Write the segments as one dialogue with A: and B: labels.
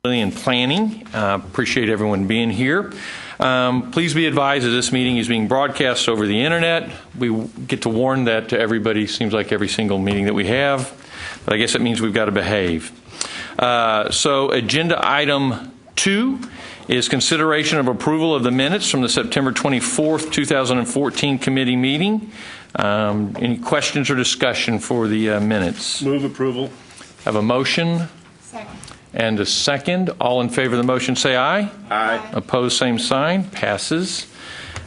A: and Planning. Appreciate everyone being here. Please be advised that this meeting is being broadcast over the internet. We get to warn that to everybody, seems like every single meeting that we have, but I guess it means we've got to behave. So agenda item 2 is consideration of approval of the minutes from the September 24th, 2014 committee meeting. Any questions or discussion for the minutes?
B: Move approval.
A: Have a motion?
C: Second.
A: And a second. All in favor of the motion say aye.
B: Aye.
A: Opposed, same sign. Passes.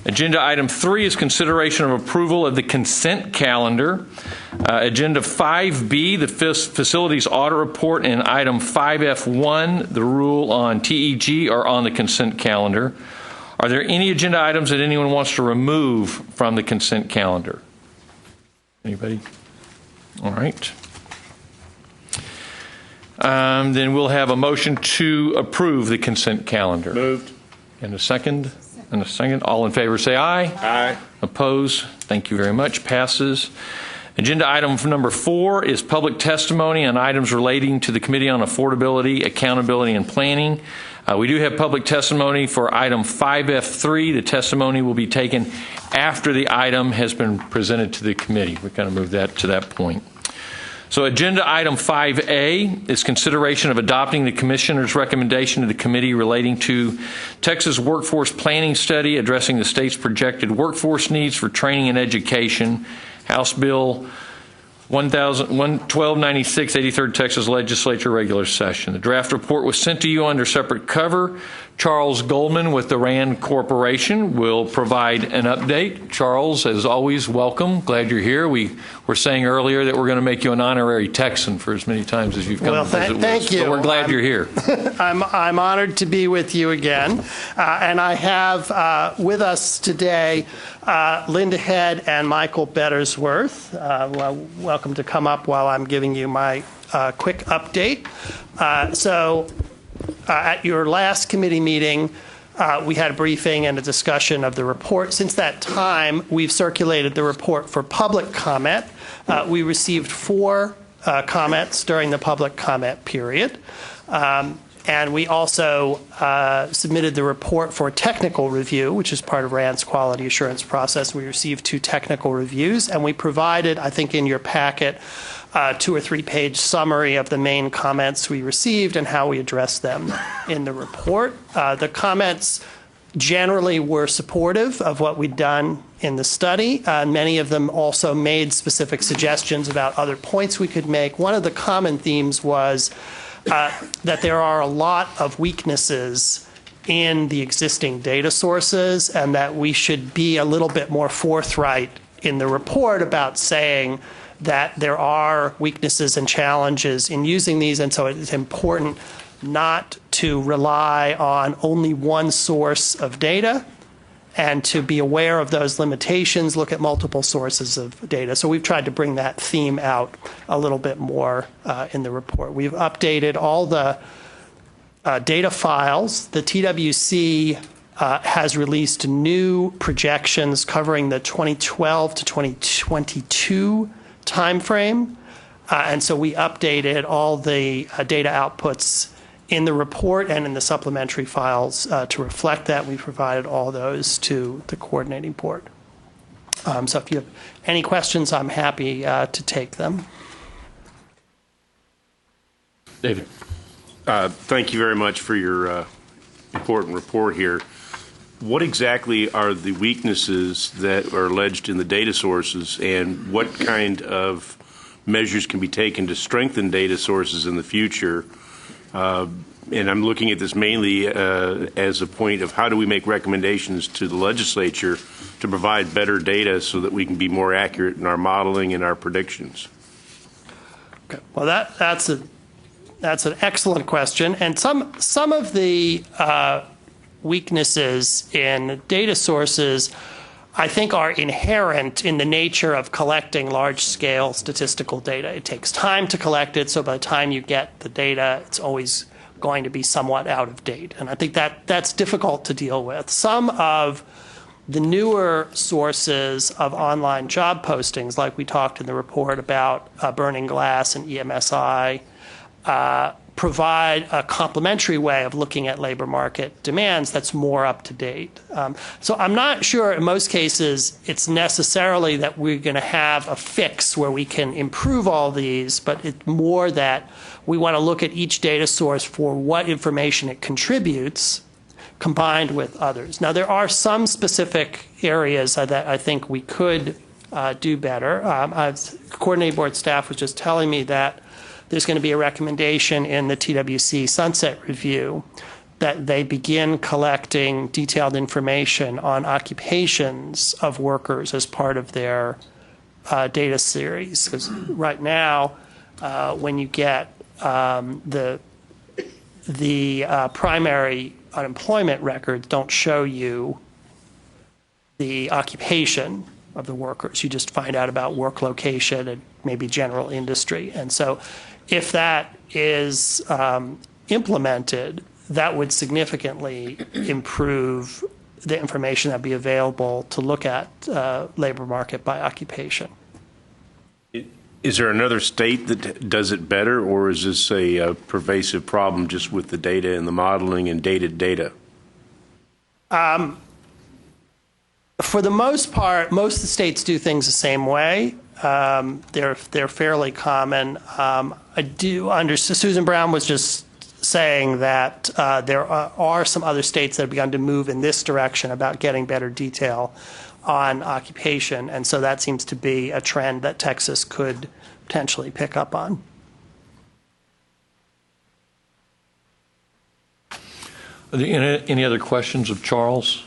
A: Agenda item 3 is consideration of approval of the consent calendar. Agenda 5B, the facilities audit report, and item 5F1, the rule on TEG, are on the consent calendar. Are there any agenda items that anyone wants to remove from the consent calendar? Anybody? All right. Then we'll have a motion to approve the consent calendar.
B: Moved.
A: And a second? And a second. All in favor say aye.
B: Aye.
A: Opposed? Thank you very much. Passes. Agenda item number 4 is public testimony on items relating to the Committee on Affordability, Accountability, and Planning. We do have public testimony for item 5F3. The testimony will be taken after the item has been presented to the committee. We're going to move that to that point. So agenda item 5A is consideration of adopting the Commissioner's recommendation to the committee relating to Texas Workforce Planning Study addressing the state's projected workforce needs for training and education. House Bill 1296, 83rd Texas Legislature regular session. The draft report was sent to you under separate cover. Charles Goldman with the RAND Corporation will provide an update. Charles, as always, welcome. Glad you're here. We were saying earlier that we're going to make you an honorary Texan for as many times as you've come.
D: Well, thank you.
A: But we're glad you're here.
D: I'm honored to be with you again. And I have with us today Linda Head and Michael Bettersworth. Welcome to come up while I'm giving you my quick update. At your last committee meeting, we had a briefing and a discussion of the report. Since that time, we've circulated the report for public comment. We received 4 comments during the public comment period. And we also submitted the report for technical review, which is part of RAND's quality assurance process. We received 2 technical reviews, and we provided, I think in your packet, 2 or 3 page summary of the main comments we received and how we addressed them in the report. The comments generally were supportive of what we'd done in the study. Many of them also made specific suggestions about other points we could make. One of the common themes was that there are a lot of weaknesses in the existing data sources and that we should be a little bit more forthright in the report about saying that there are weaknesses and challenges in using these, and so it's important not to rely on only one source of data and to be aware of those limitations, look at multiple sources of data. So we've tried to bring that theme out a little bit more in the report. We've updated all the data files. The TWC has released new projections covering the 2012 to 2022 time frame, and so we updated all the data outputs in the report and in the supplementary files to reflect that. We provided all those to the coordinating board. So if you have any questions, I'm happy to take them.
A: David.
B: Thank you very much for your important report here. What exactly are the weaknesses that are alleged in the data sources, and what kind of measures can be taken to strengthen data sources in the future? And I'm looking at this mainly as a point of how do we make recommendations to the legislature to provide better data so that we can be more accurate in our modeling and our predictions?
D: Okay. Well, that's an excellent question, and some of the weaknesses in data sources, I think, are inherent in the nature of collecting large-scale statistical data. It takes time to collect it, so by the time you get the data, it's always going to be somewhat out of date. And I think that's difficult to deal with. Some of the newer sources of online job postings, like we talked in the report about Burning Glass and EMSI, provide a complementary way of looking at labor market demands that's more up to date. So I'm not sure in most cases it's necessarily that we're going to have a fix where we can improve all these, but it's more that we want to look at each data source for what information it contributes combined with others. Now, there are some specific areas that I think we could do better. Coordinating board staff was just telling me that there's going to be a recommendation in the TWC sunset review that they begin collecting detailed information on occupations of workers as part of their data series. Because right now, when you get the primary unemployment records don't show you the occupation of the workers. You just find out about work location and maybe general industry. And so if that is implemented, that would significantly improve the information that would be available to look at labor market by occupation.
B: Is there another state that does it better, or is this a pervasive problem just with the data and the modeling and dated data?
D: For the most part, most of the states do things the same way. They're fairly common. I do understand. Susan Brown was just saying that there are some other states that have begun to move in this direction about getting better detail on occupation, and so that seems to be a trend that Texas could potentially pick up on.
A: Are there any other questions of Charles?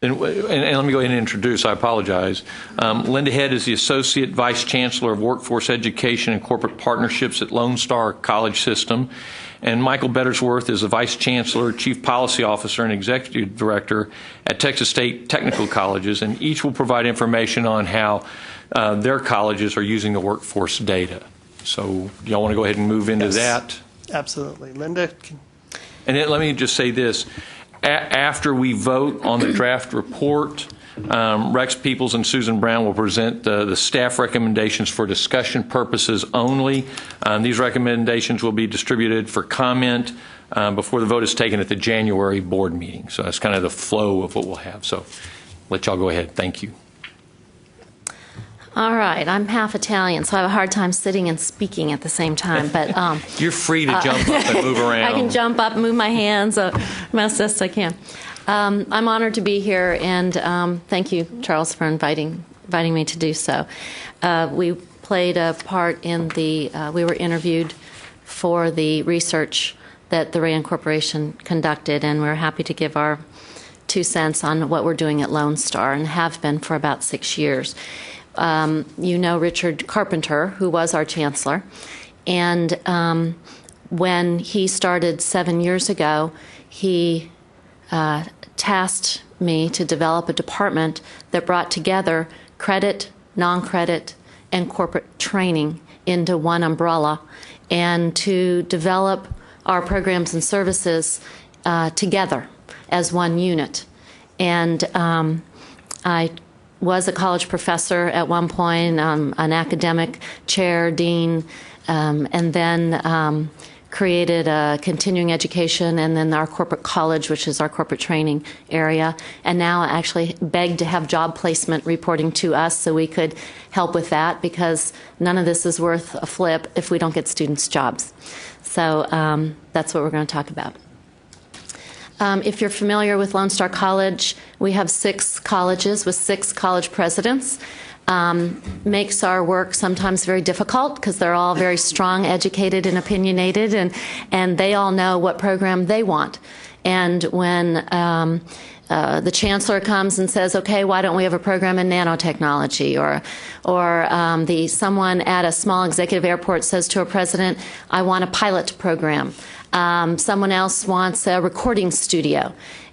A: And let me go ahead and introduce, I apologize. Linda Head is the Associate Vice Chancellor of Workforce Education and Corporate Partnerships at Lone Star College System. And Michael Bettersworth is the Vice Chancellor, Chief Policy Officer, and Executive Director at Texas State Technical Colleges. And each will provide information on how their colleges are using the workforce data. So do y'all want to go ahead and move into that?
D: Absolutely. Linda?
A: And then let me just say this. After we vote on the draft report, Rex Peoples and Susan Brown will present the staff recommendations for discussion purposes only. These recommendations will be distributed for comment before the vote is taken at the January board meeting. So that's kind of the flow of what we'll have. So let y'all go ahead. Thank you.
C: All right, I'm half Italian, so I have a hard time sitting and speaking at the same time. But
A: you're free to jump up and move around.
C: I can jump up, move my hands, as best I can. I'm honored to be here, and thank you, Charles, for inviting me to do so. We played a part in the. We were interviewed for the research that the Rand Corporation conducted, and we're happy to give our 2 cents on what we're doing at Lone Star, and have been for about 6 years. You know Richard Carpenter, who was our chancellor, and when he started 7 years ago, he tasked me to develop a department that brought together credit, non-credit, and corporate training into one umbrella, and to develop our programs and services together as one unit. And I was a college professor at one point, an academic chair, dean, and then created a continuing education and then our corporate college, which is our corporate training area. And now I actually begged to have job placement reporting to us so we could help with that, because none of this is worth a flip if we don't get students jobs. So that's what we're going to talk about. If you're familiar with Lone Star College, we have 6 colleges with 6 college presidents. Makes our work sometimes very difficult because they're all very strong, educated, and opinionated, and they all know what program they want. And when the chancellor comes and says, "Okay, why don't we have a program in nanotechnology?" or someone at a small executive airport says to a president, "I want a pilot program." Someone else wants a recording studio.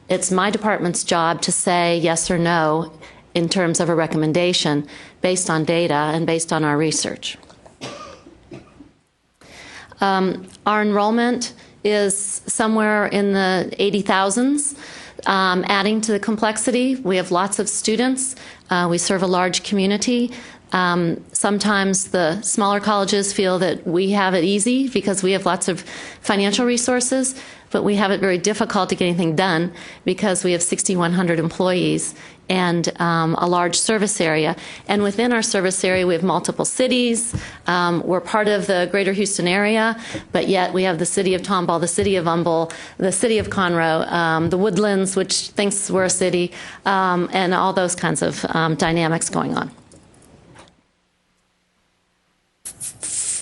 C: It's my department's job to say yes or no in terms of a recommendation based on data and based on our research. Our enrollment is somewhere in the 80,000s. Adding to the complexity, we have lots of students. We serve a large community. Sometimes the smaller colleges feel that we have it easy because we have lots of financial resources, but we have it very difficult to get anything done because we have 6,100 employees and a large service area. And within our service area, we have multiple cities. We're part of the greater Houston area, but yet we have the city of Tomball, the city of Humble, the city of Conroe, the Woodlands, which thinks we're a city, and all those kinds of dynamics going on.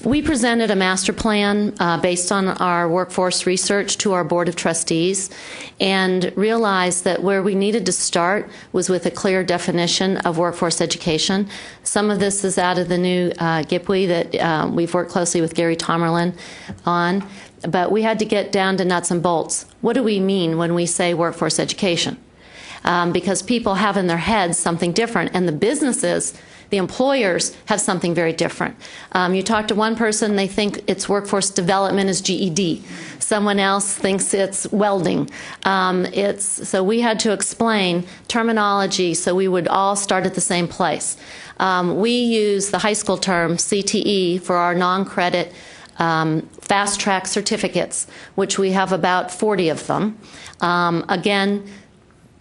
C: We presented a master plan based on our workforce research to our Board of Trustees and realized that where we needed to start was with a clear definition of workforce education. Some of this is out of the new GIPWE that we've worked closely with Gary Tomerlin on, but we had to get down to nuts and bolts. What do we mean when we say workforce education? Because people have in their heads something different, and the businesses, the employers, have something very different. You talk to one person, they think it's workforce development is GED. Someone else thinks it's welding. So we had to explain terminology so we would all start at the same place. We use the high school term CTE for our non-credit fast-track certificates, which we have about 40 of them. Again,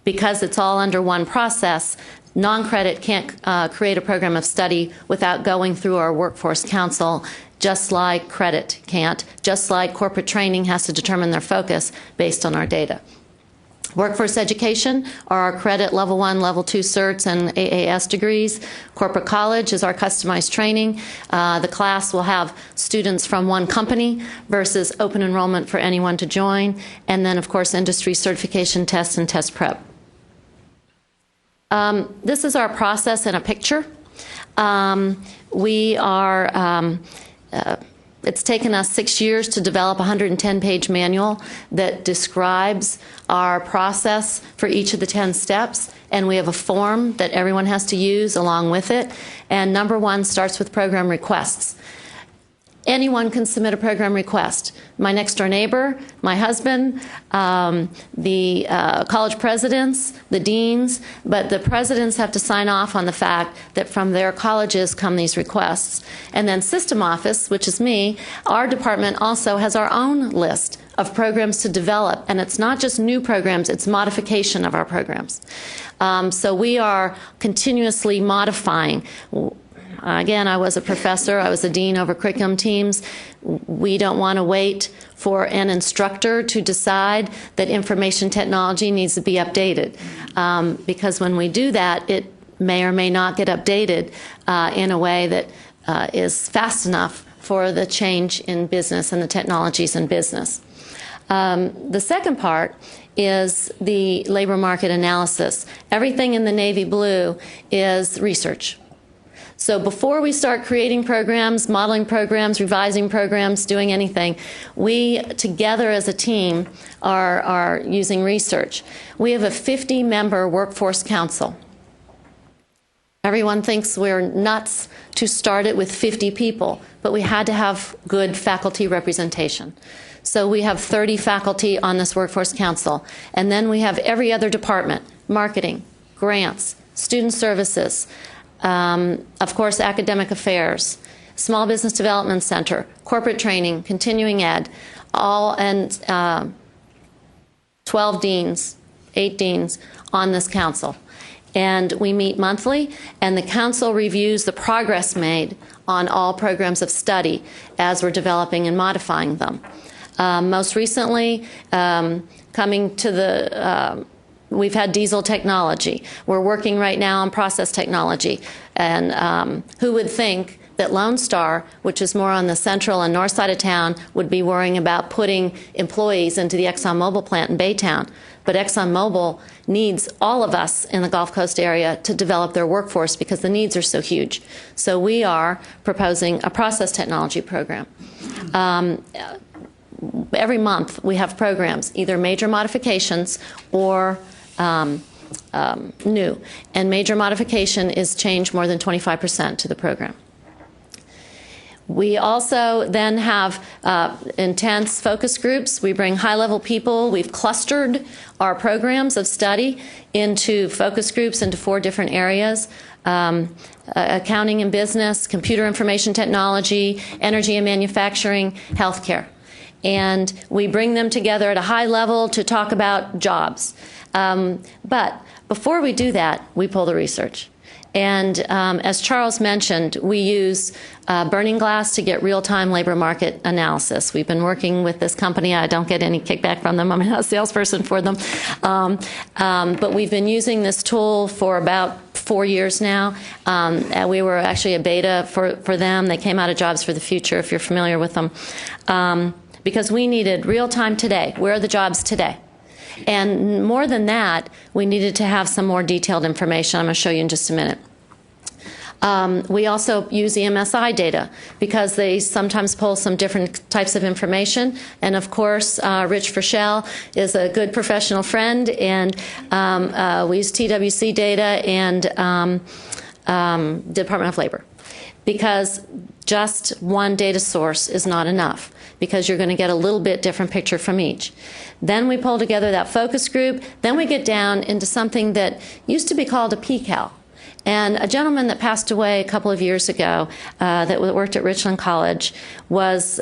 C: because it's all under one process, non-credit can't create a program of study without going through our workforce council, just like credit can't, just like corporate training has to determine their focus based on our data. Workforce education are our credit level 1, level 2 certs and AAS degrees. Corporate college is our customized training. The class will have students from one company versus open enrollment for anyone to join. And then, of course, industry certification tests and test prep. This is our process in a picture. It's taken us 6 years to develop a 110-page manual that describes our process for each of the 10 steps, and we have a form that everyone has to use along with it. And number 1 starts with program requests. Anyone can submit a program request. My next door neighbor, my husband, the college presidents, the deans, but the presidents have to sign off on the fact that from their colleges come these requests. And then System Office, which is me, our department also has our own list of programs to develop, and it's not just new programs, it's modification of our programs. So we are continuously modifying. Again, I was a professor. I was a dean over curriculum teams. We don't want to wait for an instructor to decide that information technology needs to be updated, because when we do that, it may or may not get updated in a way that is fast enough for the change in business and the technologies in business. The second part is the labor market analysis. Everything in the navy blue is research. So before we start creating programs, modeling programs, revising programs, doing anything, we together as a team are using research. We have a 50-member workforce council. Everyone thinks we're nuts to start it with 50 people, but we had to have good faculty representation. So we have 30 faculty on this workforce council, and then we have every other department: marketing, grants, student services, of course, academic affairs, small business development center, corporate training, continuing ed, all, and 12 deans, 8 deans on this council. And we meet monthly, and the council reviews the progress made on all programs of study as we're developing and modifying them. Most recently, coming to the we've had diesel technology. We're working right now on process technology. And who would think that Lone Star, which is more on the central and north side of town, would be worrying about putting employees into the ExxonMobil plant in Baytown? But ExxonMobil needs all of us in the Gulf Coast area to develop their workforce because the needs are so huge. So we are proposing a process technology program. Every month we have programs, either major modifications or new. And major modification is change more than 25% to the program. We also then have intense focus groups. We bring high-level people. We've clustered our programs of study into focus groups into 4 different areas: accounting and business, computer information technology, energy and manufacturing, healthcare. And we bring them together at a high level to talk about jobs. But before we do that, we pull the research. And as Charles mentioned, we use Burning Glass to get real-time labor market analysis. We've been working with this company. I don't get any kickback from them. I'm not a salesperson for them. But we've been using this tool for about 4 years now. And we were actually a beta for them. They came out of Jobs for the Future, if you're familiar with them. Because we needed real-time today. Where are the jobs today? And more than that, we needed to have some more detailed information. I'm going to show you in just a minute. We also use EMSI data because they sometimes pull some different types of information. And of course, Rich Frischel is a good professional friend, and we use TWC data and Department of Labor, because just one data source is not enough, because you're going to get a little bit different picture from each. Then we pull together that focus group. Then we get down into something that used to be called a PCAL. And a gentleman that passed away a couple of years ago that worked at Richland College was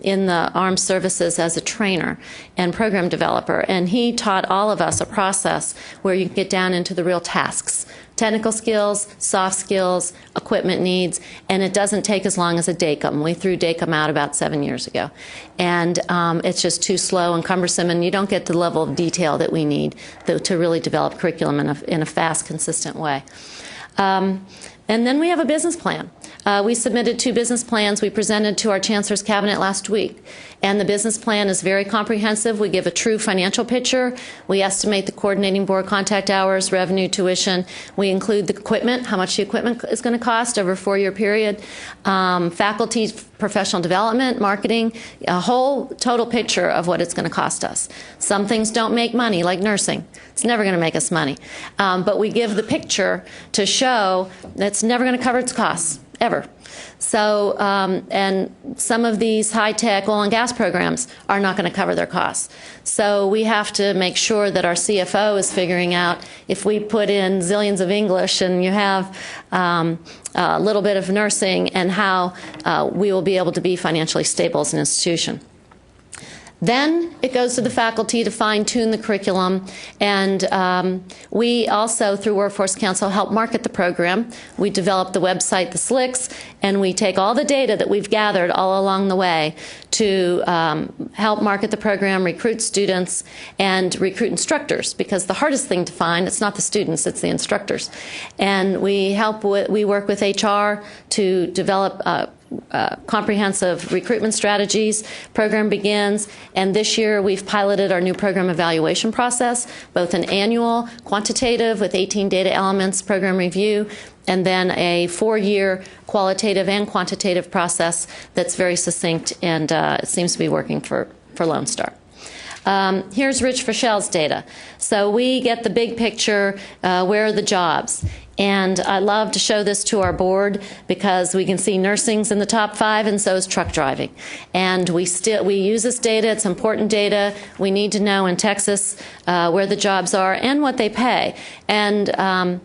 C: in the armed services as a trainer and program developer. And he taught all of us a process where you can get down into the real tasks: technical skills, soft skills, equipment needs, and it doesn't take as long as a DACM. We threw DACM out about 7 years ago. And it's just too slow and cumbersome, and you don't get the level of detail that we need to really develop curriculum in a fast, consistent way. And then we have a business plan. We submitted 2 business plans we presented to our Chancellor's Cabinet last week. And the business plan is very comprehensive. We give a true financial picture. We estimate the coordinating board contact hours, revenue, tuition. We include the equipment, how much the equipment is going to cost over a 4-year period, faculty, professional development, marketing, a whole total picture of what it's going to cost us. Some things don't make money, like nursing. It's never going to make us money. But we give the picture to show that it's never going to cover its costs, ever. So, and some of these high-tech oil and gas programs are not going to cover their costs. So we have to make sure that our CFO is figuring out, if we put in zillions of English and you have a little bit of nursing, and how we will be able to be financially stable as an institution. Then it goes to the faculty to fine-tune the curriculum, and we also, through Workforce Council, help market the program. We develop the website, the SLICs, and we take all the data that we've gathered all along the way to help market the program, recruit students, and recruit instructors, because the hardest thing to find, it's not the students, it's the instructors. And we work with HR to develop comprehensive recruitment strategies. Program begins, and this year we've piloted our new program evaluation process, both an annual quantitative with 18 data elements program review, and then a 4-year qualitative and quantitative process that's very succinct, and it seems to be working for Lone Star. Here's Rich Frischel's data. So we get the big picture, where are the jobs? And I love to show this to our board, because we can see nursing's in the top 5, and so is truck driving. And we use this data. It's important data. We need to know in Texas where the jobs are and what they pay. And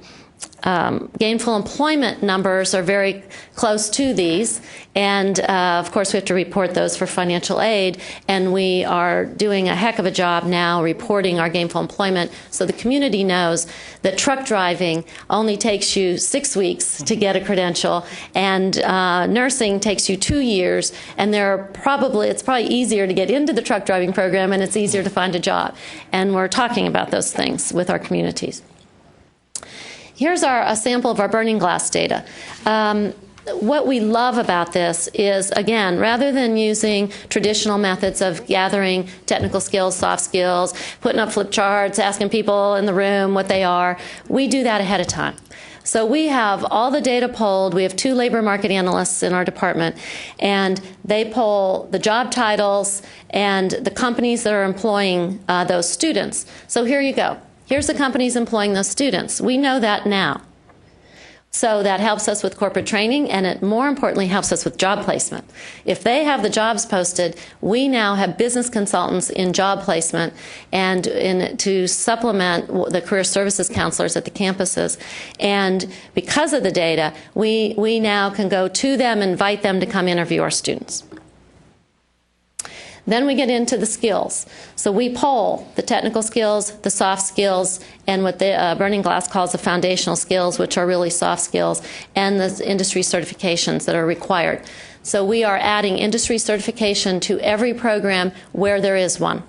C: gainful employment numbers are very close to these, and of course we have to report those for financial aid, and we are doing a heck of a job now reporting our gainful employment, so the community knows that truck driving only takes you 6 weeks to get a credential, and nursing takes you 2 years, and it's probably easier to get into the truck driving program, and it's easier to find a job. And we're talking about those things with our communities. Here's a sample of our Burning Glass data. What we love about this is, again, rather than using traditional methods of gathering technical skills, soft skills, putting up flip charts, asking people in the room what they are, we do that ahead of time. So we have all the data polled. We have 2 labor market analysts in our department, and they poll the job titles and the companies that are employing those students. So here you go. Here's the companies employing those students. We know that now. So that helps us with corporate training, and it more importantly helps us with job placement. If they have the jobs posted, we now have business consultants in job placement and to supplement the career services counselors at the campuses. And because of the data, we now can go to them, invite them to come interview our students. Then we get into the skills. So we poll the technical skills, the soft skills, and what the Burning Glass calls the foundational skills, which are really soft skills, and the industry certifications that are required. So we are adding industry certification to every program where there is one.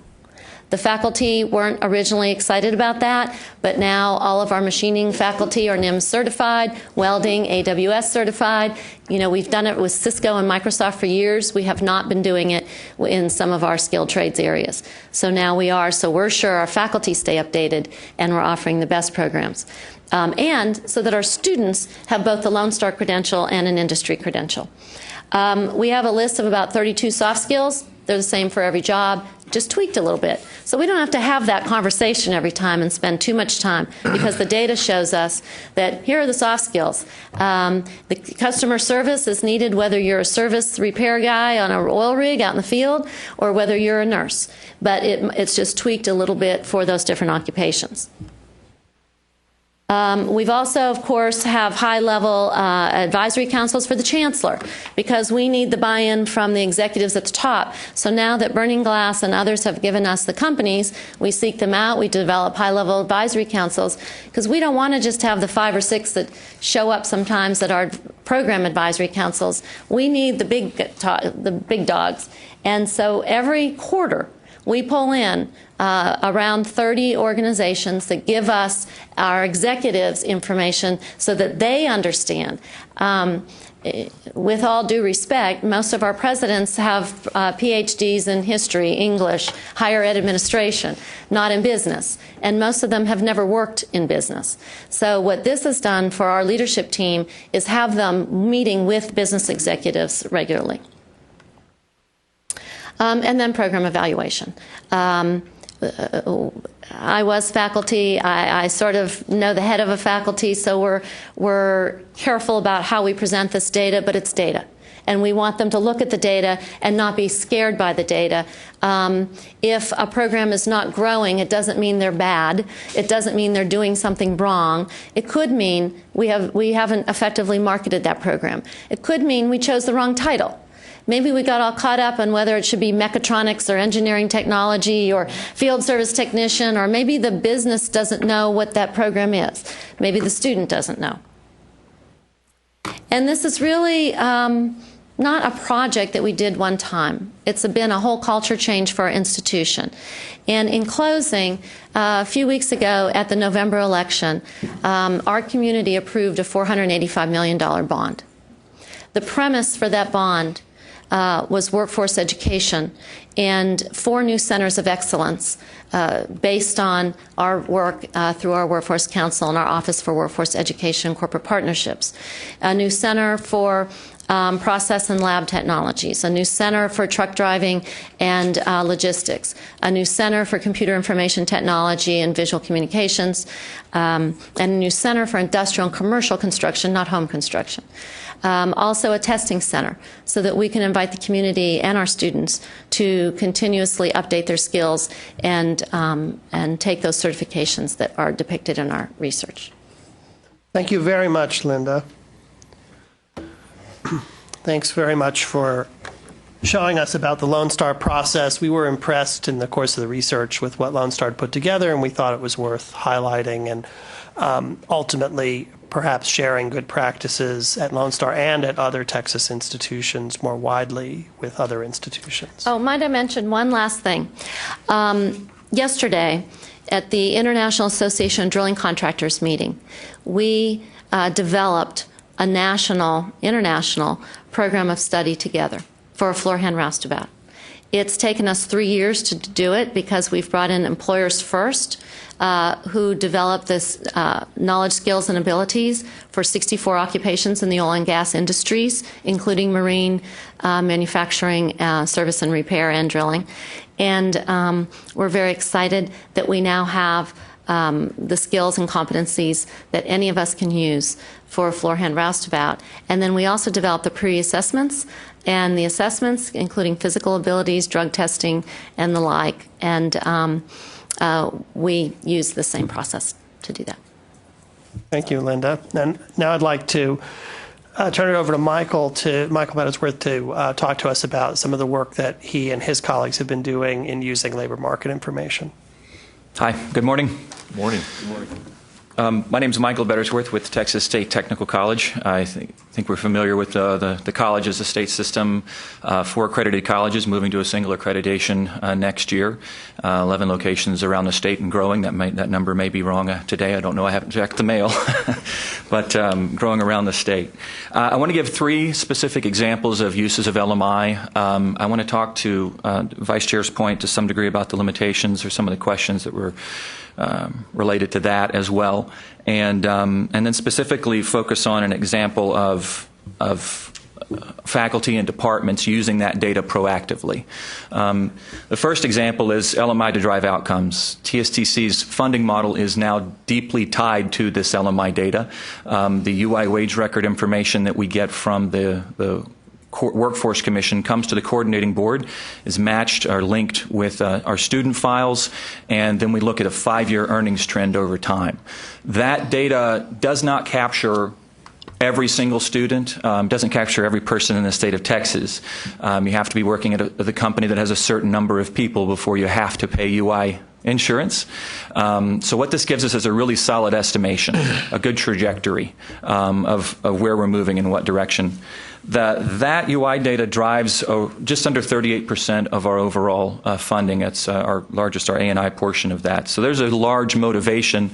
C: The faculty weren't originally excited about that, but now all of our machining faculty are NIM certified, welding, AWS certified. You know, we've done it with Cisco and Microsoft for years. We have not been doing it in some of our skilled trades areas. So now we are, so we're sure our faculty stay updated and we're offering the best programs. And so that our students have both the Lone Star credential and an industry credential. We have a list of about 32 soft skills. They're the same for every job, just tweaked a little bit. So we don't have to have that conversation every time and spend too much time, because the data shows us that here are the soft skills. The customer service is needed whether you're a service repair guy on an oil rig out in the field or whether you're a nurse. But it's just tweaked a little bit for those different occupations. We've also, of course, have high-level advisory councils for the chancellor, because we need the buy-in from the executives at the top. So now that Burning Glass and others have given us the companies, we seek them out. We develop high-level advisory councils, because we don't want to just have the 5 or 6 that show up sometimes at our program advisory councils. We need the big dogs. And so every quarter, we pull in around 30 organizations that give us, our executives, information so that they understand. With all due respect, most of our presidents have PhDs in history, English, higher ed administration, not in business. And most of them have never worked in business. So what this has done for our leadership team is have them meeting with business executives regularly. And then program evaluation. I was faculty. I sort of know the head of a faculty, so we're careful about how we present this data, but it's data. And we want them to look at the data and not be scared by the data. If a program is not growing, it doesn't mean they're bad. It doesn't mean they're doing something wrong. It could mean we haven't effectively marketed that program. It could mean we chose the wrong title. Maybe we got all caught up on whether it should be mechatronics or engineering technology or field service technician, or maybe the business doesn't know what that program is. Maybe the student doesn't know. And this is really not a project that we did one time. It's been a whole culture change for our institution. And in closing, a few weeks ago at the November election, our community approved a $485 million bond. The premise for that bond was workforce education and 4 new centers of excellence based on our work through our Workforce Council and our Office for Workforce Education and Corporate Partnerships. A new center for process and lab technologies, a new center for truck driving and logistics, a new center for computer information technology and visual communications, and a new center for industrial and commercial construction, not home construction. Also a testing center so that we can invite the community and our students to continuously update their skills and take those certifications that are depicted in our research.
D: Thank you very much, Linda. Thanks very much for showing us about the Lone Star process. We were impressed in the course of the research with what Lone Star had put together, and we thought it was worth highlighting and ultimately perhaps sharing good practices at Lone Star and at other Texas institutions more widely with other institutions.
C: Oh, might I mention one last thing? Yesterday, at the International Association of Drilling Contractors meeting, we developed a international program of study together for a floor hand roustabout. It's taken us 3 years to do it because we've brought in Employers First, who developed this knowledge, skills, and abilities for 64 occupations in the oil and gas industries, including marine, manufacturing, service and repair, and drilling. And we're very excited that we now have the skills and competencies that any of us can use for a floor-hand roustabout. And then we also develop the pre-assessments, and the assessments, including physical abilities, drug testing, and the like. And we use the same process to do that.
D: Thank you, Linda. And now I'd like to turn it over to Michael Meadows-Worth to talk to us about some of the work that he and his colleagues have been doing in using labor market information.
E: Hi, good morning.
A: Morning.
E: My name is Michael Meadows-Worth with Texas State Technical College. I think we're familiar with the college as a state system. 4 accredited colleges moving to a single accreditation next year. 11 locations around the state and growing. That number may be wrong today. I don't know. I haven't checked the mail. But growing around the state. I want to give 3 specific examples of uses of LMI. I want to talk to Vice Chair's point to some degree about the limitations or some of the questions that were related to that as well, and then specifically focus on an example of faculty and departments using that data proactively. The first example is LMI to drive outcomes. TSTC's funding model is now deeply tied to this LMI data. The UI wage record information that we get from the Workforce Commission comes to the coordinating board, is matched or linked with our student files, and then we look at a 5-year earnings trend over time. That data does not capture every single student, doesn't capture every person in the state of Texas. You have to be working at the company that has a certain number of people before you have to pay UI insurance. So what this gives us is a really solid estimation, a good trajectory of where we're moving in what direction. That UI data drives just under 38% of our overall funding. It's our largest, our A&I portion of that. So there's a large motivation,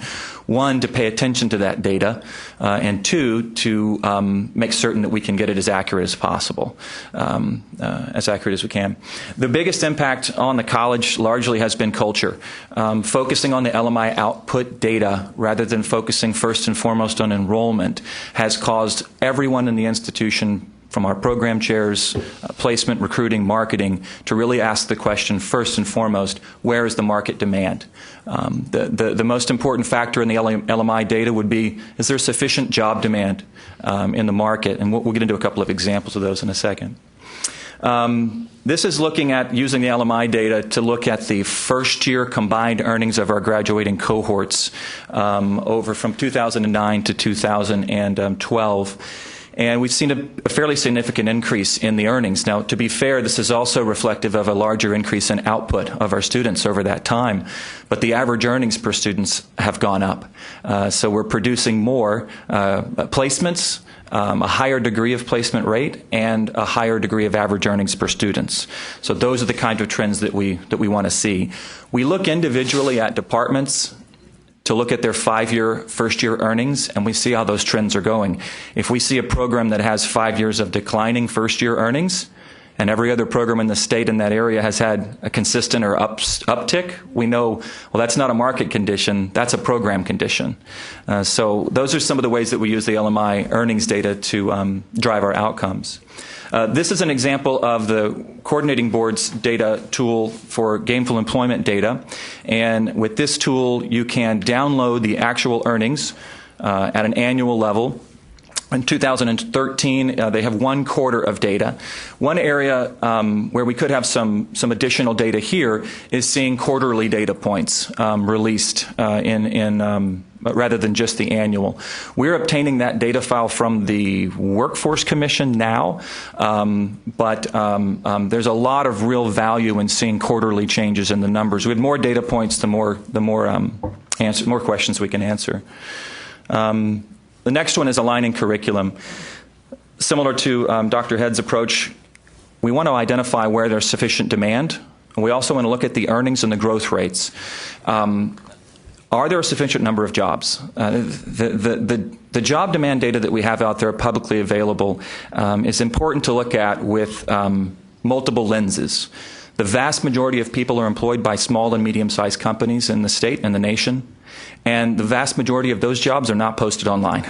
E: 1, to pay attention to that data, and 2, to make certain that we can get it as accurate as possible, as accurate as we can. The biggest impact on the college largely has been culture. Focusing on the LMI output data rather than focusing first and foremost on enrollment has caused everyone in the institution, from our program chairs, placement, recruiting, marketing, to really ask the question first and foremost, where is the market demand? The most important factor in the LMI data would be, is there sufficient job demand in the market? And we'll get into a couple of examples of those in a second. This is looking at using the LMI data to look at the first-year combined earnings of our graduating cohorts over from 2009 to 2012. And we've seen a fairly significant increase in the earnings. Now, to be fair, this is also reflective of a larger increase in output of our students over that time. But the average earnings per students have gone up. So we're producing more placements, a higher degree of placement rate, and a higher degree of average earnings per students. So those are the kind of trends that we want to see. We look individually at departments to look at their 5-year first-year earnings, and we see how those trends are going. If we see a program that has 5 years of declining first-year earnings, and every other program in the state in that area has had a consistent or uptick, we know, well, that's not a market condition, that's a program condition. So those are some of the ways that we use the LMI earnings data to drive our outcomes. This is an example of the coordinating board's data tool for gainful employment data. And with this tool, you can download the actual earnings at an annual level. In 2013, they have 1 quarter of data. One area where we could have some additional data here is seeing quarterly data points released rather than just the annual. We're obtaining that data file from the Workforce Commission now, but there's a lot of real value in seeing quarterly changes in the numbers. With more data points, the more questions we can answer. The next one is aligning curriculum. Similar to Dr. Head's approach, we want to identify where there's sufficient demand. We also want to look at the earnings and the growth rates. Are there a sufficient number of jobs? The job demand data that we have out there publicly available is important to look at with multiple lenses. The vast majority of people are employed by small and medium-sized companies in the state and the nation. And the vast majority of those jobs are not posted online.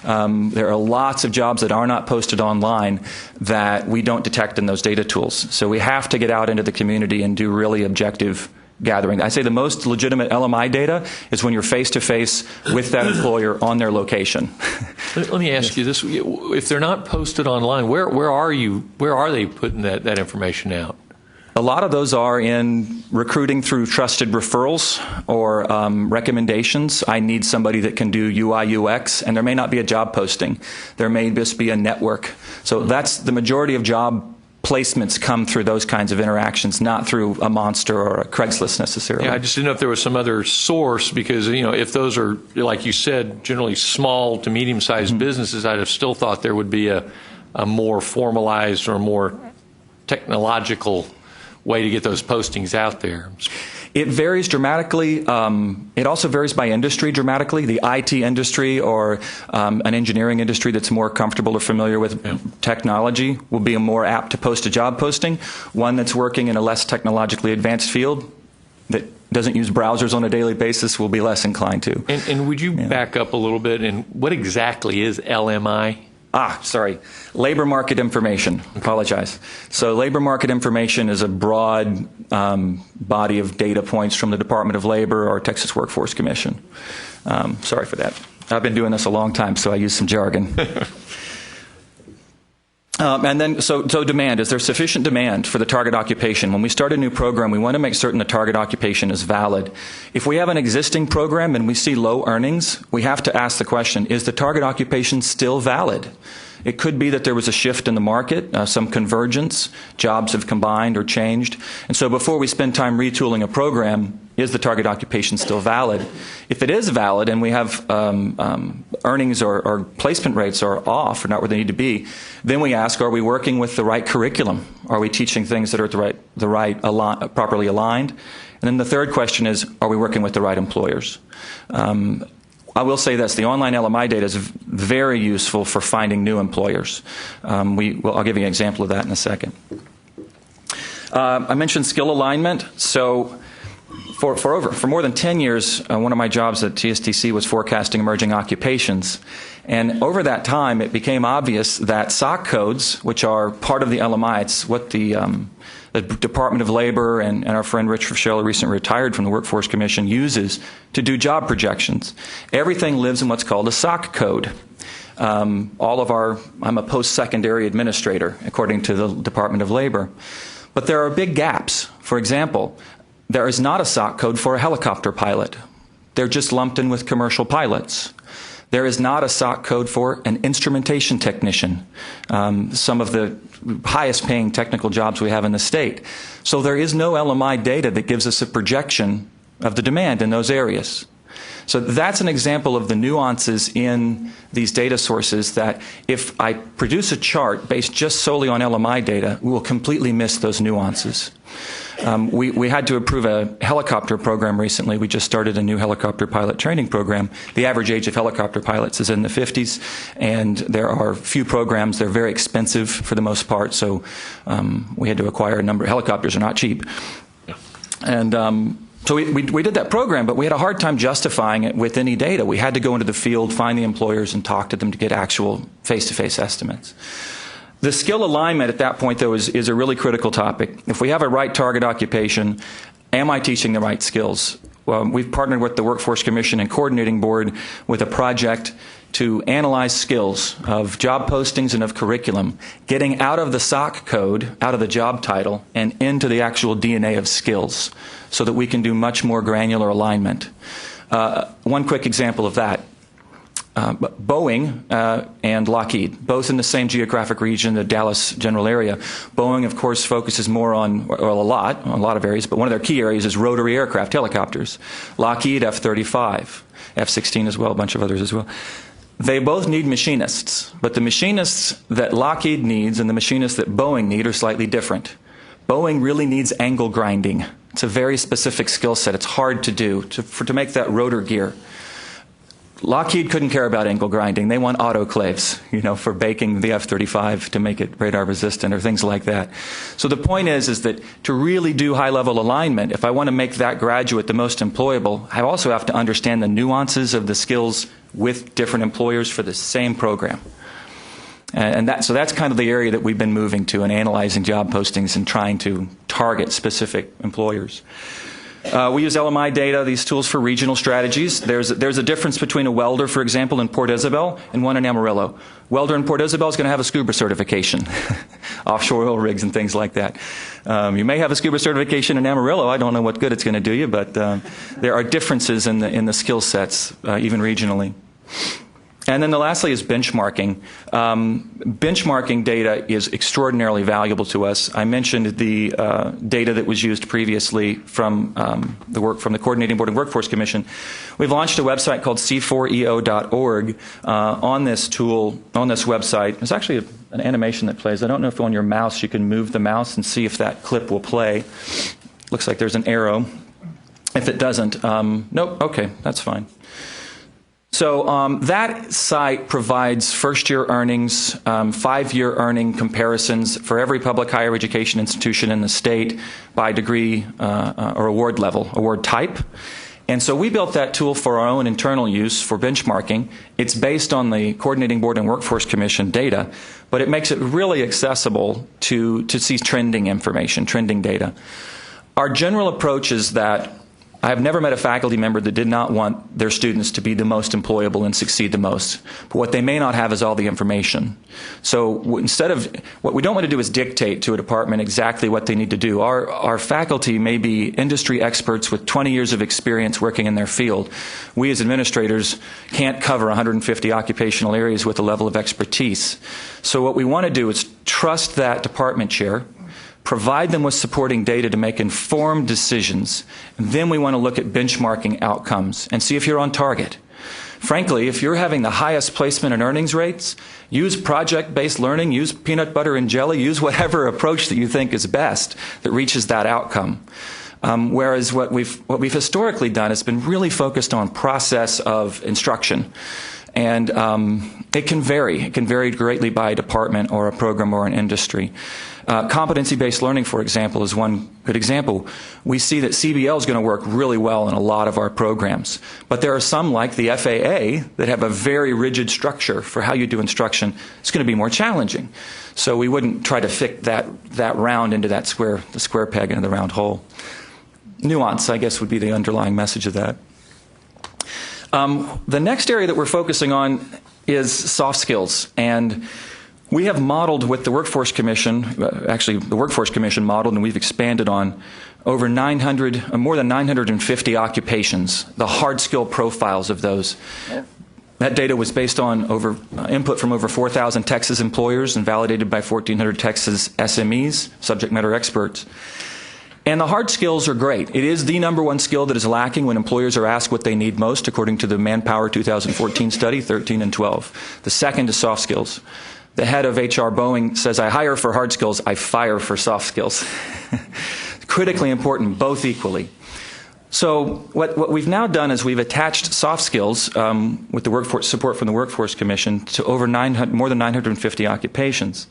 E: There are lots of jobs that are not posted online that we don't detect in those data tools. So we have to get out into the community and do really objective gathering. I say the most legitimate LMI data is when you're face-to-face with that employer on their location.
A: Let me ask you this. If they're not posted online, where are they putting that information out?
E: A lot of those are in recruiting through trusted referrals or recommendations. I need somebody that can do UI, UX, and there may not be a job posting. There may just be a network. So that's the majority of job placements come through those kinds of interactions, not through a Monster or a Craigslist necessarily.
A: Yeah, I just didn't know if there was some other source because, if those are, like you said, generally small to medium-sized businesses, I'd have still thought there would be a more formalized or more technological way to get those postings out there.
E: It varies dramatically. It also varies by industry dramatically. The IT industry or an engineering industry that's more comfortable or familiar with technology will be more apt to post a job posting. One that's working in a less technologically advanced field that doesn't use browsers on a daily basis will be less inclined to.
A: And would you back up a little bit? And what exactly is LMI?
E: Sorry. Labor market information. Apologize. So labor market information is a broad body of data points from the Department of Labor or Texas Workforce Commission. Sorry for that. I've been doing this a long time, so I use some jargon. And then, so demand. Is there sufficient demand for the target occupation? When we start a new program, we want to make certain the target occupation is valid. If we have an existing program and we see low earnings, we have to ask the question, is the target occupation still valid? It could be that there was a shift in the market, some convergence, jobs have combined or changed. And so before we spend time retooling a program, is the target occupation still valid? If it is valid and we have earnings or placement rates are off or not where they need to be, then we ask, are we working with the right curriculum? Are we teaching things that are properly aligned? And then the third question is, are we working with the right employers? I will say this, the online LMI data is very useful for finding new employers. I'll give you an example of that in a second. I mentioned skill alignment. So for more than 10 years, one of my jobs at TSTC was forecasting emerging occupations. And over that time, it became obvious that SOC codes, which are part of the LMI, it's what the Department of Labor and our friend Rich Rochelle, recently retired from the Workforce Commission, uses to do job projections. Everything lives in what's called a SOC code. I'm a post-secondary administrator, according to the Department of Labor. But there are big gaps. For example, there is not a SOC code for a helicopter pilot. They're just lumped in with commercial pilots. There is not a SOC code for an instrumentation technician, some of the highest paying technical jobs we have in the state. So there is no LMI data that gives us a projection of the demand in those areas. So that's an example of the nuances in these data sources that if I produce a chart based just solely on LMI data, we will completely miss those nuances. We had to approve a helicopter program recently. We just started a new helicopter pilot training program. The average age of helicopter pilots is in the 50s, and there are few programs. They're very expensive for the most part, so we had to acquire a number. Helicopters are not cheap. And so we did that program, but we had a hard time justifying it with any data. We had to go into the field, find the employers, and talk to them to get actual face-to-face estimates. The skill alignment at that point, though, is a really critical topic. If we have a right target occupation, am I teaching the right skills? Well, we've partnered with the Workforce Commission and Coordinating Board with a project to analyze skills of job postings and of curriculum, getting out of the SOC code, out of the job title, and into the actual DNA of skills so that we can do much more granular alignment. One quick example of that. Boeing and Lockheed, both in the same geographic region, the Dallas general area. Boeing, of course, focuses more on, well, a lot of areas, but one of their key areas is rotary aircraft, helicopters. Lockheed, F-35, F-16 as well, a bunch of others as well. They both need machinists, but the machinists that Lockheed needs and the machinists that Boeing need are slightly different. Boeing really needs angle grinding. It's a very specific skill set. It's hard to do, to make that rotor gear. Lockheed couldn't care about angle grinding. They want autoclaves, for baking the F-35 to make it radar resistant or things like that. So the point is that to really do high-level alignment, if I want to make that graduate the most employable, I also have to understand the nuances of the skills with different employers for the same program. So that's kind of the area that we've been moving to in analyzing job postings and trying to target specific employers. We use LMI data, these tools, for regional strategies. There's a difference between a welder, for example, in Port Isabel and one in Amarillo. Welder in Port Isabel is going to have a scuba certification, offshore oil rigs and things like that. You may have a scuba certification in Amarillo. I don't know what good it's going to do you, but there are differences in the skill sets, even regionally. And then lastly is benchmarking. Benchmarking data is extraordinarily valuable to us. I mentioned the data that was used previously from the Coordinating Board and Workforce Commission. We've launched a website called c4eo.org. On this tool, on this website, there's actually an animation that plays. I don't know if on your mouse you can move the mouse and see if that clip will play. Looks like there's an arrow. If it doesn't, nope, okay, that's fine. So that site provides first-year earnings, 5-year earning comparisons for every public higher education institution in the state by degree or award level, award type. And so we built that tool for our own internal use for benchmarking. It's based on the Coordinating Board and Workforce Commission data, but it makes it really accessible to see trending information, trending data. Our general approach is that I have never met a faculty member that did not want their students to be the most employable and succeed the most. But what they may not have is all the information. So instead of, what we don't want to do is dictate to a department exactly what they need to do. Our faculty may be industry experts with 20 years of experience working in their field. We as administrators can't cover 150 occupational areas with a level of expertise. So what we want to do is trust that department chair, provide them with supporting data to make informed decisions, and then we want to look at benchmarking outcomes and see if you're on target. Frankly, if you're having the highest placement and earnings rates, use project-based learning, use peanut butter and jelly, use whatever approach that you think is best that reaches that outcome. Whereas what we've historically done has been really focused on process of instruction. And it can vary. It can vary greatly by department or a program or an industry. Competency-based learning, for example, is one good example. We see that CBL is going to work really well in a lot of our programs. But there are some, like the FAA, that have a very rigid structure for how you do instruction. It's going to be more challenging. So we wouldn't try to fit that round into the square peg into the round hole. Nuance, I guess, would be the underlying message of that. The next area that we're focusing on is soft skills. And we have modeled with the Workforce Commission, actually the Workforce Commission modeled, and we've expanded on more than 950 occupations, the hard skill profiles of those. Yeah. That data was based on input from over 4,000 Texas employers and validated by 1,400 Texas SMEs, subject matter experts. And the hard skills are great. It is the #1 skill that is lacking when employers are asked what they need most, according to the Manpower 2014 study, 13 and 12. The second is soft skills. The head of HR Boeing says, I hire for hard skills, I fire for soft skills. Critically important, both equally. So what we've now done is we've attached soft skills with the workforce support from the Workforce Commission to more than 950 occupations.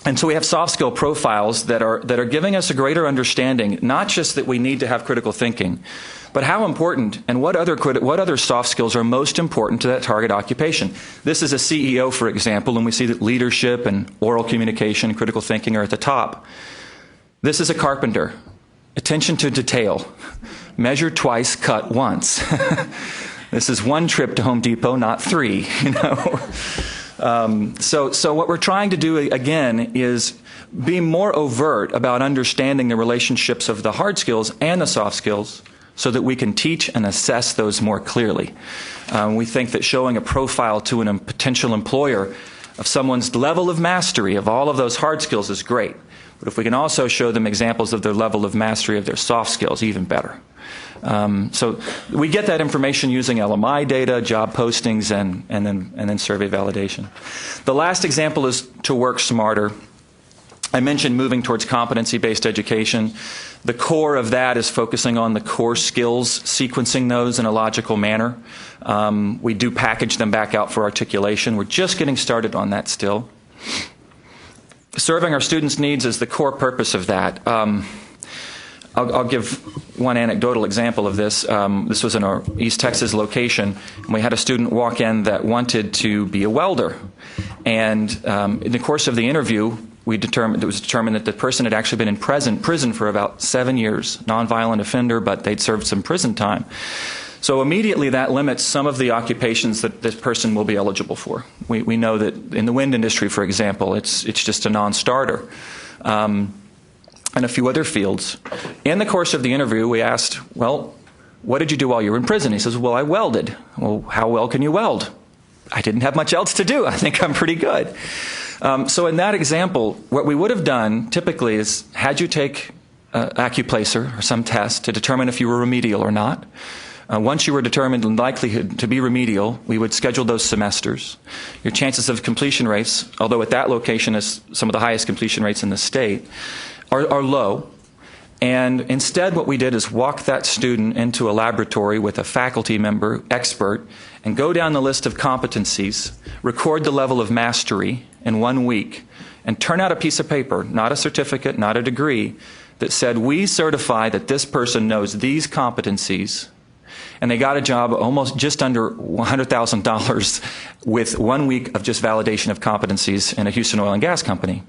E: And so we have soft skill profiles that are giving us a greater understanding, not just that we need to have critical thinking, but how important and what other soft skills are most important to that target occupation. This is a CEO, for example, and we see that leadership and oral communication and critical thinking are at the top. This is a carpenter. Attention to detail. Measure twice, cut once. This is one trip to Home Depot, not 3, you know. So what we're trying to do, again, is be more overt about understanding the relationships of the hard skills and the soft skills so that we can teach and assess those more clearly. We think that showing a profile to a potential employer of someone's level of mastery of all of those hard skills is great. But if we can also show them examples of their level of mastery of their soft skills, even better. So we get that information using LMI data, job postings, and then survey validation. The last example is to work smarter. I mentioned moving towards competency-based education. The core of that is focusing on the core skills, sequencing those in a logical manner. We do package them back out for articulation. We're just getting started on that still. Serving our students' needs is the core purpose of that. I'll give one anecdotal example of this. This was in our East Texas location, and we had a student walk in that wanted to be a welder. And in the course of the interview, it was determined that the person had actually been in prison for about 7 years, nonviolent offender, but they'd served some prison time. So immediately that limits some of the occupations that this person will be eligible for. We know that in the wind industry, for example, it's just a non-starter. And a few other fields. In the course of the interview, we asked, well, what did you do while you were in prison? He says, well, I welded. Well, how well can you weld? I didn't have much else to do. I think I'm pretty good. So in that example, what we would have done typically is had you take Accuplacer or some test to determine if you were remedial or not. Once you were determined in likelihood to be remedial, we would schedule those semesters. Your chances of completion rates, although at that location is some of the highest completion rates in the state, are low. And instead what we did is walk that student into a laboratory with a faculty member, expert, and go down the list of competencies, record the level of mastery in 1 week, and turn out a piece of paper, not a certificate, not a degree, that said, we certify that this person knows these competencies. And they got a job almost just under $100,000 with 1 week of just validation of competencies in a Houston oil and gas company.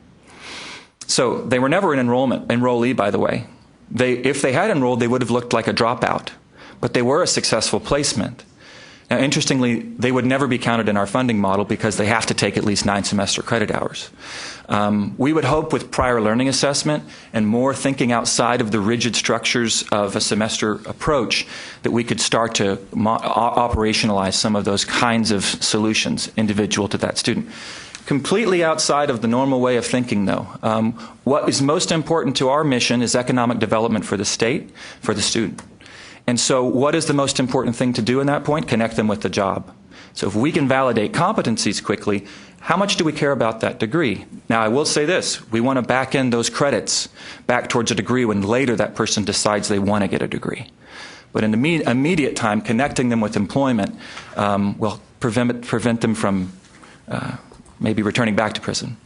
E: So they were never an enrollee, by the way. If they had enrolled, they would have looked like a dropout. But they were a successful placement. Now, interestingly, they would never be counted in our funding model because they have to take at least 9 semester credit hours. We would hope with prior learning assessment and more thinking outside of the rigid structures of a semester approach that we could start to operationalize some of those kinds of solutions individual to that student. Completely outside of the normal way of thinking, though. What is most important to our mission is economic development for the state, for the student. And so what is the most important thing to do in that point? Connect them with the job. So if we can validate competencies quickly, how much do we care about that degree? Now, I will say this. We want to back end those credits back towards a degree when later that person decides they want to get a degree. But in the immediate time, connecting them with employment will prevent them from maybe returning back to prison.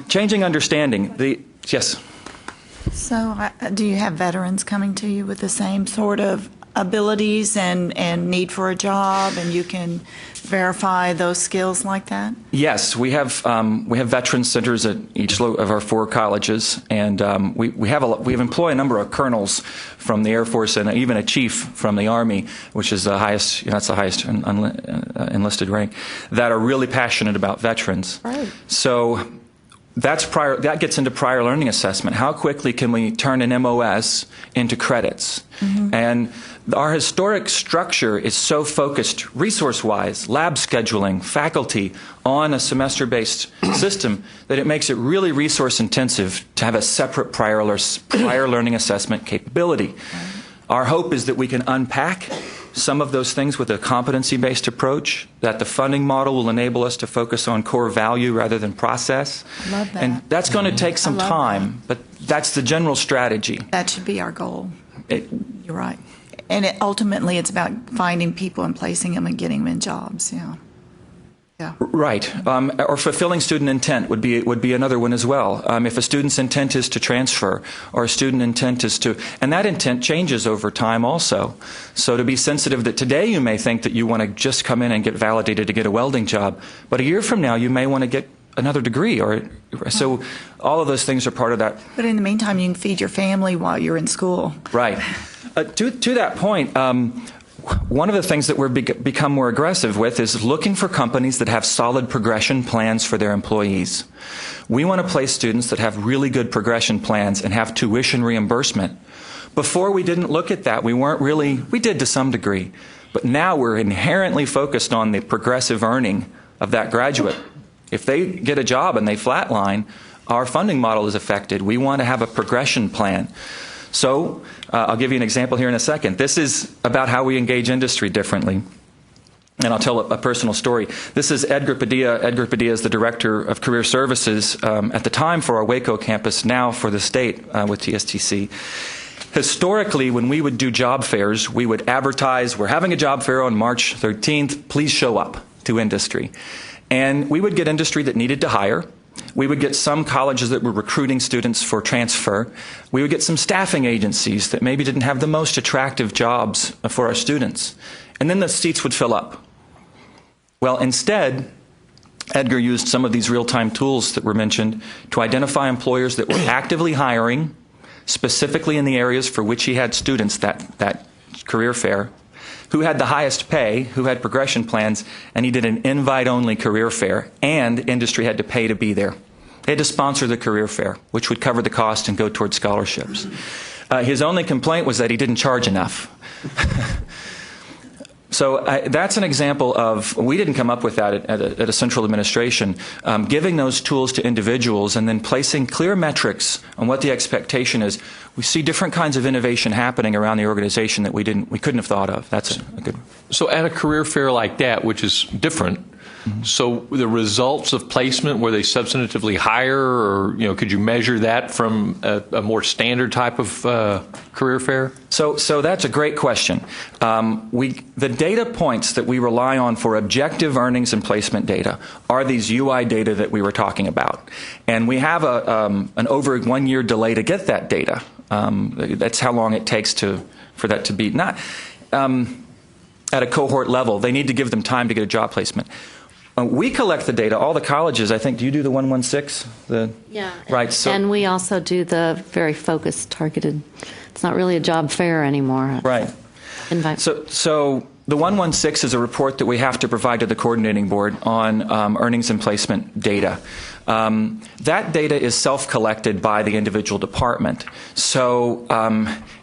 E: Changing understanding. Yes?
F: So do you have veterans coming to you with the same sort of abilities and need for a job, and you can verify those skills like that?
E: Yes, we have veterans centers at each of our 4 colleges, and we employ a number of colonels from the Air Force and even a chief from the Army, which is the highest, that's the highest enlisted rank, that are really passionate about veterans.
F: Right.
E: So that gets into prior learning assessment. How quickly can we turn an MOS into credits? Mm-hmm. And our historic structure is so focused resource-wise, lab scheduling, faculty, on a semester-based system that it makes it really resource-intensive to have a separate prior learning assessment capability. Right. Our hope is that we can unpack some of those things with a competency-based approach, that the funding model will enable us to focus on core value rather than process.
F: Love that.
E: And that's going to take some time, but that's the general strategy.
F: That should be our goal. You're right. And ultimately, it's about finding people and placing them and getting them in jobs. Yeah. Yeah.
E: Right. Or fulfilling student intent would be another one as well. If a student's intent is to transfer, or a student intent is to, and that intent changes over time also. So to be sensitive that today you may think that you want to just come in and get validated to get a welding job, but a year from now you may want to get another degree, or so all of those things are part of that.
F: But in the meantime, you can feed your family while you're in school.
E: Right. To that point, one of the things that we've become more aggressive with is looking for companies that have solid progression plans for their employees. We want to place students that have really good progression plans and have tuition reimbursement. Before we didn't look at that. We did to some degree. But now we're inherently focused on the progressive earning of that graduate. If they get a job and they flatline, our funding model is affected. We want to have a progression plan. So I'll give you an example here in a second. This is about how we engage industry differently. And I'll tell a personal story. This is Edgar Padilla. Edgar Padilla is the Director of Career Services at the time for our Waco campus, now for the state with TSTC. Historically, when we would do job fairs, we would advertise, we're having a job fair on March 13th, please show up to industry. And we would get industry that needed to hire. We would get some colleges that were recruiting students for transfer. We would get some staffing agencies that maybe didn't have the most attractive jobs for our students. And then the seats would fill up. Well, instead, Edgar used some of these real-time tools that were mentioned to identify employers that were actively hiring, specifically in the areas for which he had students, that career fair, who had the highest pay, who had progression plans, and he did an invite-only career fair, and industry had to pay to be there. They had to sponsor the career fair, which would cover the cost and go towards scholarships. His only complaint was that he didn't charge enough. So that's an example of, we didn't come up with that at a central administration, giving those tools to individuals and then placing clear metrics on what the expectation is. We see different kinds of innovation happening around the organization that we couldn't have thought of. That's a good one.
A: So at a career fair like that, which is different, so the results of placement, were they substantively higher, or could you measure that from a more standard type of career fair?
E: So that's a great question. The data points that we rely on for objective earnings and placement data are these UI data that we were talking about, and we have an over 1 year delay to get that data. That's how long it takes for that to be not at a cohort level. They need to give them time to get a job placement. We collect the data. All the colleges, I think, do you do the 116?
C: Yeah.
E: Right. So,
C: and we also do the very focused, targeted. It's not really a job fair anymore.
E: Right.
C: Invite.
E: So the 116 is a report that we have to provide to the coordinating board on earnings and placement data. That data is self-collected by the individual department. So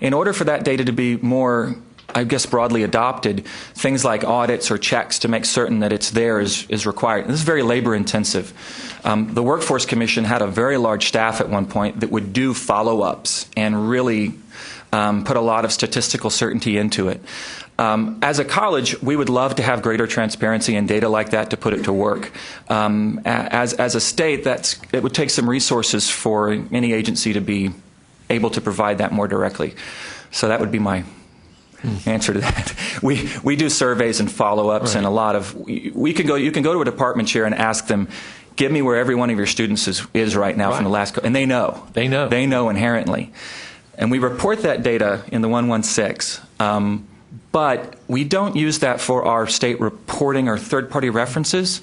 E: in order for that data to be more, I guess, broadly adopted, things like audits or checks to make certain that it's there is required. And this is very labor intensive. The Workforce Commission had a very large staff at one point that would do follow-ups and really put a lot of statistical certainty into it. As a college, we would love to have greater transparency and data like that to put it to work. As a state, it would take some resources for any agency to be able to provide that more directly. So that would be my answer to that. We do surveys and follow-ups, and a lot of you can go to a department chair and ask them, give me where every one of your students is right now from the last, and they know inherently, and we report that data in the 116. But we don't use that for our state reporting or third-party references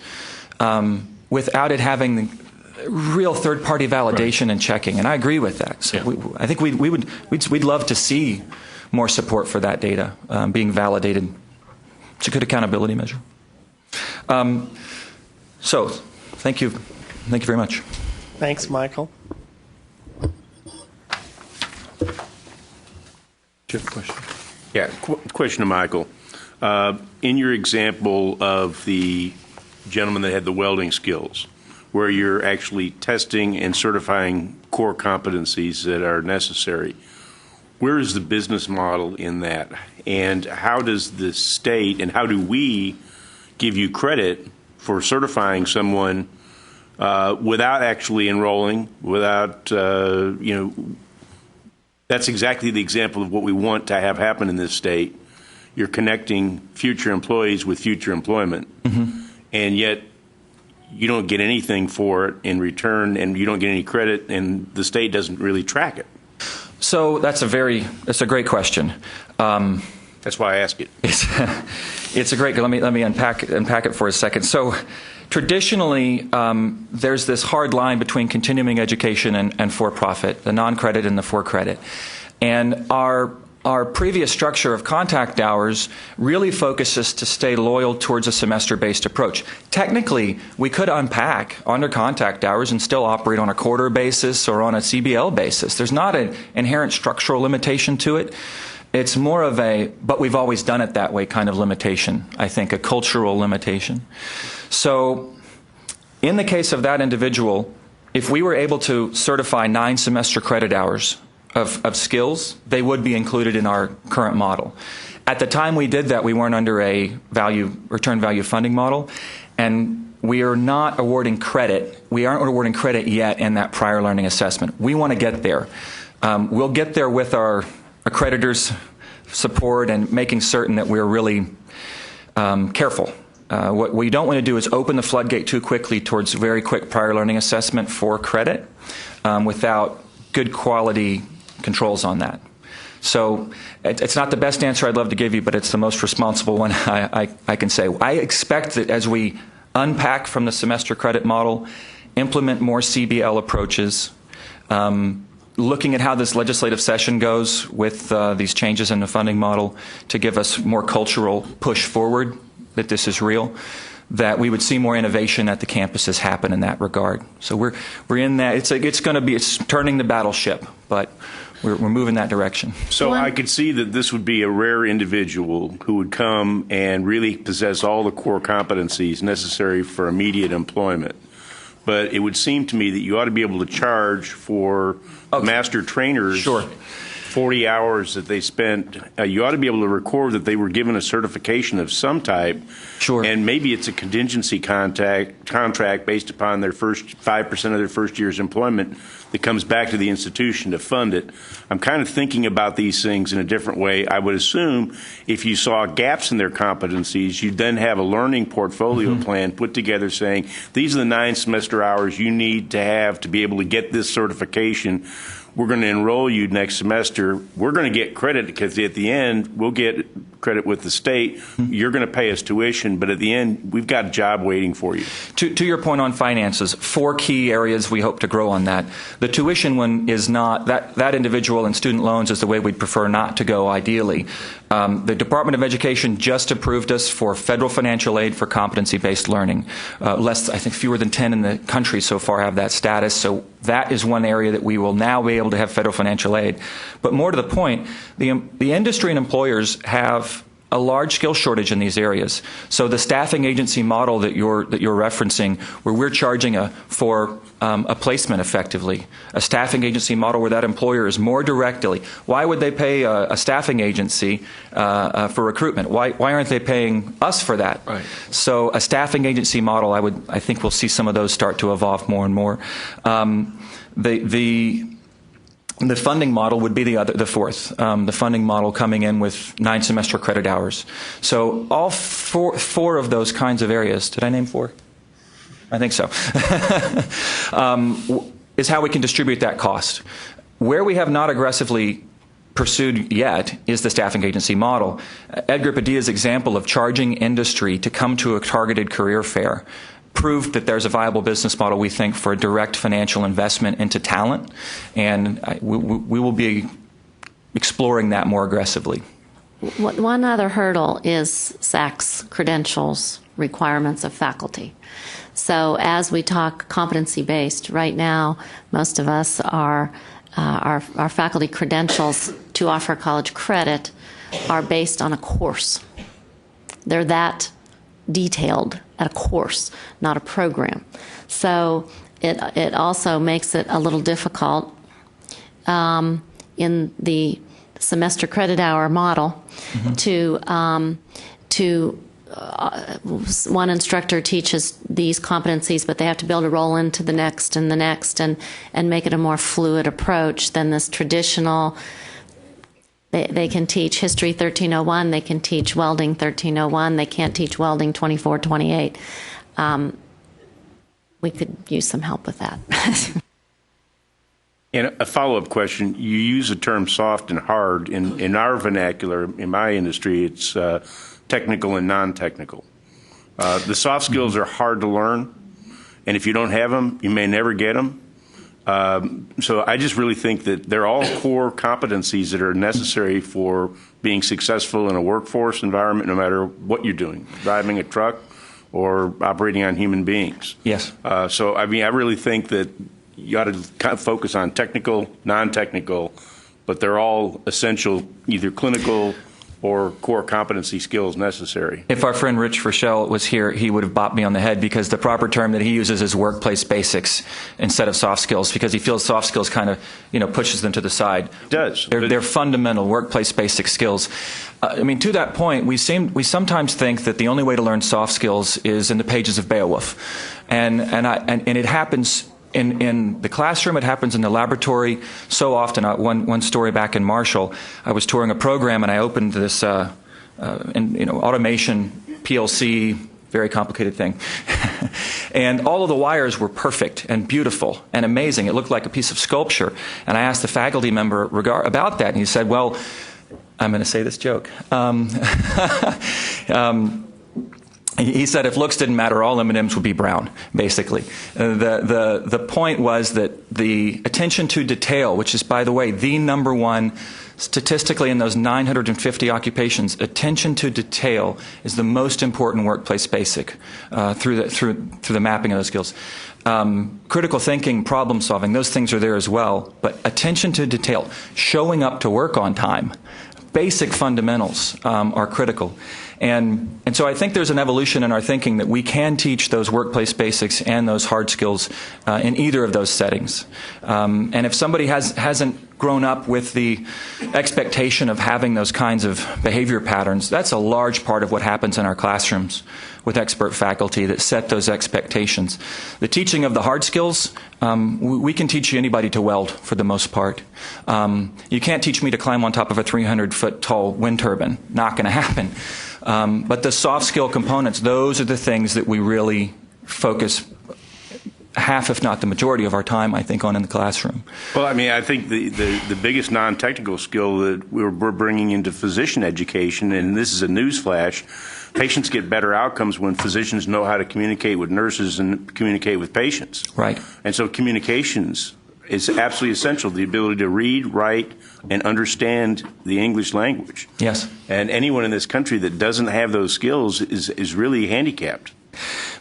E: without it having the real third-party validation and checking. And I agree with that. So I think we'd love to see more support for that data being validated. It's a good accountability measure. So thank you very much.
D: Thanks, Michael.
A: Do you have a question?
B: Yeah, question to Michael. In your example of the gentleman that had the welding skills, where you're actually testing and certifying core competencies that are necessary, where is the business model in that? And how does the state and how do we give you credit for certifying someone without actually enrolling, without, that's exactly the example of what we want to have happen in this state. You're connecting future employees with future employment, and yet you don't get anything for it in return, and you don't get any credit, and the state doesn't really track it.
E: So that's a great question.
B: That's why I ask it.
E: It's a great. Let me unpack it for a second. So traditionally, there's this hard line between continuing education and for-profit, the non-credit and the for-credit, and our previous structure of contact hours really focuses to stay loyal towards a semester-based approach. Technically, we could unpack under contact hours and still operate on a quarter basis or on a CBL basis. There's not an inherent structural limitation to it. It's more of but we've always done it that way kind of limitation, I think, a cultural limitation. So in the case of that individual, if we were able to certify 9 semester credit hours of skills, they would be included in our current model. At the time we did that, we weren't under a return value funding model, and we are not awarding credit. We aren't awarding credit yet in that prior learning assessment. We want to get there. We'll get there with our accreditors' support and making certain that we're really careful. What we don't want to do is open the floodgate too quickly towards very quick prior learning assessment for credit without good quality controls on that. So it's not the best answer I'd love to give you, but it's the most responsible one I can say. I expect that as we unpack from the semester credit model, implement more CBL approaches, looking at how this legislative session goes with these changes in the funding model to give us more cultural push forward that this is real, that we would see more innovation at the campuses happen in that regard. So we're in that. It's turning the battleship, but we're moving that direction.
B: So I could see that this would be a rare individual who would come and really possess all the core competencies necessary for immediate employment. But it would seem to me that you ought to be able to charge for master trainers.
E: Sure.
B: 40 hours that they spent, you ought to be able to record that they were given a certification of some type.
E: Sure.
B: And maybe it's a contingency contract based upon their first 5% of their first year's employment that comes back to the institution to fund it. I'm kind of thinking about these things in a different way. I would assume if you saw gaps in their competencies, you'd then have a learning portfolio plan put together saying, these are the 9 semester hours you need to have to be able to get this certification. We're going to enroll you next semester. We're going to get credit because at the end, we'll get credit with the state. You're going to pay us tuition, but at the end, we've got a job waiting for you.
E: To your point on finances, 4 key areas we hope to grow on that. The tuition one is not, that individual and student loans is the way we'd prefer not to go ideally. The Department of Education just approved us for federal financial aid for competency-based learning. I think fewer than 10 in the country so far have that status, so that is one area that we will now be able to have federal financial aid. But more to the point, the industry and employers have a large skill shortage in these areas. So the staffing agency model that you're referencing, where we're charging for a placement effectively, a staffing agency model where that employer is more directly. Why would they pay a staffing agency for recruitment? Why aren't they paying us for that?
A: Right.
E: So a staffing agency model, I think we'll see some of those start to evolve more and more. The funding model would be the fourth. The funding model coming in with 9 semester credit hours. So all four of those kinds of areas. Did I name 4? I think so. Is how we can distribute that cost. Where we have not aggressively pursued yet is the staffing agency model. Edgar Padilla's example of charging industry to come to a targeted career fair proved that there's a viable business model, we think, for a direct financial investment into talent, and we will be exploring that more aggressively.
C: One other hurdle is SAC's credentials requirements of faculty. So as we talk competency-based, right now, most of us our faculty credentials to offer college credit are based on a course. They're that detailed at a course, not a program. So it also makes it a little difficult in the semester credit hour model to one instructor teaches these competencies, but they have to be able to roll into the next and the next and make it a more fluid approach than this traditional. They can teach History 1301, they can teach Welding 1301, they can't teach Welding 2428. We could use some help with that.
B: And a follow-up question, you use the term soft and hard. In our vernacular, in my industry, it's technical and non-technical. The soft skills are hard to learn, and if you don't have them, you may never get them. So I just really think that they're all core competencies that are necessary for being successful in a workforce environment, no matter what you're doing, driving a truck or operating on human beings.
E: Yes.
B: So, I mean, I really think that you ought to kind of focus on technical, non-technical, but they're all essential, either clinical or core competency skills necessary.
E: If our friend Rich Frischel was here, he would have bopped me on the head, because the proper term that he uses is workplace basics instead of soft skills, because he feels soft skills kind of, pushes them to the side.
B: It does.
E: They're fundamental workplace basic skills. I mean, to that point, we sometimes think that the only way to learn soft skills is in the pages of Beowulf, and it happens in the classroom, it happens in the laboratory so often. One story back in Marshall, I was touring a program and I opened this automation PLC, very complicated thing. And all of the wires were perfect and beautiful and amazing. It looked like a piece of sculpture. And I asked the faculty member about that, and he said, well, I'm going to say this joke. He said if looks didn't matter, all M&Ms would be brown, basically. The point was that the attention to detail, which is, by the way, the number one statistically in those 950 occupations, attention to detail is the most important workplace basic through the mapping of those skills. Critical thinking, problem solving, those things are there as well. But attention to detail, showing up to work on time, basic fundamentals are critical. And so I think there's an evolution in our thinking that we can teach those workplace basics and those hard skills in either of those settings. And if somebody hasn't grown up with the expectation of having those kinds of behavior patterns, that's a large part of what happens in our classrooms with expert faculty that set those expectations. The teaching of the hard skills, we can teach anybody to weld for the most part. You can't teach me to climb on top of a 300-foot tall wind turbine. Not going to happen. But the soft skill components, those are the things that we really focus half, if not the majority of our time, I think, on in the classroom.
B: Well, I mean, I think the biggest non-technical skill that we're bringing into physician education, and this is a newsflash, patients get better outcomes when physicians know how to communicate with nurses and communicate with patients.
E: Right.
B: And so communications is absolutely essential, the ability to read, write, and understand the English language.
E: Yes.
B: And anyone in this country that doesn't have those skills is really handicapped.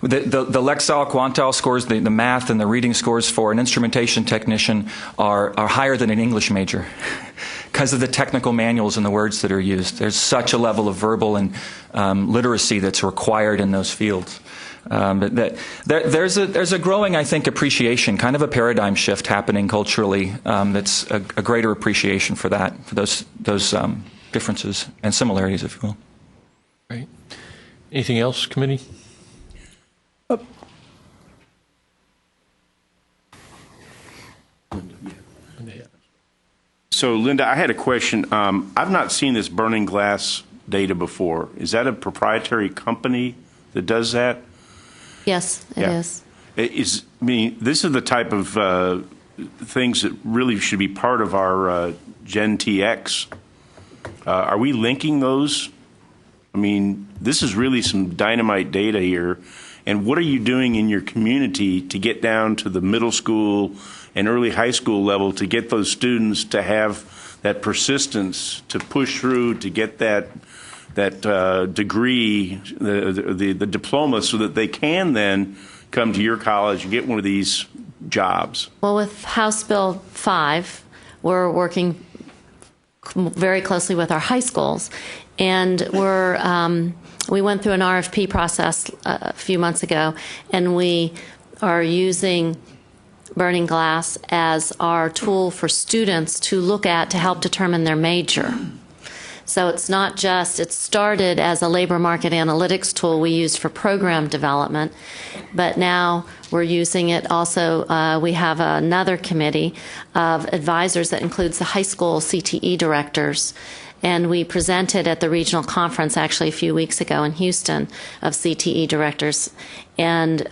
E: The Lexile Quantile scores, the math and the reading scores for an instrumentation technician are higher than an English major because of the technical manuals and the words that are used. There's such a level of verbal and literacy that's required in those fields. But there's a growing, I think, appreciation, kind of a paradigm shift happening culturally. That's a greater appreciation for that, for those differences and similarities, if you will.
A: Right. Anything else, committee?
B: So, Linda, I had a question. I've not seen this burning glass data before. Is that a proprietary company that does that?
C: Yes, it is.
B: I mean, this is the type of things that really should be part of our Gen TX. Are we linking those? I mean, this is really some dynamite data here. And what are you doing in your community to get down to the middle school and early high school level to get those students to have that persistence to push through, to get that degree, the diploma, so that they can then come to your college and get one of these jobs?
C: Well, with House Bill 5, we're working very closely with our high schools, and we went through an RFP process a few months ago, and we are using burning glass as our tool for students to look at to help determine their major. So it's not just, it started as a labor market analytics tool we used for program development, but now we're using it also, we have another committee of advisors that includes the high school CTE directors, and we presented at the regional conference actually a few weeks ago in Houston of CTE directors, and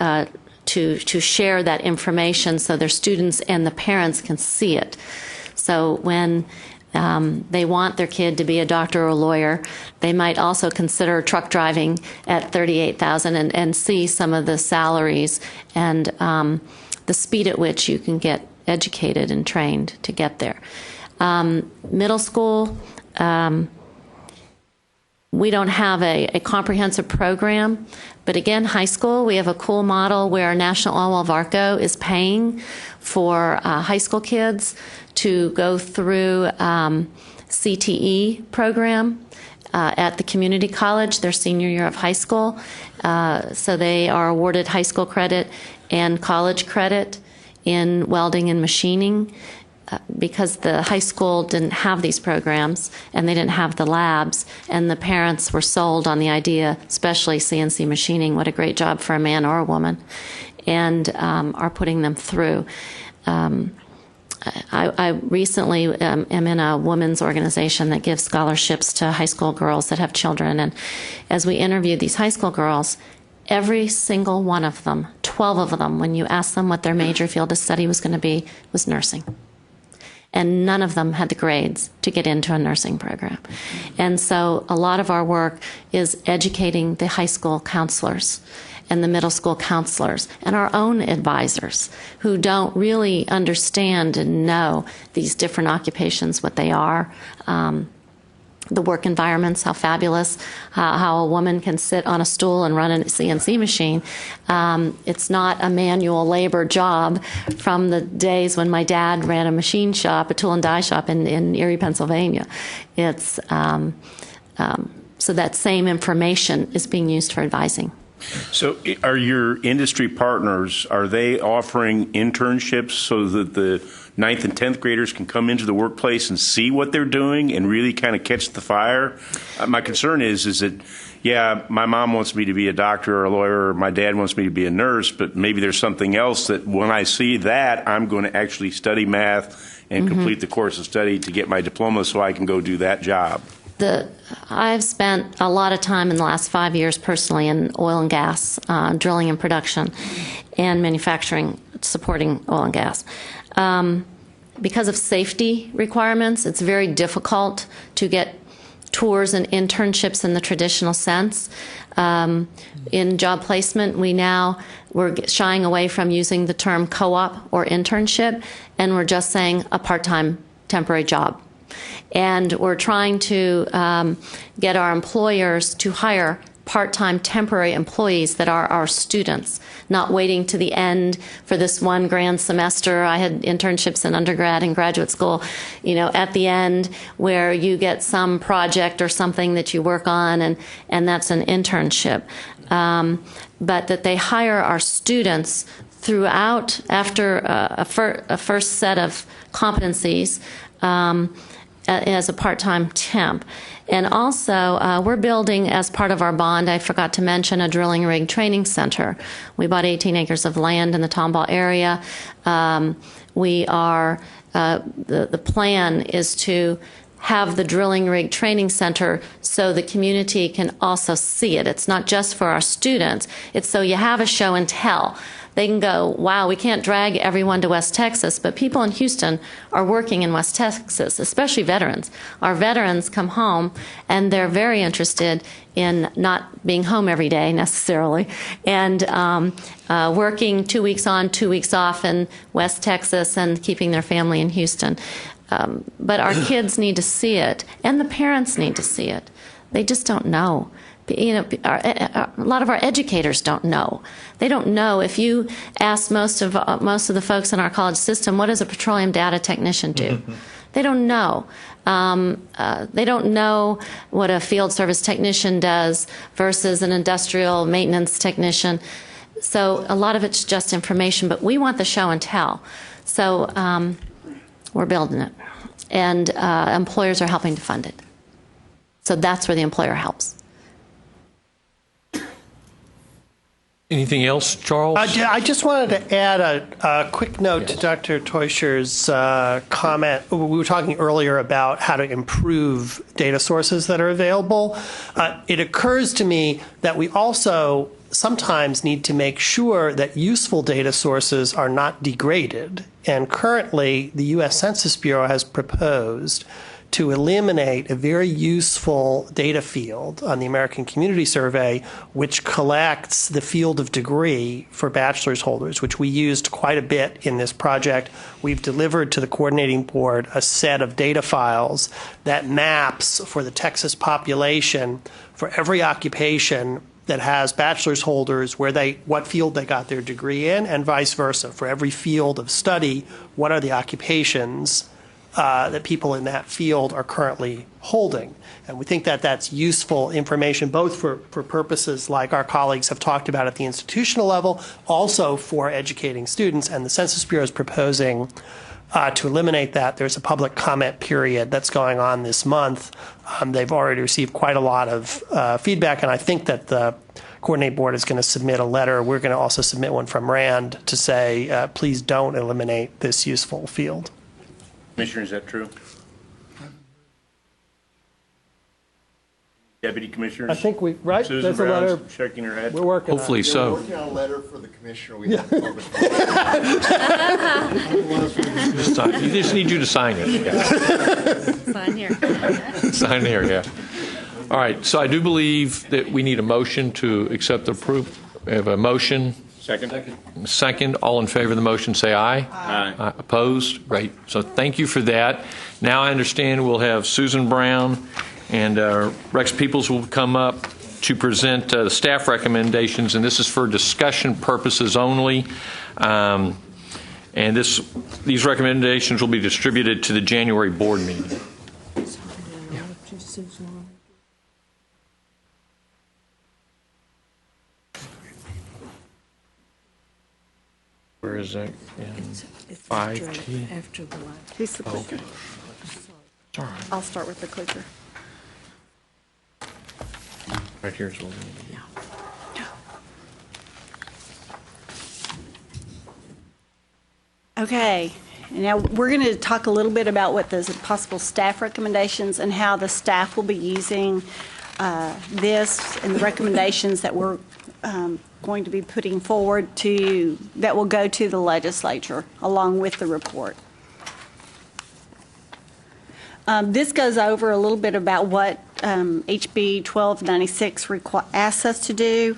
C: to share that information so their students and the parents can see it. So when they want their kid to be a doctor or a lawyer, they might also consider truck driving at $38,000 and see some of the salaries and the speed at which you can get educated and trained to get there. Middle school, we don't have a comprehensive program, but again, high school, we have a cool model where National Oil Varco is paying for high school kids to go through CTE program at the community college their senior year of high school. So they are awarded high school credit and college credit in welding and machining. Because the high school didn't have these programs and they didn't have the labs, and the parents were sold on the idea, especially CNC machining, what a great job for a man or a woman, and are putting them through. I recently am in a women's organization that gives scholarships to high school girls that have children, and as we interviewed these high school girls, every single one of them, 12 of them, when you asked them what their major field of study was going to be, was nursing. and none of them had the grades to get into a nursing program. And so a lot of our work is educating the high school counselors and the middle school counselors and our own advisors who don't really understand and know these different occupations, what they are, the work environments, how fabulous, how a woman can sit on a stool and run a CNC machine. It's not a manual labor job from the days when my dad ran a machine shop, a tool and die shop in Erie, Pennsylvania. It's so that same information is being used for advising.
B: So are your industry partners, are they offering internships so that the 9th and 10th graders can come into the workplace and see what they're doing and really kind of catch the fire? My concern is that, yeah, my mom wants me to be a doctor or a lawyer, or my dad wants me to be a nurse, but maybe there's something else that when I see that, I'm going to actually study math and complete the course of study to get my diploma so I can go do that job.
C: I've spent a lot of time in the last 5 years personally in oil and gas, drilling and production, and manufacturing, supporting oil and gas. Because of safety requirements, it's very difficult to get tours and internships in the traditional sense. In job placement, we're shying away from using the term co-op or internship, and we're just saying a part-time temporary job. And we're trying to get our employers to hire part-time temporary employees that are our students, not waiting to the end for this one grand semester. I had internships in undergrad and graduate school, at the end where you get some project or something that you work on, and that's an internship. But that they hire our students throughout, after a first set of competencies, as a part-time temp. And also, we're building, as part of our bond, I forgot to mention, a drilling rig training center. We bought 18 acres of land in the Tomball area. We are, the plan is to have the drilling rig training center so the community can also see it. It's not just for our students. It's so you have a show and tell. They can go, wow, we can't drag everyone to West Texas, but people in Houston are working in West Texas, especially veterans. Our veterans come home, and they're very interested in not being home every day necessarily, and working 2 weeks on, 2 weeks off in West Texas and keeping their family in Houston. But our kids need to see it, and the parents need to see it. They just don't know. A lot of our educators don't know. They don't know. If you ask most of the folks in our college system, what does a petroleum data technician do? They don't know. They don't know what a field service technician does versus an industrial maintenance technician. So a lot of it's just information, but we want the show and tell. So we're building it, and employers are helping to fund it. So that's where the employer helps.
A: Anything else, Charles?
D: I just wanted to add a quick note to Dr. Teuscher's comment. We were talking earlier about how to improve data sources that are available. It occurs to me that we also sometimes need to make sure that useful data sources are not degraded. And currently, the U.S. Census Bureau has proposed to eliminate a very useful data field on the American Community Survey, which collects the field of degree for bachelor's holders, which we used quite a bit in this project. We've delivered to the coordinating board a set of data files that maps for the Texas population for every occupation that has bachelor's holders what field they got their degree in, and vice versa. For every field of study, what are the occupations that people in that field are currently holding. And we think that that's useful information, both for purposes like our colleagues have talked about at the institutional level, also for educating students. And the Census Bureau is proposing to eliminate that. There's a public comment period that's going on this month. They've already received quite a lot of feedback, and I think that the coordinating board is going to submit a letter. We're going to also submit one from RAND to say, please don't eliminate this useful field.
B: Commissioner, is that true? Deputy Commissioners?
D: I think right?
B: Susan
D: There's a letter.
B: Brown's shaking her head.
D: We're working on
A: Hopefully
D: it.
A: so.
G: We're working on a letter for the commissioner. We have public
A: You just need you to sign it.
C: Sign here.
A: Sign here, yeah. All right, so I do believe that we need a motion to accept the proof. We have a motion. Second. All in favor of the motion, say aye.
B: Aye.
A: Opposed? Great. So thank you for that. Now I understand we'll have Susan Brown and Rex Peoples will come up to present the staff recommendations, and this is for discussion purposes only. And these recommendations will be distributed to the January board meeting. Where is that?
H: It's
A: 5T?
H: after the live.
I: He's the clicker.
A: Okay. All right.
I: I'll start with the clicker.
A: Right here is what we need.
I: Okay, now we're going to talk a little bit about what the possible staff recommendations and how the staff will be using this and the recommendations that we're going to be putting forward that will go to the legislature along with the report. This goes over a little bit about what HB 1296 asks us to do,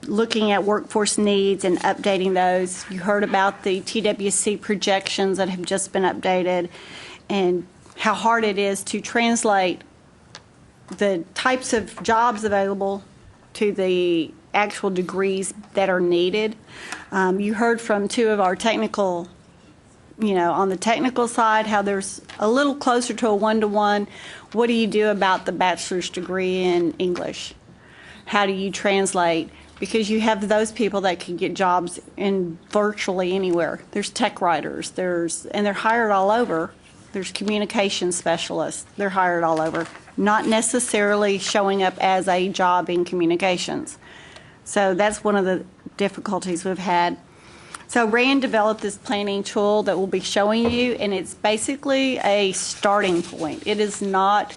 I: looking at workforce needs and updating those. You heard about the TWC projections that have just been updated and how hard it is to translate the types of jobs available to the actual degrees that are needed. You heard from two of our technical, on the technical side, how there's a little closer to a one-to-one. What do you do about the bachelor's degree in English? How do you translate? Because you have those people that can get jobs in virtually anywhere. There's tech writers, and they're hired all over. There's communication specialists, they're hired all over, not necessarily showing up as a job in communications. So that's one of the difficulties we've had. So Rand developed this planning tool that we'll be showing you, and it's basically a starting point. It is not,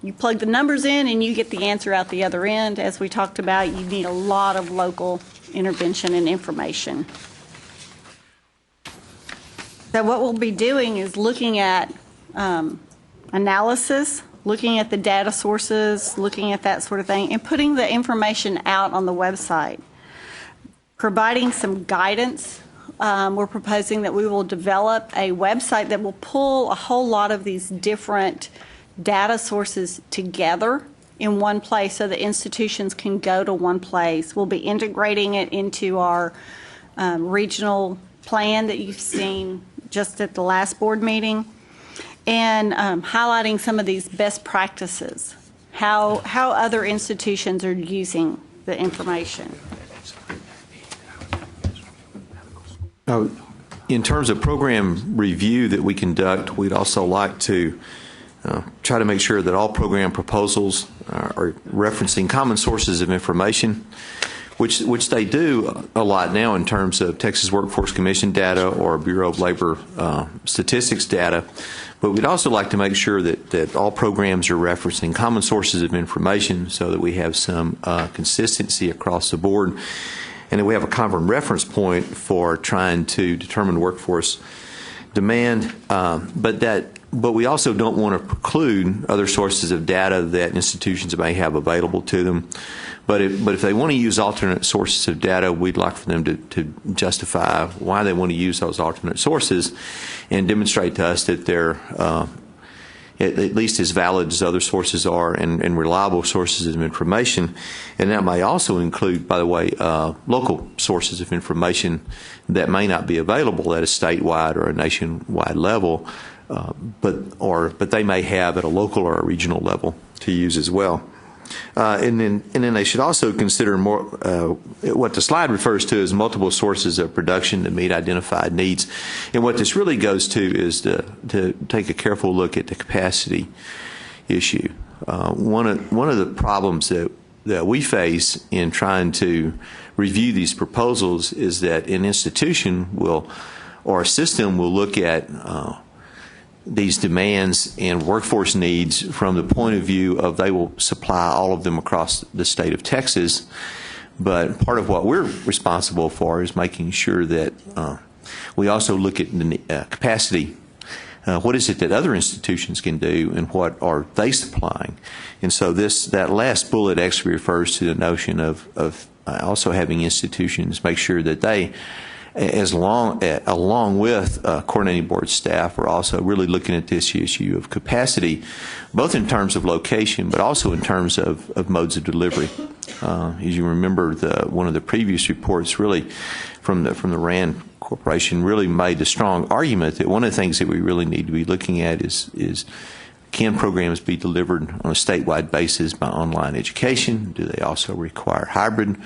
I: you plug the numbers in and you get the answer out the other end. As we talked about, you need a lot of local intervention and information. So what we'll be doing is looking at analysis, looking at the data sources, looking at that sort of thing, and putting the information out on the website. Providing some guidance. We're proposing that we will develop a website that will pull a whole lot of these different data sources together in one place so that institutions can go to one place. We'll be integrating it into our regional plan that you've seen just at the last board meeting, and highlighting some of these best practices, how other institutions are using the information.
J: In terms of program review that we conduct, we'd also like to try to make sure that all program proposals are referencing common sources of information, which they do a lot now in terms of Texas Workforce Commission data or Bureau of Labor statistics data. But we'd also like to make sure that all programs are referencing common sources of information so that we have some consistency across the board, and that we have a common reference point for trying to determine workforce demand, but we also don't want to preclude other sources of data that institutions may have available to them. But if they want to use alternate sources of data, we'd like for them to justify why they want to use those alternate sources and demonstrate to us that they're at least as valid as other sources are and reliable sources of information. And that may also include, by the way, local sources of information that may not be available at a statewide or a nationwide level, but they may have at a local or a regional level to use as well. And then they should also consider more what the slide refers to as multiple sources of production to meet identified needs. And what this really goes to is to take a careful look at the capacity issue. One of the problems that we face in trying to review these proposals is that an institution or a system will look at these demands and workforce needs from the point of view of they will supply all of them across the state of Texas. But part of what we're responsible for is making sure that we also look at the capacity. What is it that other institutions can do, and what are they supplying? And so that last bullet actually refers to the notion of also having institutions make sure that they, along with coordinating board staff, are also really looking at this issue of capacity, both in terms of location, but also in terms of modes of delivery. As you remember, one of the previous reports, really from the RAND Corporation, really made the strong argument that one of the things that we really need to be looking at is can programs be delivered on a statewide basis by online education? Do they also require hybrid,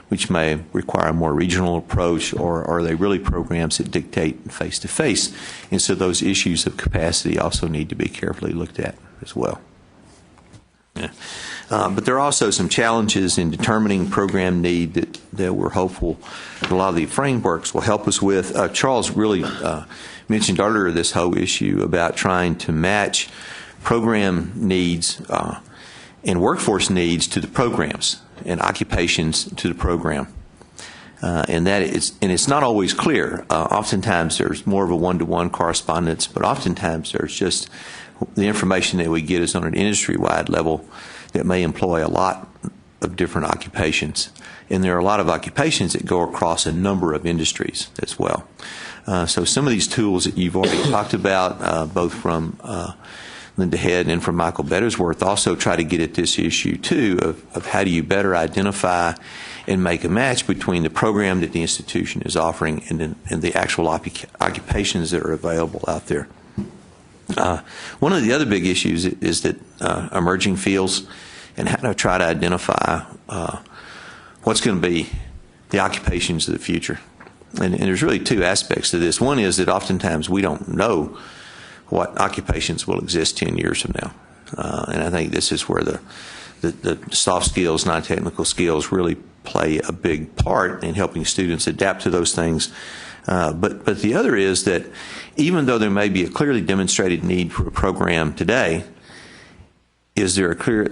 J: which may require a more regional approach, or are they really programs that dictate face-to-face? And so those issues of capacity also need to be carefully looked at as well. Yeah. But there are also some challenges in determining program need that we're hopeful that a lot of the frameworks will help us with. Charles really mentioned earlier this whole issue about trying to match program needs and workforce needs to the programs and occupations to the program. And it's not always clear. Oftentimes there's more of a one-to-one correspondence, but oftentimes there's just the information that we get is on an industry-wide level that may employ a lot of different occupations. And there are a lot of occupations that go across a number of industries as well. So some of these tools that you've already talked about, both from Linda Head and from Michael Bettersworth, also try to get at this issue too of how do you better identify and make a match between the program that the institution is offering and the actual occupations that are available out there. One of the other big issues is that emerging fields and how to try to identify what's going to be the occupations of the future. And there's really two aspects to this. One is that oftentimes we don't know what occupations will exist 10 years from now. And I think this is where the soft skills, non-technical skills really play a big part in helping students adapt to those things. But the other is that even though there may be a clearly demonstrated need for a program today, is there a clear,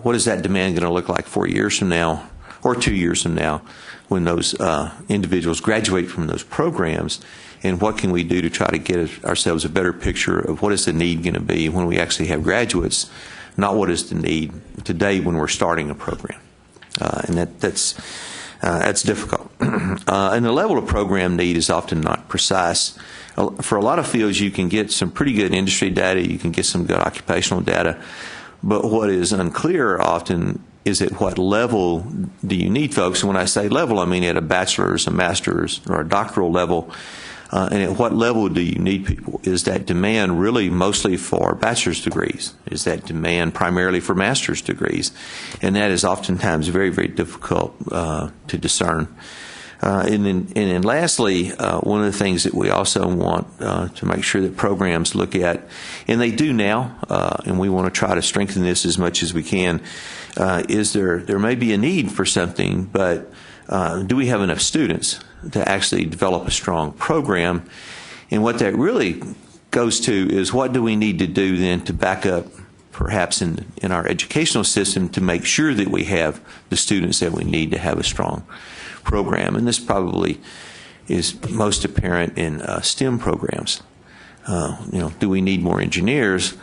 J: what is that demand going to look like 4 years from now or 2 years from now when those individuals graduate from those programs, and what can we do to try to get ourselves a better picture of what is the need going to be when we actually have graduates, not what is the need today when we're starting a program. And that's difficult. And the level of program need is often not precise. For a lot of fields, you can get some pretty good industry data, you can get some good occupational data, but what is unclear often is at what level do you need folks. And when I say level, I mean at a bachelor's, a master's, or a doctoral level. And at what level do you need people? Is that demand really mostly for bachelor's degrees? Is that demand primarily for master's degrees? And that is oftentimes very, very difficult to discern. And then lastly, one of the things that we also want to make sure that programs look at, and they do now, and we want to try to strengthen this as much as we can, is there may be a need for something, but do we have enough students to actually develop a strong program? And what that really goes to is what do we need to do then to back up perhaps in our educational system to make sure that we have the students that we need to have a strong program. And this probably is most apparent in STEM programs. Do we need more engineers?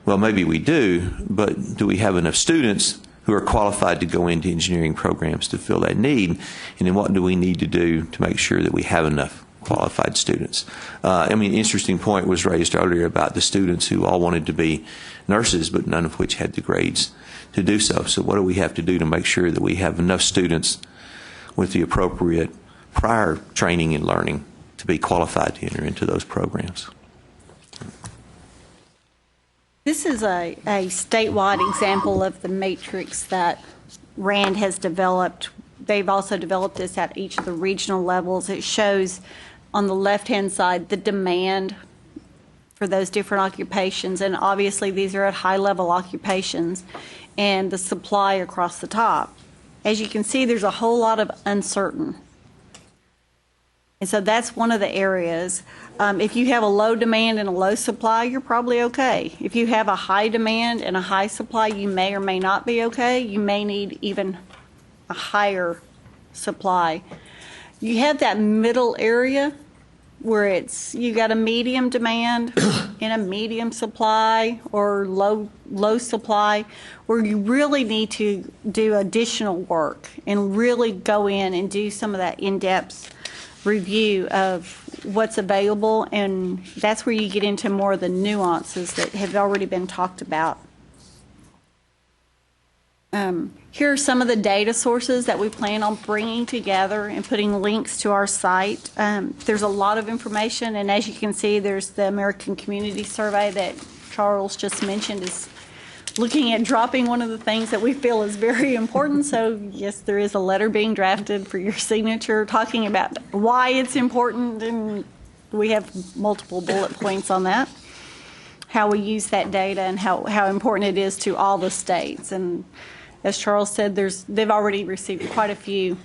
J: Well, maybe we do, but do we have enough students who are qualified to go into engineering programs to fill that need? And then what do we need to do to make sure that we have enough qualified students? Interesting point was raised earlier about the students who all wanted to be nurses, but none of which had the grades to do so. So what do we have to do to make sure that we have enough students with the appropriate prior training and learning to be qualified to enter into those programs?
I: This is a statewide example of the matrix that RAND has developed. They've also developed this at each of the regional levels. It shows on the left-hand side the demand for those different occupations, and obviously these are at high-level occupations, and the supply across the top. As you can see, there's a whole lot of uncertain. And so that's one of the areas. If you have a low demand and a low supply, you're probably okay. If you have a high demand and a high supply, you may or may not be okay. You may need even a higher supply. You have that middle area where you got a medium demand and a medium supply or low supply, where you really need to do additional work and really go in and do some of that in-depth review of what's available, and that's where you get into more of the nuances that have already been talked about. Here are some of the data sources that we plan on bringing together and putting links to our site. There's a lot of information, and as you can see, there's the American Community Survey that Charles just mentioned is looking at dropping one of the things that we feel is very important. So yes, there is a letter being drafted for your signature talking about why it's important, and we have multiple bullet points on that, how we use that data and how important it is to all the states. And as Charles said, they've already received quite a few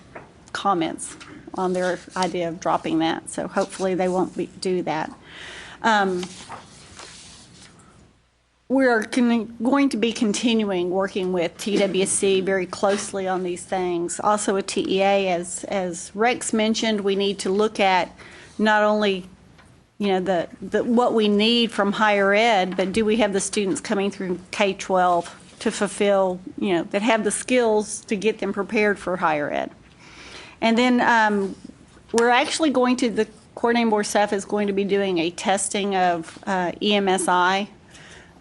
I: comments on their idea of dropping that, so hopefully they won't do that. We are going to be continuing working with TWC very closely on these things. Also with TEA, as Rex mentioned, we need to look at not only the what we need from higher ed, but do we have the students coming through K-12 to fulfill, that have the skills to get them prepared for higher ed. And then we're actually the coordinating board staff is going to be doing a testing of EMSI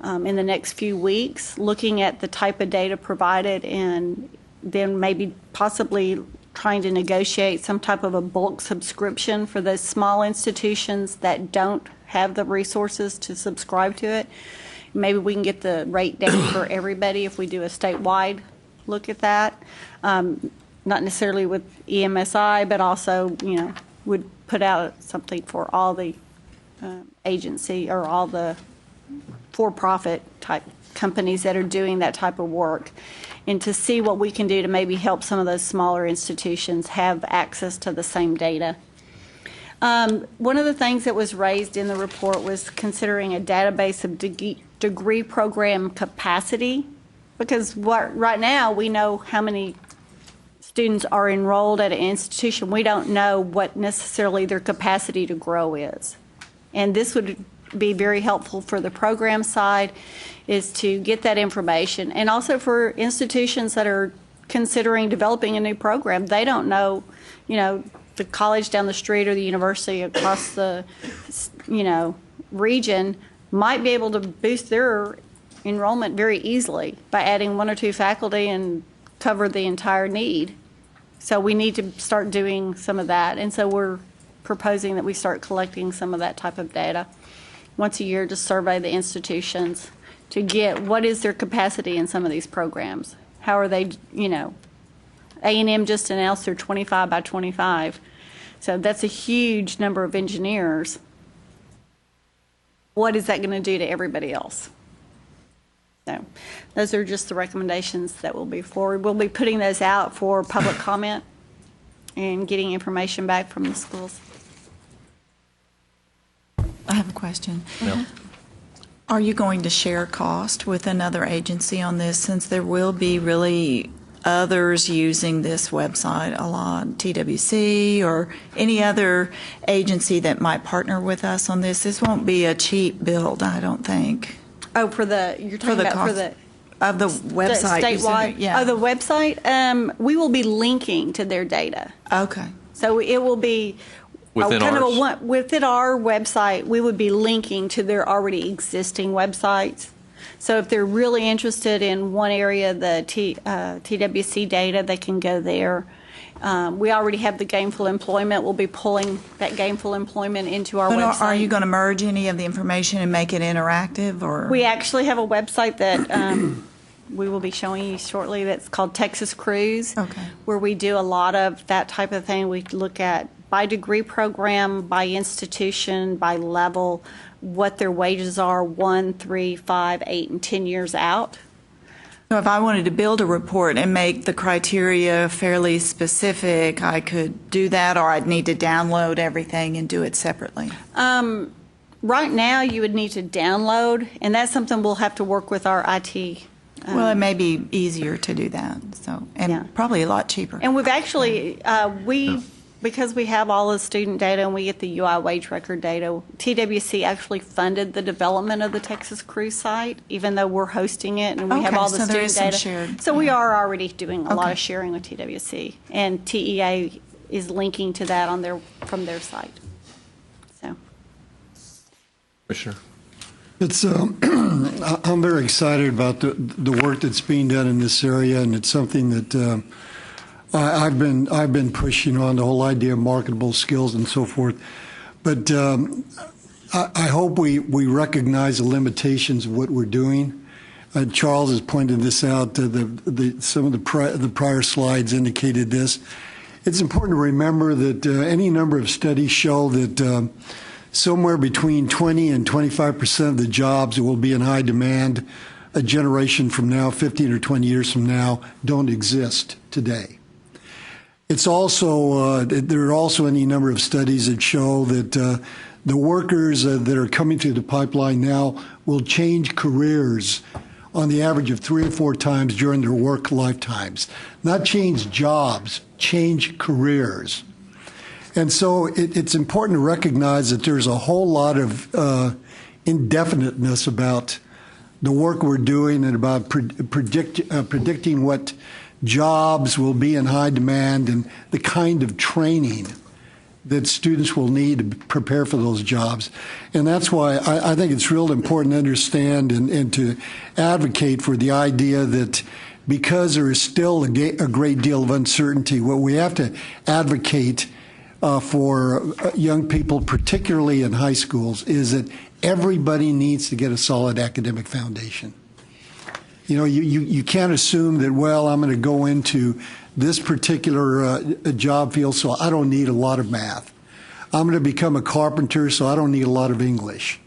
I: in the next few weeks, looking at the type of data provided, and then maybe possibly trying to negotiate some type of a bulk subscription for those small institutions that don't have the resources to subscribe to it. Maybe we can get the rate down for everybody if we do a statewide look at that. Not necessarily with EMSI, but also, would put out something for all the agency or all the for-profit type companies that are doing that type of work, and to see what we can do to maybe help some of those smaller institutions have access to the same data. One of the things that was raised in the report was considering a database of degree program capacity, because right now we know how many students are enrolled at an institution. We don't know what necessarily their capacity to grow is. And this would be very helpful for the program side, is to get that information. And also for institutions that are considering developing a new program, they don't know, the college down the street or the university across the, region might be able to boost their enrollment very easily by adding 1 or 2 faculty and cover the entire need. So we need to start doing some of that. And so we're proposing that we start collecting some of that type of data once a year to survey the institutions to get what is their capacity in some of these programs. How are they, A&M just announced their 25 by 25. So that's a huge number of engineers. What is that going to do to everybody else? So those are just the recommendations that will be forward. We'll be putting those out for public comment and getting information back from the schools.
F: I have a question.
A: No.
F: Are you going to share cost with another agency on this, since there will be really others using this website a lot, TWC or any other agency that might partner with us on this? This won't be a cheap build, I don't think.
I: Oh, you're talking about
F: cost
I: for the
F: of the website,
I: statewide?
F: yeah.
I: Oh, the website. We will be linking to their data.
F: Okay.
I: So it will be
A: Within ours?
I: Within our website. We would be linking to their already existing websites. So if they're really interested in one area, the TWC data, they can go there. We already have the gainful employment. We'll be pulling that gainful employment into our website.
F: Are you going to merge any of the information and make it interactive, or?
I: We actually have a website that we will be showing you shortly that's called Texas Cruise, where we do a lot of that type of thing. We look at by degree program, by institution, by level, what their wages are 1, 3, 5, 8, and 10 years out.
F: So if I wanted to build a report and make the criteria fairly specific, I could do that, or I'd need to download everything and do it separately?
I: Right now, you would need to download, and that's something we'll have to work with our IT.
F: Well, it may be easier to do that, and
I: Yeah.
F: probably a lot cheaper.
I: And we've actually, because we have all the student data and we get the UI wage record data, TWC actually funded the development of the Texas Cruise site, even though we're hosting it and we have
F: Okay,
I: all the
F: so there
I: student
F: is some
I: data.
F: shared,
I: So we
F: yeah.
I: are already doing a lot
F: Okay.
I: of sharing with TWC, and TEA is linking to that from their site. So.
A: Commissioner.
H: It's I'm very excited about the work that's being done in this area, and it's something that I've been pushing on, the whole idea of marketable skills and so forth. But I hope we recognize the limitations of what we're doing. Charles has pointed this out. Some of the prior slides indicated this. It's important to remember that any number of studies show that somewhere between 20 and 25% of the jobs that will be in high demand a generation from now, 15 or 20 years from now, don't exist today. It's also there are also any number of studies that show that the workers that are coming through the pipeline now will change careers on the average of 3 or 4 times during their work lifetimes. Not change jobs, change careers. And so it's important to recognize that there's a whole lot of indefiniteness about the work we're doing and about predicting what jobs will be in high demand and the kind of training that students will need to prepare for those jobs. And that's why I think it's real important to understand and to advocate for the idea that because there is still a great deal of uncertainty, what we have to advocate for young people, particularly in high schools, is that everybody needs to get a solid academic foundation. You know, you can't assume that, well, I'm going to go into this particular job field, so I don't need a lot of math. I'm going to become a carpenter, so I don't need a lot of English.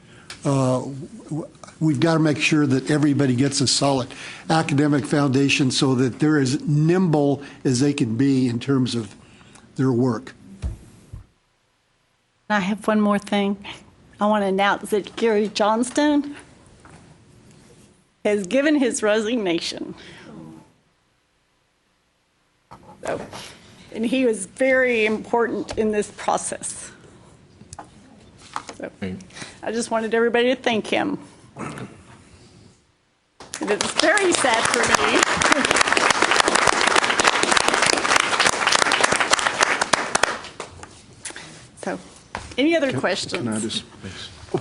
H: We've got to make sure that everybody gets a solid academic foundation so that they're as nimble as they can be in terms of their work.
I: I have one more thing. I want to announce that Gary Johnstone has given his resignation. So, and he was very important in this process. So, I just wanted everybody to thank him. And it's very sad for me. So, any other questions?
K: Can I just,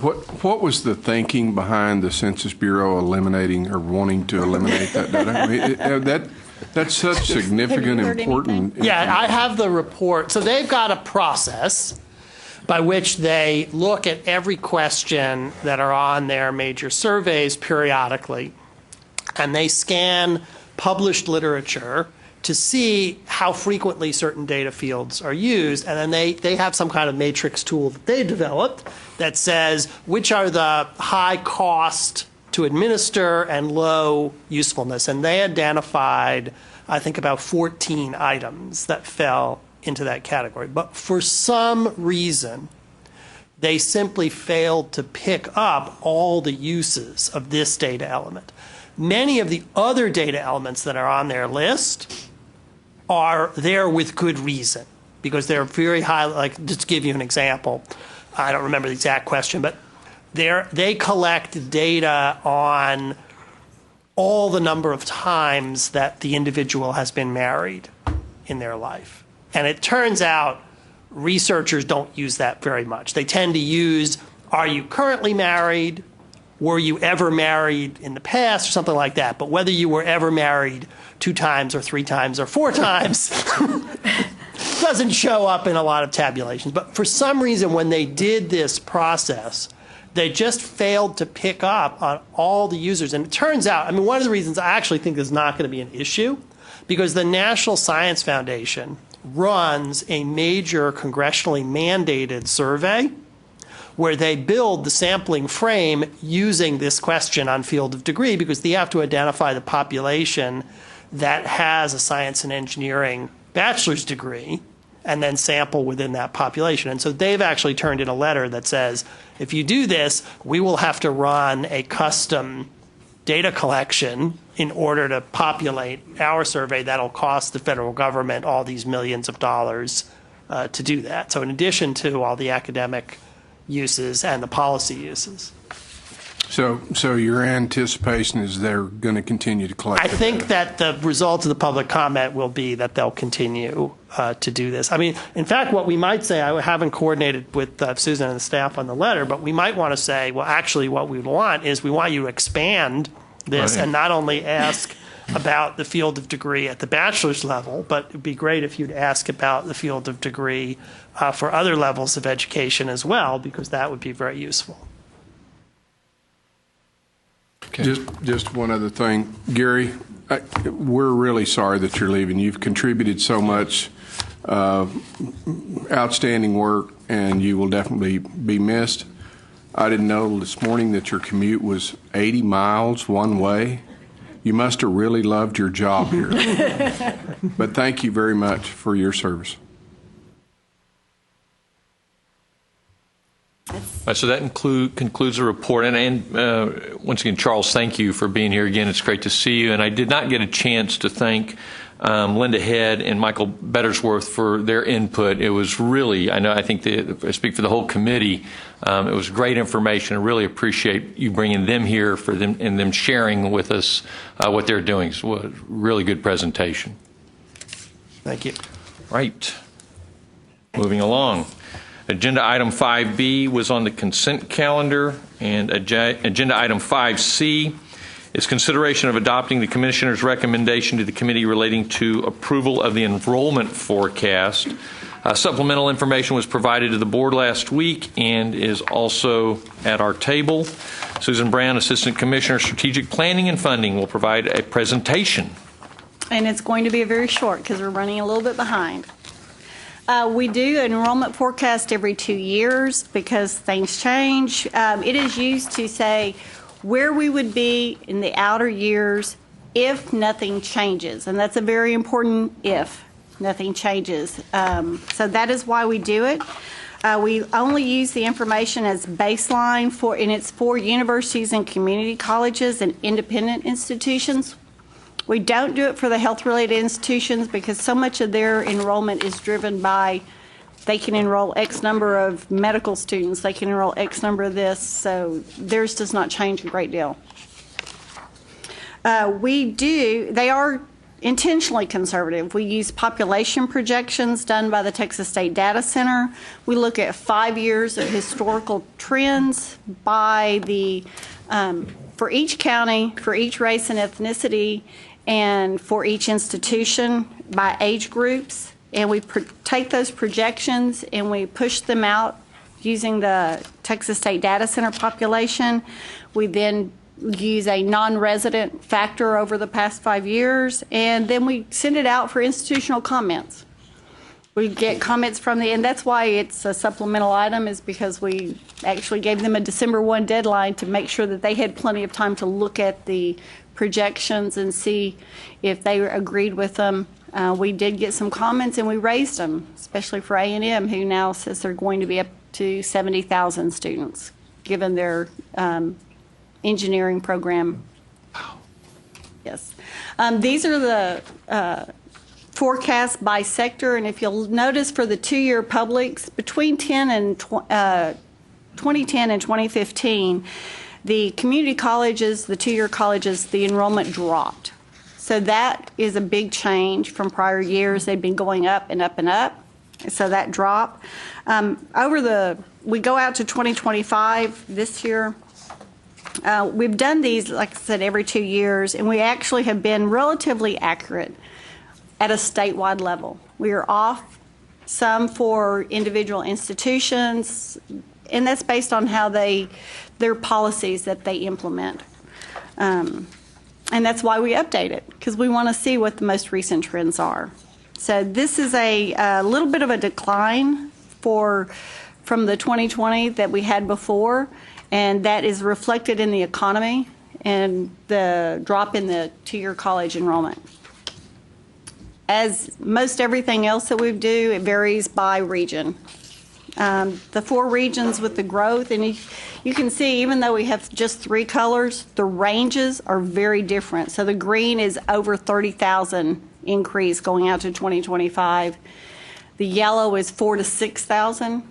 K: what was the thinking behind the Census Bureau eliminating or wanting to eliminate that data? I mean, that's such significant, important.
D: Yeah, I have the report. So they've got a process by which they look at every question that are on their major surveys periodically, and they scan published literature to see how frequently certain data fields are used, and then they have some kind of matrix tool that they developed that says which are the high cost to administer and low usefulness. And they identified, I think, about 14 items that fell into that category. But for some reason, they simply failed to pick up all the uses of this data element. Many of the other data elements that are on their list are there with good reason, because they're very high. Like, just to give you an example, I don't remember the exact question, but they collect data on all the number of times that the individual has been married in their life. And it turns out researchers don't use that very much. They tend to use, are you currently married? Were you ever married in the past, or something like that? But whether you were ever married 2 times or 3 times or 4 times doesn't show up in a lot of tabulations. But for some reason, when they did this process, they just failed to pick up on all the users. And it turns out, I mean, one of the reasons I actually think this is not going to be an issue, because the National Science Foundation runs a major congressionally mandated survey where they build the sampling frame using this question on field of degree, because they have to identify the population that has a science and engineering bachelor's degree and then sample within that population. And so they've actually turned in a letter that says, if you do this, we will have to run a custom data collection in order to populate our survey. That'll cost the federal government all these millions of dollars to do that. So in addition to all the academic uses and the policy uses.
K: So your anticipation is they're going to continue to collect
D: I
K: the
D: think
K: data.
D: that the result of the public comment will be that they'll continue to do this. I mean, in fact, what we might say, I haven't coordinated with Susan and the staff on the letter, but we might want to say, well, actually what we want is we want you to expand this
A: Right.
D: and not only ask about the field of degree at the bachelor's level, but it would be great if you'd ask about the field of degree for other levels of education as well, because that would be very useful.
A: Okay.
K: Just one other thing, Gary. We're really sorry that you're leaving. You've contributed so much outstanding work, and you will definitely be missed. I didn't know this morning that your commute was 80 miles one way. You must have really loved your job here. But thank you very much for your service.
A: So that concludes the report. And once again, Charles, thank you for being here again. It's great to see you. And I did not get a chance to thank Linda Head and Michael Bettersworth for their input. It was really, I think I speak for the whole committee, it was great information. I really appreciate you bringing them here for them and them sharing with us what they're doing. It was a really good presentation.
D: Thank you.
A: Right. Moving along. Agenda item 5B was on the consent calendar, and agenda item 5C is consideration of adopting the Commissioner's recommendation to the committee relating to approval of the enrollment forecast. Supplemental information was provided to the board last week and is also at our table. Susan Brown, Assistant Commissioner, Strategic Planning and Funding, will provide a presentation.
I: And it's going to be very short because we're running a little bit behind. We do an enrollment forecast every 2 years because things change. It is used to say where we would be in the outer years if nothing changes. And that's a very important if nothing changes. So that is why we do it. We only use the information as baseline and it's for universities and community colleges and independent institutions. We don't do it for the health-related institutions because so much of their enrollment is driven by they can enroll X number of medical students, they can enroll X number of this, so theirs does not change a great deal. They are intentionally conservative. We use population projections done by the Texas State Data Center. We look at 5 years of historical trends by for each county, for each race and ethnicity, and for each institution by age groups. And we take those projections and we push them out using the Texas State Data Center population. We then use a non-resident factor over the past 5 years, and then we send it out for institutional comments. We get comments from and that's why it's a supplemental item, is because we actually gave them a December 1 deadline to make sure that they had plenty of time to look at the projections and see if they agreed with them. We did get some comments and we raised them, especially for A&M, who now says they're going to be up to 70,000 students, given their engineering program. Yes. These are the forecast by sector, and if you'll notice for the 2-year publics, between 2010 and 2015, the community colleges, the 2-year colleges, the enrollment dropped. So that is a big change from prior years. They've been going up and up and up, so that drop. We go out to 2025 this year. We've done these, like I said, every 2 years, and we actually have been relatively accurate at a statewide level. We are off some for individual institutions, and that's based on how their policies that they implement. And that's why we update it, because we want to see what the most recent trends are. So this is a little bit of a decline for from the 2020 that we had before, and that is reflected in the economy and the drop in the two-year college enrollment. As most everything else that we do, it varies by region. The 4 regions with the growth, and you can see even though we have just 3 colors, the ranges are very different. So the green is over 30,000 increase going out to 2025. The yellow is 4,000 to 6,000,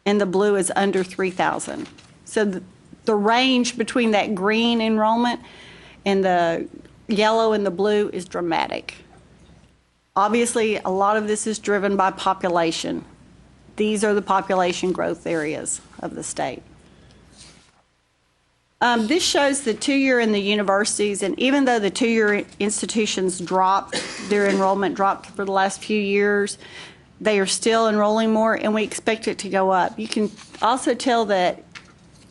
I: and the blue is under 3,000. So the range between that green enrollment and the yellow and the blue is dramatic. Obviously, a lot of this is driven by population. These are the population growth areas of the state. This shows the 2-year in the universities, and even though the 2-year institutions dropped, their enrollment dropped for the last few years, they are still enrolling more, and we expect it to go up. You can also tell that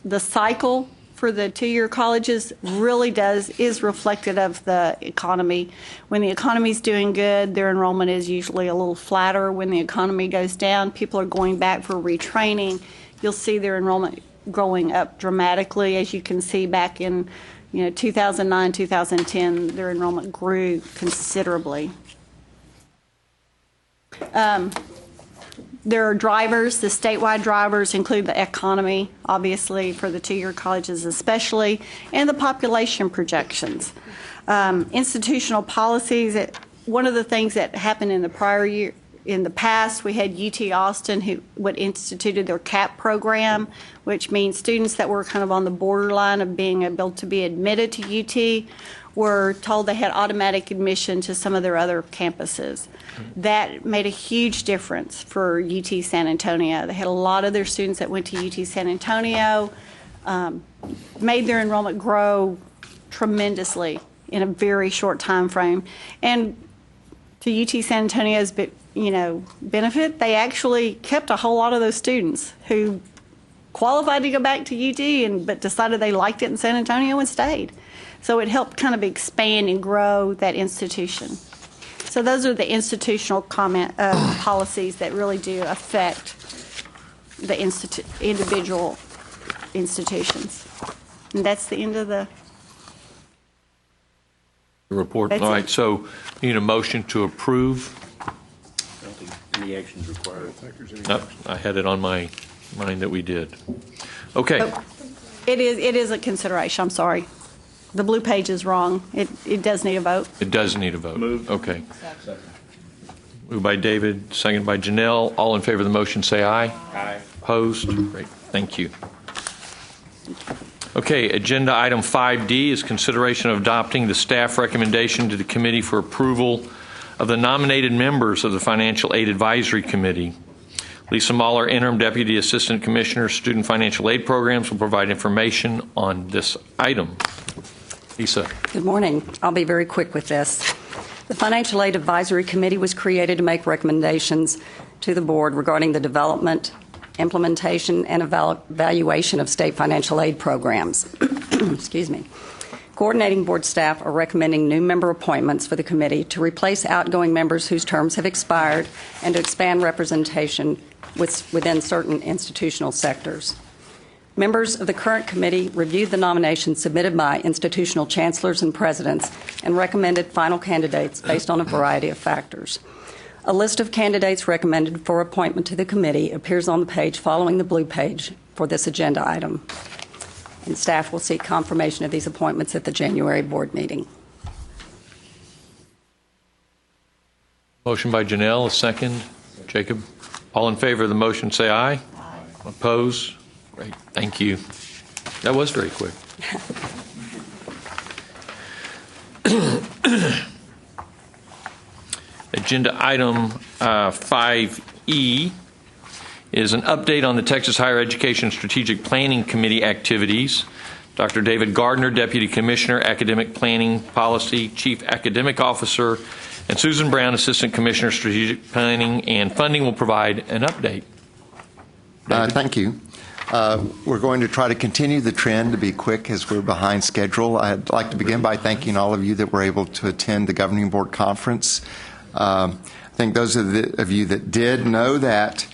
I: the cycle for the 2-year colleges really is reflective of the economy. When the economy's doing good, their enrollment is usually a little flatter. When the economy goes down, people are going back for retraining. You'll see their enrollment growing up dramatically. As you can see back in 2009, 2010, their enrollment grew considerably. There are drivers. The statewide drivers include the economy, obviously, for the 2-year colleges especially, and the population projections. Institutional policies, one of the things that happened in the prior year, in the past, we had UT Austin who instituted their Caap program, which means students that were kind of on the borderline of being able to be admitted to UT were told they had automatic admission to some of their other campuses. That made a huge difference for UT San Antonio. They had a lot of their students that went to UT San Antonio, made their enrollment grow tremendously in a very short time frame. And to UT San Antonio's benefit, they actually kept a whole lot of those students who qualified to go back to UT but decided they liked it in San Antonio and stayed. So it helped kind of expand and grow that institution. So those are the institutional policies that really do affect the individual institutions. And that's the end of the
A: report.
I: That's
A: All right,
I: it.
A: so you need a motion to approve.
B: I don't think any action is required.
A: Oh, I had it on my mind that we did. Okay.
I: Oh, it is a consideration. I'm sorry. The blue page is wrong. It does need a vote.
A: It does need a vote.
B: Moved.
A: Okay. Moved by David, seconded by Janelle. All in favor of the motion say aye.
B: Aye.
A: Opposed? Great. Thank you. Okay, agenda item 5D is consideration of adopting the staff recommendation to the committee for approval of the nominated members of the Financial Aid Advisory Committee. Lisa Mahler, Interim Deputy Assistant Commissioner, Student Financial Aid Programs, will provide information on this item. Lisa.
L: Good morning. I'll be very quick with this. The Financial Aid Advisory Committee was created to make recommendations to the board regarding the development, implementation, and evaluation of state financial aid programs. Excuse me. Coordinating board staff are recommending new member appointments for the committee to replace outgoing members whose terms have expired and to expand representation within certain institutional sectors. Members of the current committee reviewed the nominations submitted by institutional chancellors and presidents and recommended final candidates based on a variety of factors. A list of candidates recommended for appointment to the committee appears on the page following the blue page for this agenda item. And staff will seek confirmation of these appointments at the January board meeting.
A: Motion by Janelle, a second. Jacob. All in favor of the motion say aye. Aye. Opposed? Great. Thank you. That was very quick. Agenda item 5E is an update on the Texas Higher Education Strategic Planning Committee activities. Dr. David Gardner, Deputy Commissioner, Academic Planning Policy, Chief Academic Officer, and Susan Brown, Assistant Commissioner, Strategic Planning and Funding, will provide an update.
G: Thank you. We're going to try to continue the trend to be quick as we're behind schedule. I'd like to begin by thanking all of you that were able to attend the Governing Board Conference. I think those of you that did know that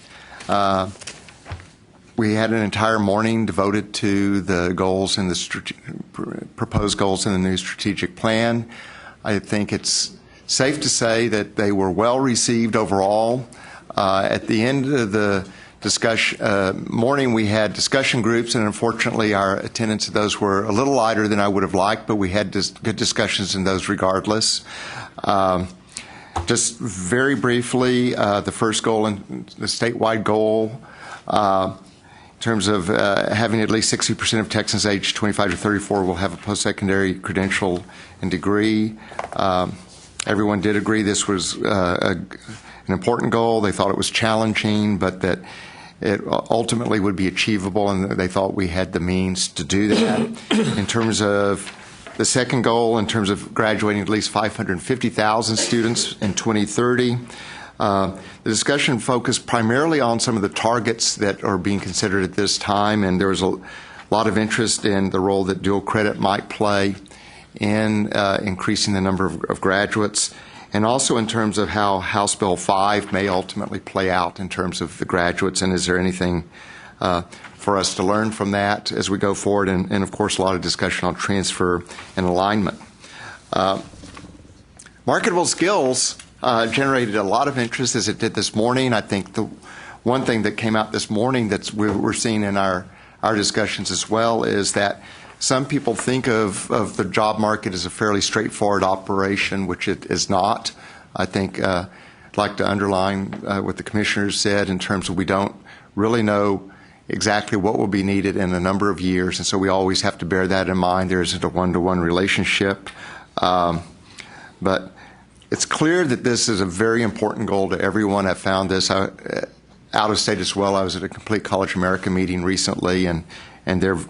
G: We had an entire morning devoted to the goals and the proposed goals in the new strategic plan. I think it's safe to say that they were well received overall. At the end of the morning, we had discussion groups, and unfortunately our attendance at those were a little lighter than I would have liked, but we had good discussions in those regardless. Just very briefly, the first goal and the statewide goal, in terms of having at least 60% of Texans aged 25 to 34 will have a post-secondary credential and degree. Everyone did agree this was an important goal. They thought it was challenging, but that it ultimately would be achievable, and they thought we had the means to do that. In terms of the second goal, in terms of graduating at least 550,000 students in 2030, the discussion focused primarily on some of the targets that are being considered at this time, and there was a lot of interest in the role that dual credit might play in increasing the number of graduates, and also in terms of how House Bill 5 may ultimately play out in terms of the graduates, and is there anything for us to learn from that as we go forward, and of course a lot of discussion on transfer and alignment. Marketable skills generated a lot of interest as it did this morning. I think the one thing that came out this morning that we're seeing in our discussions as well is that some people think of the job market as a fairly straightforward operation, which it is not. I think I'd like to underline what the commissioners said in terms of we don't really know exactly what will be needed in a number of years, and so we always have to bear that in mind. There isn't a one-to-one relationship. But it's clear that this is a very important goal to everyone. I found this out of state as well. I was at a Complete College America meeting recently, and they're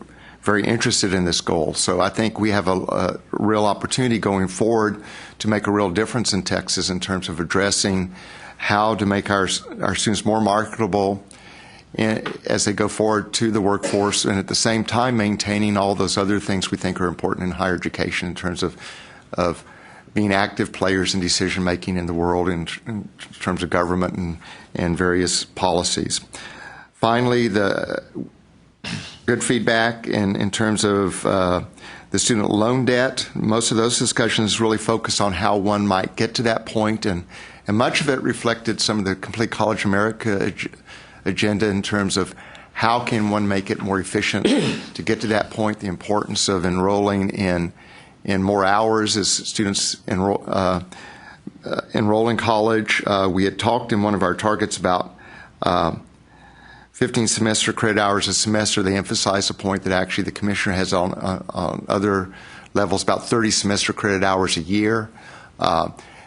G: very interested in this goal. So I think we have a real opportunity going forward to make a real difference in Texas in terms of addressing how to make our students more marketable as they go forward to the workforce, and at the same time maintaining all those other things we think are important in higher education in terms of being active players in decision making in the world in terms of government and various policies. Finally, the good feedback in terms of the student loan debt. Most of those discussions really focus on how one might get to that point, and much of it reflected some of the Complete College America agenda in terms of how can one make it more efficient to get to that point, the importance of enrolling in more hours as students enroll in college. We had talked in one of our targets about 15 semester credit hours a semester. They emphasized the point that actually the commissioner has on other levels about 30 semester credit hours a year.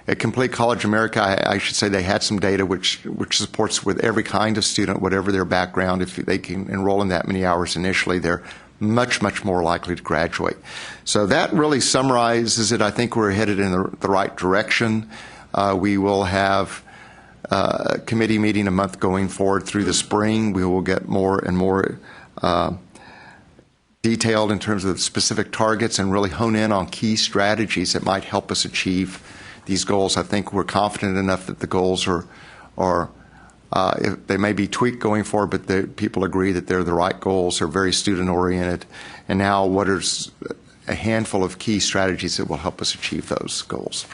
G: At Complete College America, I should say they had some data which supports with every kind of student, whatever their background, if they can enroll in that many hours initially, they're much, much more likely to graduate. So that really summarizes it. I think we're headed in the right direction. We will have a committee meeting a month going forward through the spring. We will get more and more detailed in terms of specific targets and really hone in on key strategies that might help us achieve these goals. I think we're confident enough that the goals are they may be tweaked going forward, but people agree that they're the right goals. They're very student-oriented. And now what is a handful of key strategies that will help us achieve those goals.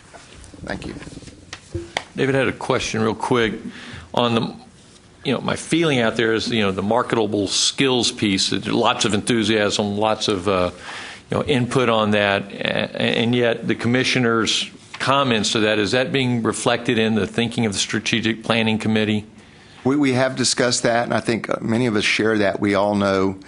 G: Thank you.
A: David had a question real quick on the, my feeling out there is, the marketable skills piece, lots of enthusiasm, lots of, input on that, and yet the commissioner's comments to that, is that being reflected in the thinking of the Strategic Planning Committee?
G: We have discussed that, and I think many of us share that. We all know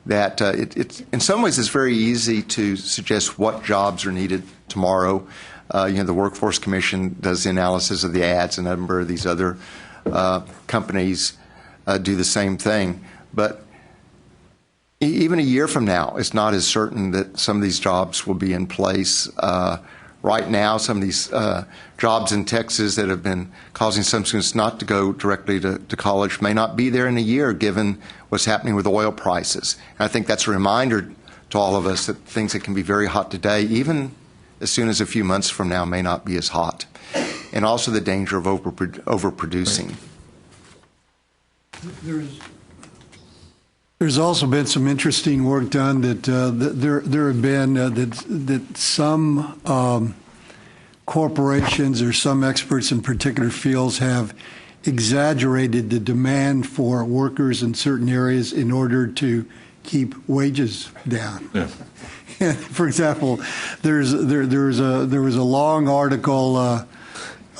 G: that it's in some ways it's very easy to suggest what jobs are needed tomorrow. The Workforce Commission does the analysis of the ads, and a number of these other companies do the same thing. But even a year from now, it's not as certain that some of these jobs will be in place. Right now, some of these jobs in Texas that have been causing some students not to go directly to college may not be there in a year, given what's happening with oil prices. And I think that's a reminder to all of us that things that can be very hot today, even as soon as a few months from now, may not be as hot. And also the danger of overproducing.
H: There's also been some interesting work done that there have been that some corporations or some experts in particular fields have exaggerated the demand for workers in certain areas in order to keep wages down.
A: Yeah.
H: For example, there was a long article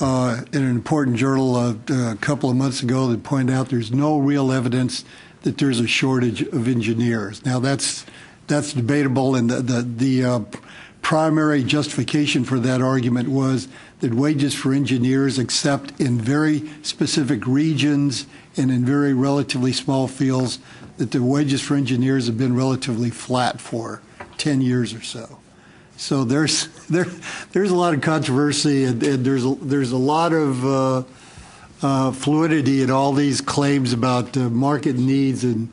H: in an important journal a couple of months ago that pointed out there's no real evidence that there's a shortage of engineers. Now that's debatable, and the primary justification for that argument was that wages for engineers, except in very specific regions and in very relatively small fields, that the wages for engineers have been relatively flat for 10 years or so. So there's a lot of controversy, and there's a lot of fluidity in all these claims about market needs and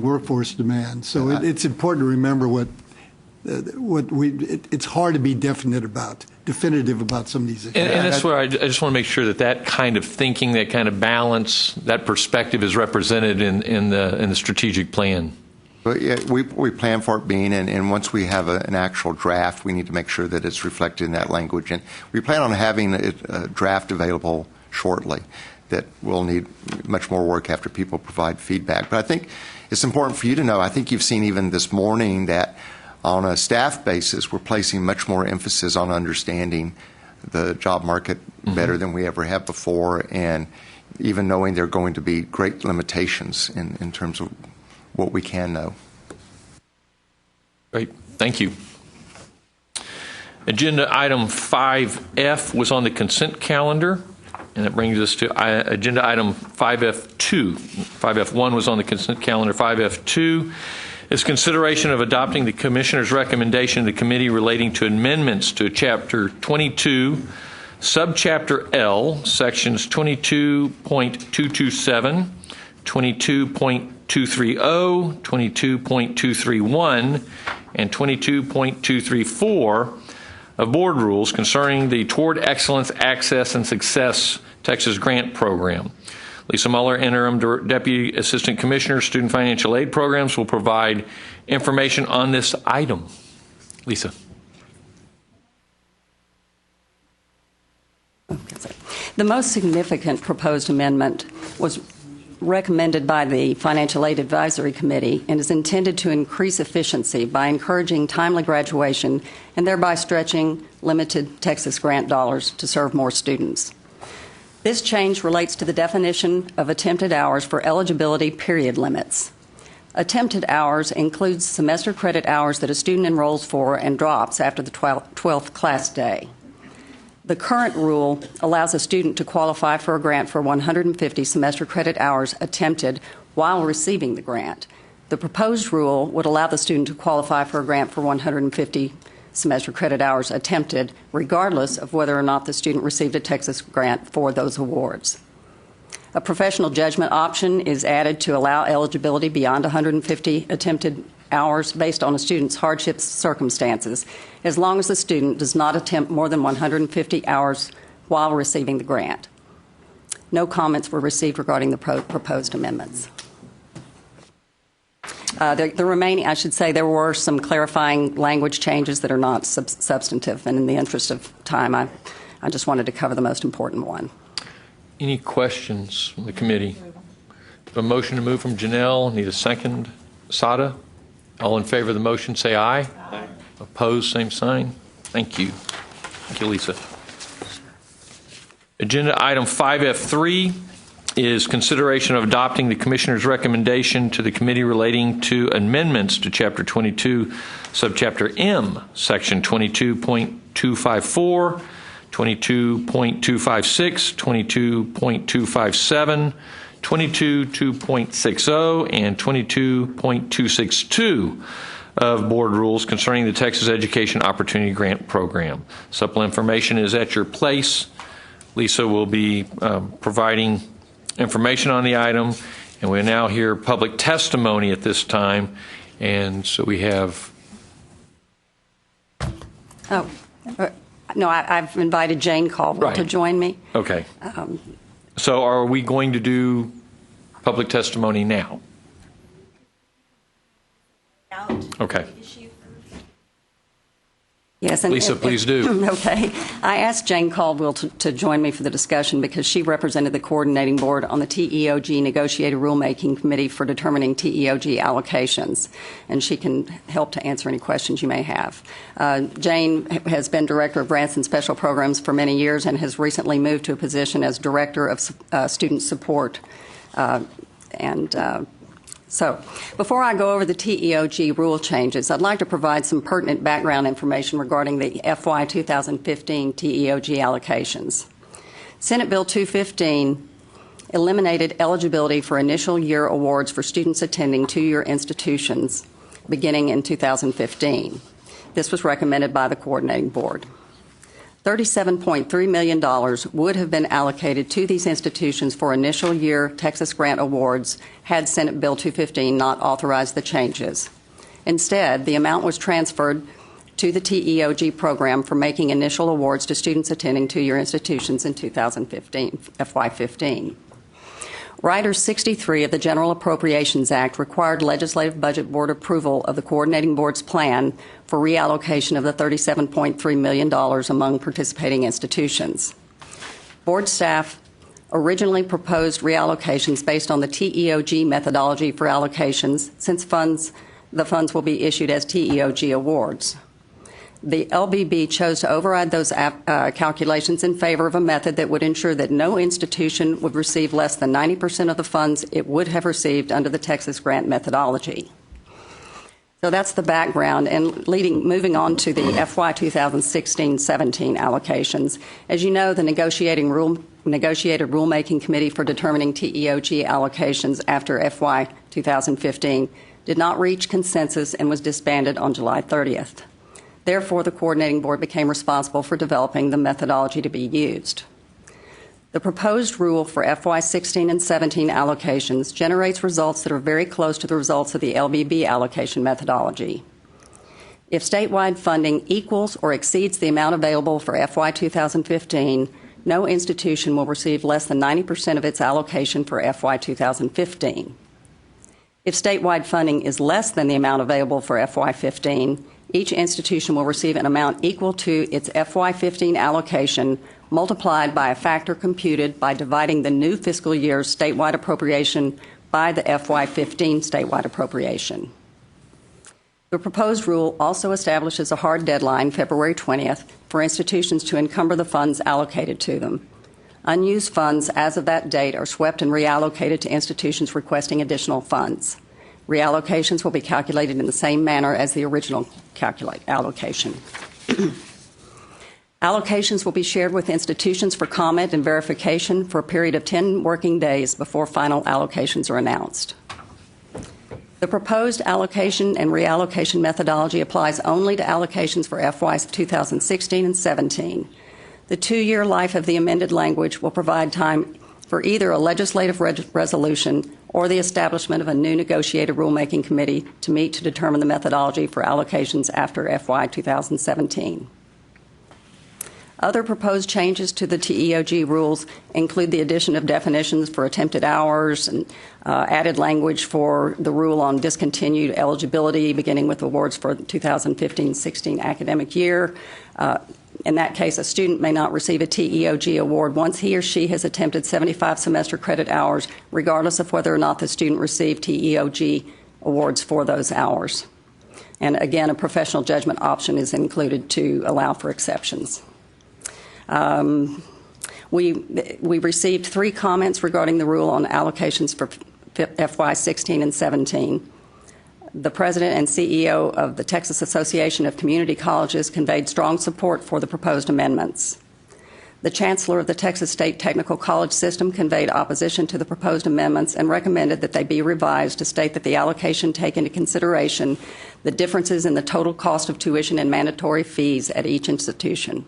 H: workforce demand. So it's important to remember it's hard to be definitive about some of these issues.
A: And that's where I just want to make sure that kind of thinking, that kind of balance, that perspective is represented in the strategic plan.
G: But yeah, we plan for it being, and once we have an actual draft, we need to make sure that it's reflected in that language. And we plan on having a draft available shortly that will need much more work after people provide feedback. But I think it's important for you to know, I think you've seen even this morning that on a staff basis, we're placing much more emphasis on understanding the job market better than we ever have before, and even knowing there are going to be great limitations in terms of what we can know.
A: Great. Thank you. Agenda item 5F was on the consent calendar, and that brings us to agenda item 5F2. 5F1 was on the consent calendar. 5F2 is consideration of adopting the Commissioner's recommendation to the committee relating to amendments to Chapter 22, Subchapter L, Sections 22.227, 22.230, 22.231, and 22.234 of Board Rules concerning the Toward Excellence, Access, and Success Texas Grant Program. Lisa Muller, Interim Deputy Assistant Commissioner, Student Financial Aid Programs, will provide information on this item. Lisa.
L: The most significant proposed amendment was recommended by the Financial Aid Advisory Committee and is intended to increase efficiency by encouraging timely graduation and thereby stretching limited Texas grant dollars to serve more students. This change relates to the definition of attempted hours for eligibility period limits. Attempted hours includes semester credit hours that a student enrolls for and drops after the 12th class day. The current rule allows a student to qualify for a grant for 150 semester credit hours attempted while receiving the grant. The proposed rule would allow the student to qualify for a grant for 150 semester credit hours attempted, regardless of whether or not the student received a Texas grant for those awards. A professional judgment option is added to allow eligibility beyond 150 attempted hours based on a student's hardship circumstances, as long as the student does not attempt more than 150 hours while receiving the grant. No comments were received regarding the proposed amendments. The remaining, I should say, there were some clarifying language changes that are not substantive, and in the interest of time, I just wanted to cover the most important one.
A: Any questions from the committee? A motion to move from Janelle. Need a second. Sada? All in favor of the motion, say aye. Aye. Opposed, same sign. Thank you. Thank you, Lisa. Agenda item 5F3 is consideration of adopting the Commissioner's recommendation to the committee relating to amendments to Chapter 22, Subchapter M, Section 22.254, 22.256, 22.257, 22.260, and 22.262 of Board Rules concerning the Texas Education Opportunity Grant Program. Supplemental information is at your place. Lisa will be providing information on the item, and we now hear public testimony at this time. And so we have...
L: Oh, no, I've invited Jane Caldwell to join me.
A: Okay. So are we going to do public testimony now? Okay.
L: Yes, and
A: Lisa, please do.
L: Okay. I asked Jane Caldwell to join me for the discussion because she represented the coordinating board on the TEOG Negotiated Rulemaking Committee for determining TEOG allocations, and she can help to answer any questions you may have. Jane has been director of grants and special programs for many years and has recently moved to a position as director of student support. So, before I go over the TEOG rule changes, I'd like to provide some pertinent background information regarding the FY 2015 TEOG allocations. Senate Bill 215 eliminated eligibility for initial year awards for students attending two-year institutions beginning in 2015. This was recommended by the coordinating board. $37.3 million would have been allocated to these institutions for initial year Texas grant awards had Senate Bill 215 not authorized the changes. Instead, the amount was transferred to the TEOG program for making initial awards to students attending two-year institutions in 2015, FY15. Rider 63 of the General Appropriations Act required Legislative Budget Board approval of the coordinating board's plan for reallocation of the $37.3 million among participating institutions. Board staff originally proposed reallocations based on the TEOG methodology for allocations, since the funds will be issued as TEOG awards. The LBB chose to override those calculations in favor of a method that would ensure that no institution would receive less than 90% of the funds it would have received under the Texas grant methodology. So that's the background, and moving on to the FY 2016-17 allocations. As you know, the negotiated rulemaking committee for determining TEOG allocations after FY 2015 did not reach consensus and was disbanded on July 30th. Therefore, the coordinating board became responsible for developing the methodology to be used. The proposed rule for FY 16 and 17 allocations generates results that are very close to the results of the LBB allocation methodology. If statewide funding equals or exceeds the amount available for FY 2015, no institution will receive less than 90% of its allocation for FY 2015. If statewide funding is less than the amount available for FY 15, each institution will receive an amount equal to its FY15 allocation multiplied by a factor computed by dividing the new fiscal year's statewide appropriation by the FY15 statewide appropriation. The proposed rule also establishes a hard deadline, February 20th, for institutions to encumber the funds allocated to them. Unused funds as of that date are swept and reallocated to institutions requesting additional funds. Reallocations will be calculated in the same manner as the original allocation. Allocations will be shared with institutions for comment and verification for a period of 10 working days before final allocations are announced. The proposed allocation and reallocation methodology applies only to allocations for FY 2016 and 17. The two-year life of the amended language will provide time for either a legislative resolution or the establishment of a new negotiated rulemaking committee to meet to determine the methodology for allocations after FY 2017. Other proposed changes to the TEOG rules include the addition of definitions for attempted hours and added language for the rule on discontinued eligibility, beginning with awards for the 2015-16 academic year. In that case, a student may not receive a TEOG award once he or she has attempted 75 semester credit hours, regardless of whether or not the student received TEOG awards for those hours. And again, a professional judgment option is included to allow for exceptions. We received 3 comments regarding the rule on allocations for FY 16 and 17. The president and CEO of the Texas Association of Community Colleges conveyed strong support for the proposed amendments. The chancellor of the Texas State Technical College System conveyed opposition to the proposed amendments and recommended that they be revised to state that the allocation take into consideration the differences in the total cost of tuition and mandatory fees at each institution.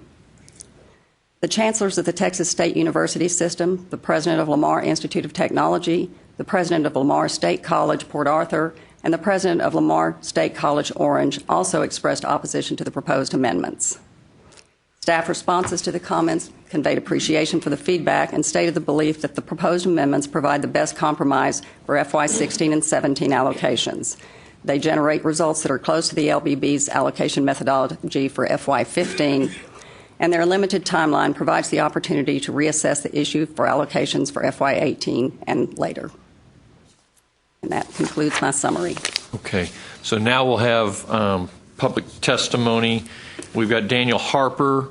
L: The chancellors of the Texas State University System, the president of Lamar Institute of Technology, the president of Lamar State College, Port Arthur, and the president of Lamar State College, Orange, also expressed opposition to the proposed amendments. Staff responses to the comments conveyed appreciation for the feedback and stated the belief that the proposed amendments provide the best compromise for FY 16 and 17 allocations. They generate results that are close to the LBB's allocation methodology for FY15, and their limited timeline provides the opportunity to reassess the issue for allocations for FY18 and later. And that concludes my summary.
A: Okay, so now we'll have public testimony. We've got Daniel Harper,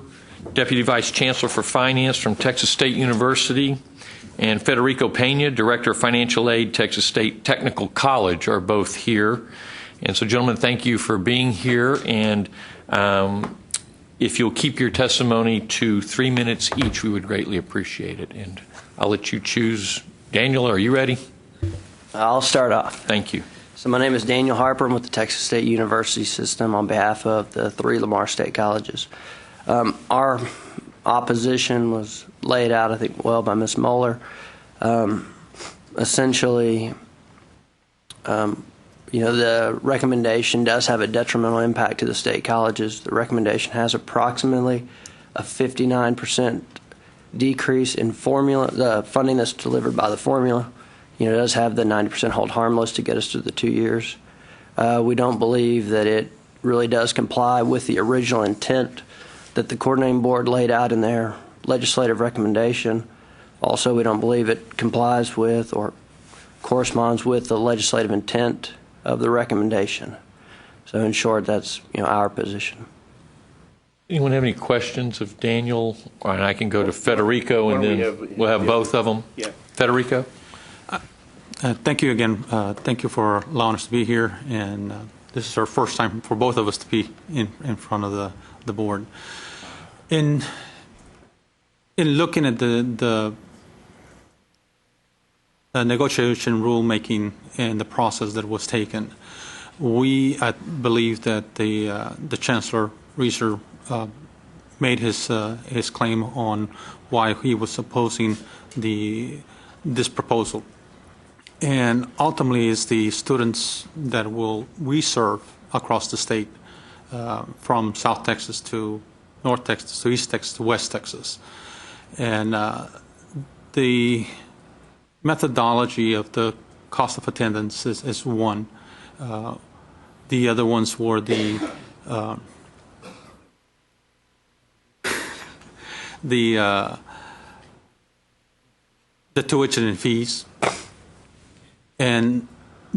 A: Deputy Vice Chancellor for Finance from Texas State University, and Federico Pena, Director of Financial Aid, Texas State Technical College, are both here. And so, gentlemen, thank you for being here. And if you'll keep your testimony to 3 minutes each, we would greatly appreciate it. And I'll let you choose. Daniel, are you ready?
M: I'll start off.
A: Thank you.
M: So my name is Daniel Harper. I'm with the Texas State University system on behalf of the 3 Lamar State colleges. Our opposition was laid out, I think, well by Ms. Moeller. Essentially, the recommendation does have a detrimental impact to the state colleges. The recommendation has approximately a 59% decrease in formula, the funding that's delivered by the formula. It does have the 90% hold harmless to get us through the 2 years. We don't believe that it really does comply with the original intent that the coordinating board laid out in their legislative recommendation. Also, we don't believe it complies with or corresponds with the legislative intent of the recommendation. So in short, that's our position.
A: Anyone have any questions of Daniel? All right, I can go to Federico, and then we'll have both of them. Yeah. Federico?
N: Thank you again. Thank you for allowing us to be here. And this is our first time for both of us to be in front of the board. In looking at the negotiation rulemaking and the process that was taken, we believe that the Chancellor Reeser made his claim on why he was opposing this proposal. And ultimately, it's the students that we serve across the state, from South Texas to North Texas to East Texas to West Texas. And the methodology of the cost of attendance is one. The other ones were the tuition and fees. And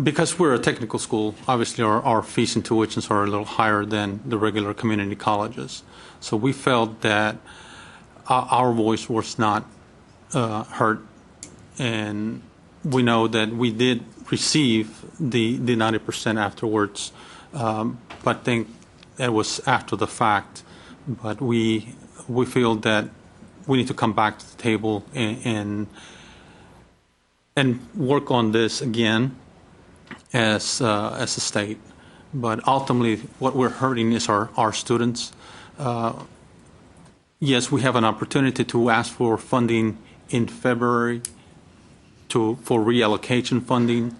N: because we're a technical school, obviously our fees and tuitions are a little higher than the regular community colleges. So we felt that our voice was not heard. And we know that we did receive the 90% afterwards, but I think it was after the fact. But we feel that we need to come back to the table and work on this again as a state. But ultimately, what we're hurting is our students. Yes, we have an opportunity to ask for funding in February for reallocation funding.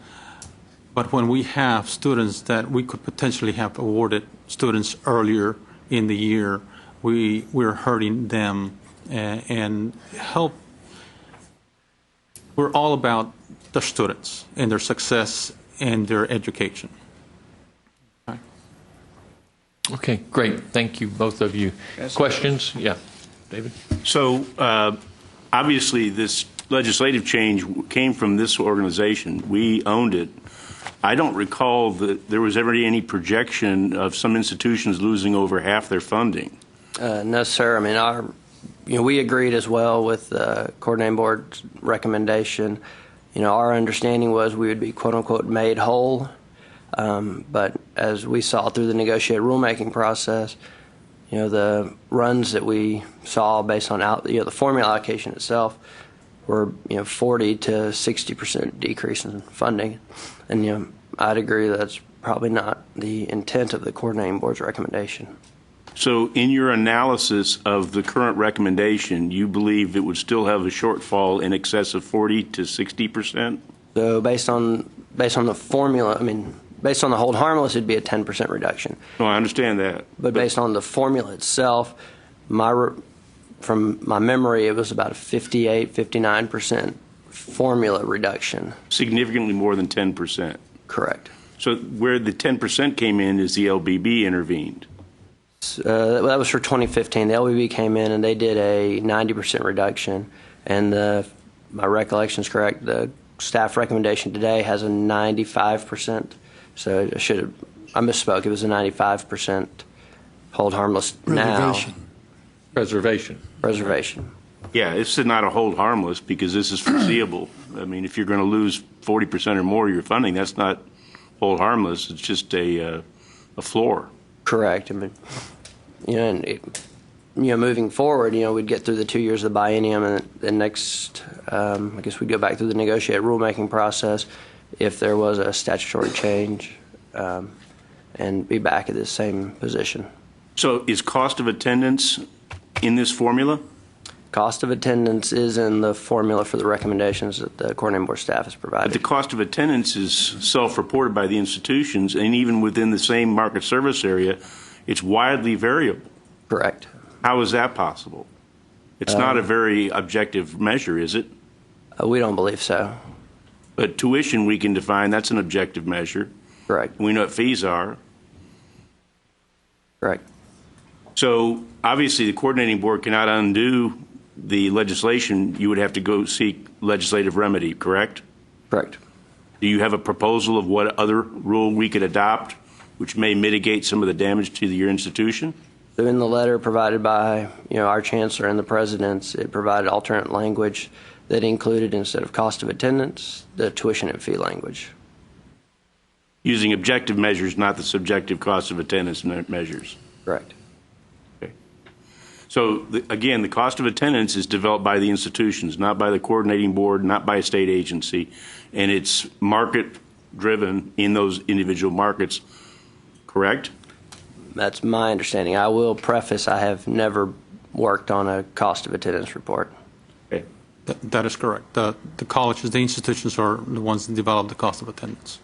N: But when we have students that we could potentially have awarded students earlier in the year, we're hurting them and help. We're all about the students and their success and their education.
A: Okay, great. Thank you, both of you. Questions? Yeah, David?
B: So obviously this legislative change came from this organization. We owned it. I don't recall that there was ever any projection of some institutions losing over half their funding.
M: No, sir. I mean, we agreed as well with the coordinating board's recommendation. Our understanding was we would be quote unquote made whole. But as we saw through the negotiated rulemaking process, the runs that we saw based on the formula allocation itself were 40 to 60% decrease in funding, and I'd agree that's probably not the intent of the coordinating board's recommendation.
B: So in your analysis of the current recommendation, you believe it would still have a shortfall in excess of 40 to 60%?
M: So based on the formula, based on the hold harmless, it'd be a 10% reduction.
B: No, I understand that.
M: But based on the formula itself, from my memory, it was about a 58, 59% formula reduction.
B: Significantly more than 10%?
M: Correct.
B: So where the 10% came in is the LBB intervened.
M: That was for 2015. The LBB came in and they did a 90% reduction. And my recollection is correct. The staff recommendation today has a 95%. So I misspoke. It was a 95% hold harmless now. Preservation.
B: Yeah, it's not a hold harmless because this is foreseeable. I mean, if you're going to lose 40% or more of your funding, that's not hold harmless. It's just a floor.
M: Correct. I mean, moving forward, we'd get through the 2 years of the biennium, and the next, I guess we'd go back through the negotiated rulemaking process if there was a statutory change, and be back at the same position.
B: So is cost of attendance in this formula?
M: Cost of attendance is in the formula for the recommendations that the coordinating board staff has provided.
B: But the cost of attendance is self-reported by the institutions, and even within the same market service area, it's widely variable.
M: Correct.
B: How is that possible? It's not a very objective measure, is it?
M: We don't believe so.
B: But tuition we can define, that's an objective measure.
M: Correct.
B: We know what fees are.
M: Correct.
B: So obviously the coordinating board cannot undo the legislation. You would have to go seek legislative remedy, correct?
M: Correct.
B: Do you have a proposal of what other rule we could adopt which may mitigate some of the damage to your institution?
M: So in the letter provided by our chancellor and the presidents, it provided alternate language that included, instead of cost of attendance, the tuition and fee language.
B: Using objective measures, not the subjective cost of attendance measures.
M: Correct.
B: Okay. So again, the cost of attendance is developed by the institutions, not by the coordinating board, not by a state agency, and it's market driven in those individual markets, correct?
M: That's my understanding. I will preface, I have never worked on a cost of attendance report.
B: Okay.
N: That is correct. The colleges, the institutions are the ones that develop the cost of attendance.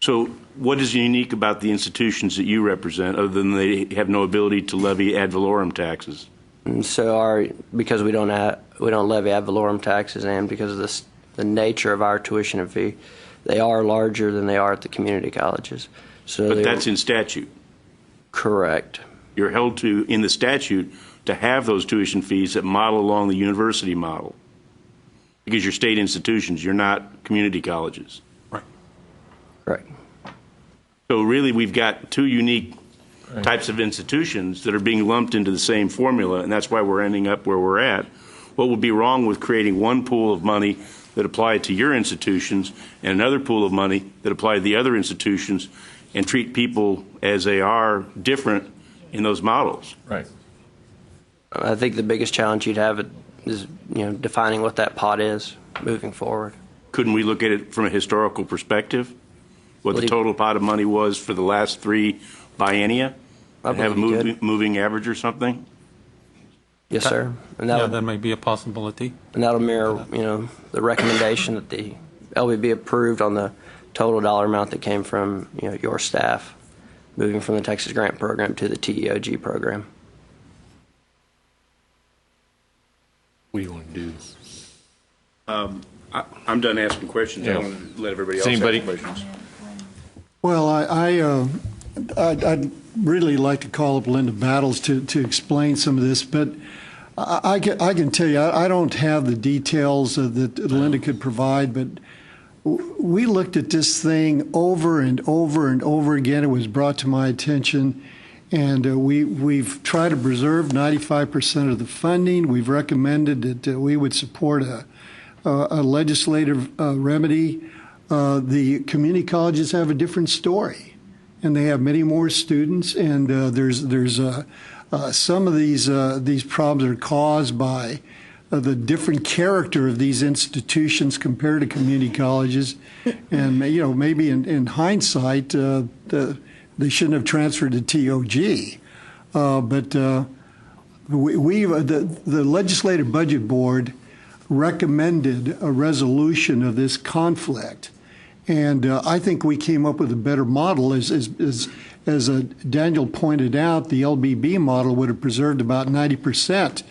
B: So what is unique about the institutions that you represent other than they have no ability to levy ad valorem taxes?
M: And so because we don't levy ad valorem taxes, and because of the nature of our tuition and fee, they are larger than they are at the community colleges. So
B: but that's in statute.
M: Correct.
B: You're held to, in the statute, to have those tuition fees that model along the university model. Because you're state institutions, you're not community colleges.
N: Right.
M: Right.
B: So really we've got two unique types of institutions that are being lumped into the same formula, and that's why we're ending up where we're at. What would be wrong with creating one pool of money that applied to your institutions and another pool of money that applied to the other institutions, and treat people as they are different in those models?
A: Right.
M: I think the biggest challenge you'd have is defining what that pot is moving forward.
B: Couldn't we look at it from a historical perspective? What the total pot of money was for the last 3 biennia? And have a moving average or something?
M: Yes, sir. And
N: that may be a possibility.
M: And that'll mirror, the recommendation that the LBB approved on the total dollar amount that came from, your staff, moving from the Texas Grant Program to the TEOG program.
A: What do you want to do?
B: I'm done asking questions.
A: Yeah.
B: I want to let everybody else
A: Anybody?
B: ask questions.
H: Well, I'd really like to call up Linda Battles to explain some of this, but I can tell you I don't have the details that Linda could provide, but we looked at this thing over and over and over again. It was brought to my attention, and we've tried to preserve 95% of the funding. We've recommended that we would support a legislative remedy. The community colleges have a different story, and they have many more students. And there's some of these problems are caused by the different character of these institutions compared to community colleges. And maybe in hindsight, they shouldn't have transferred to TOG. But the Legislative Budget Board recommended a resolution of this conflict. And I think we came up with a better model. As Daniel pointed out, the LBB model would have preserved about 90%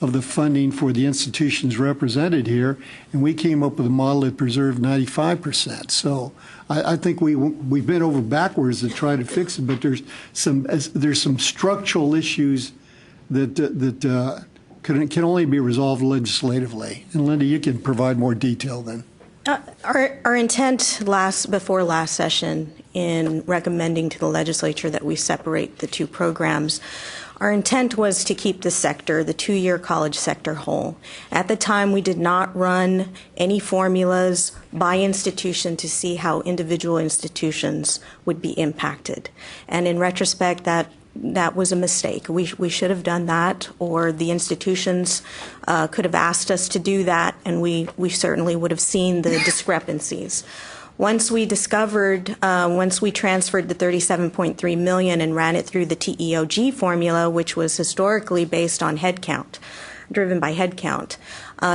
H: of the funding for the institutions represented here, and we came up with a model that preserved 95%. So I think we've been over backwards to try to fix it, but there's some structural issues that can only be resolved legislatively. And Linda, you can provide more detail then.
O: Our intent before last session in recommending to the legislature that we separate the two programs, our intent was to keep the sector, the two-year college sector, whole. At the time, we did not run any formulas by institution to see how individual institutions would be impacted. And in retrospect, that was a mistake. We should have done that, or the institutions could have asked us to do that, and we certainly would have seen the discrepancies. Once we transferred the $37.3 million and ran it through the TEOG formula, which was historically based on head count, driven by head count,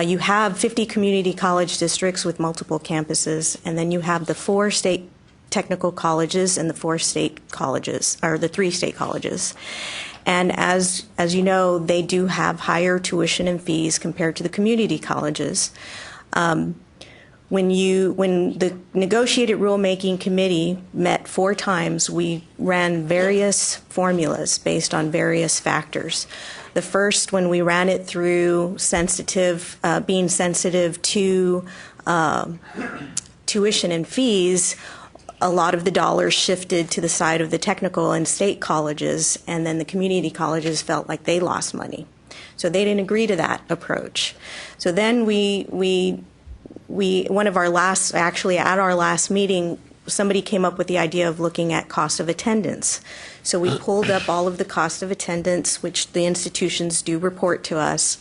O: you have 50 community college districts with multiple campuses, and then you have the 4 state technical colleges and the 4 state colleges, or the 3 state colleges. And as you know, they do have higher tuition and fees compared to the community colleges. When the negotiated rulemaking committee met 4 times, we ran various formulas based on various factors. The first, when we ran it through being sensitive to tuition and fees, a lot of the dollars shifted to the side of the technical and state colleges, and then the community colleges felt like they lost money. So they didn't agree to that approach. So then at our last meeting, somebody came up with the idea of looking at cost of attendance. So we pulled up all of the cost of attendance, which the institutions do report to us,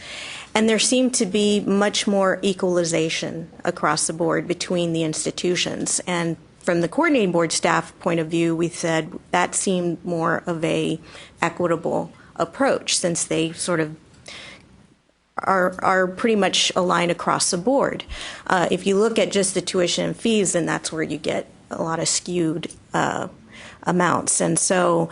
O: and there seemed to be much more equalization across the board between the institutions. And from the coordinating board staff point of view, we said that seemed more of a equitable approach, since they sort of are pretty much aligned across the board. If you look at just the tuition and fees, then that's where you get a lot of skewed amounts. And so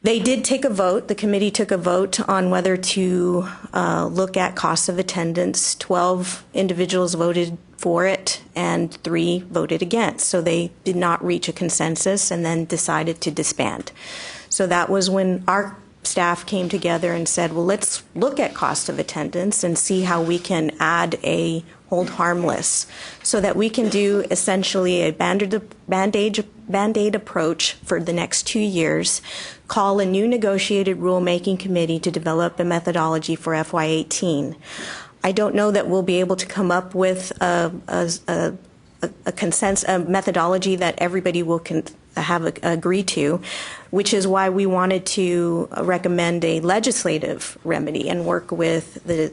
O: they did take a vote. The committee took a vote on whether to look at cost of attendance. 12 individuals voted for it, and 3 voted against. So they did not reach a consensus and then decided to disband. So that was when our staff came together and said, well, let's look at cost of attendance and see how we can add a hold harmless, so that we can do essentially a Band-Aid approach for the next 2 years, call a new negotiated rulemaking committee to develop a methodology for FY18. I don't know that we'll be able to come up with a consensus, a methodology that everybody will agree to, which is why we wanted to recommend a legislative remedy and work with the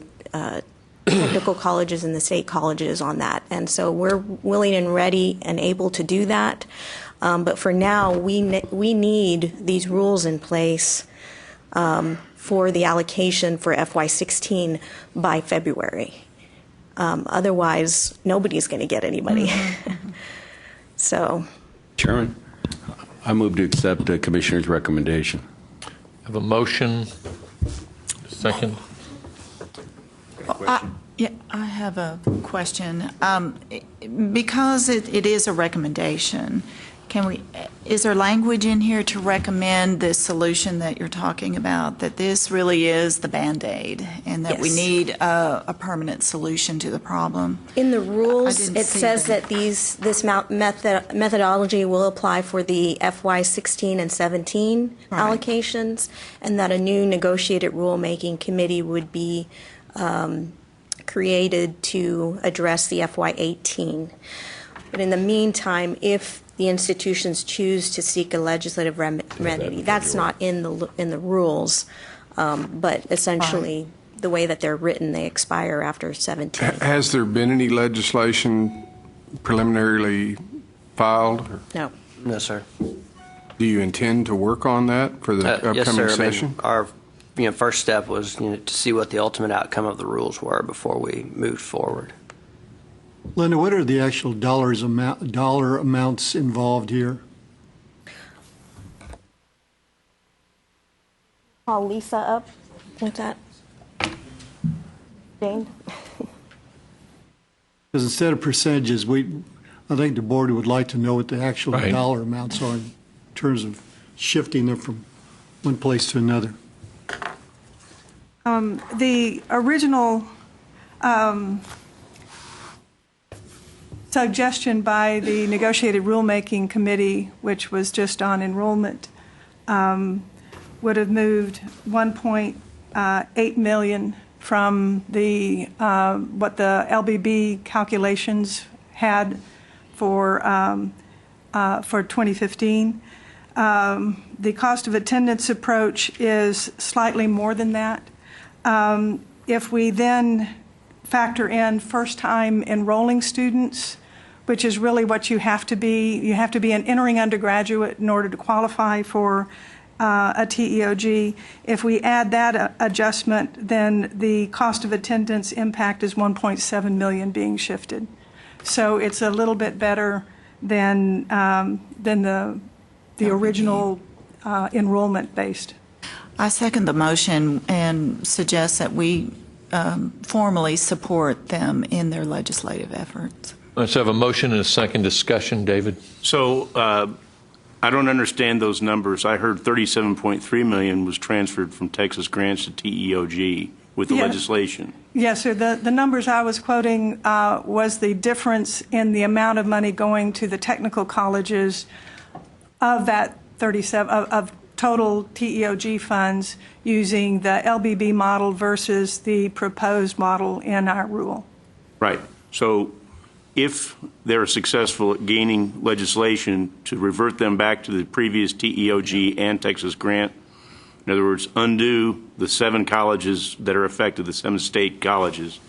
O: technical colleges and the state colleges on that. And so we're willing and ready and able to do that. But for now, we need these rules in place for the allocation for FY16 by February. Otherwise, nobody's going to get anybody.
F: Mm-hmm.
O: So,
P: Chairman, I move to accept the Commissioner's recommendation.
A: I have a motion. Second.
F: I have a question. Because it is a recommendation, is there language in here to recommend this solution that you're talking about, that this really is the Band-Aid and that we need a permanent solution to the problem?
O: In the rules, it says that this methodology will apply for the FY16 and 17 allocations, and that a new negotiated rulemaking committee would be created to address the FY18. But in the meantime, if the institutions choose to seek a legislative remedy, that's not in the rules, but essentially the way that they're written, they expire after 17.
K: Has there been any legislation preliminarily filed?
O: No.
M: No, sir.
K: Do you intend to work on that for the upcoming
M: yes, sir.
K: session?
M: I mean, our first step was to see what the ultimate outcome of the rules were before we moved forward.
H: Linda, what are the actual dollar amounts involved here?
O: Call Lisa up with that. Jane?
H: Because instead of percentages, I think the board would like to know what the actual
A: Right.
H: dollar amounts are in terms of shifting them from one place to another.
Q: The original suggestion by the negotiated rulemaking committee, which was just on enrollment, would have moved 1.8 million from the what the LBB calculations had for 2015. The cost of attendance approach is slightly more than that. If we then factor in first-time enrolling students, which is really what you have to be an entering undergraduate in order to qualify for a TEOG. If we add that adjustment, then the cost of attendance impact is 1.7 million being shifted. So it's a little bit better than the original enrollment based.
F: I second the motion and suggest that we formally support them in their legislative efforts.
A: Let's have a motion and a second discussion. David?
B: So I don't understand those numbers. I heard 37.3 million was transferred from Texas grants to TEOG with the legislation.
Q: Yes, sir. The numbers I was quoting was the difference in the amount of money going to the technical colleges of that 37 of total TEOG funds using the LBB model versus the proposed model in our rule.
B: Right. So if they're successful at gaining legislation to revert them back to the previous TEOG and Texas grant, in other words, undo the 7 colleges that are affected, the 7 state colleges,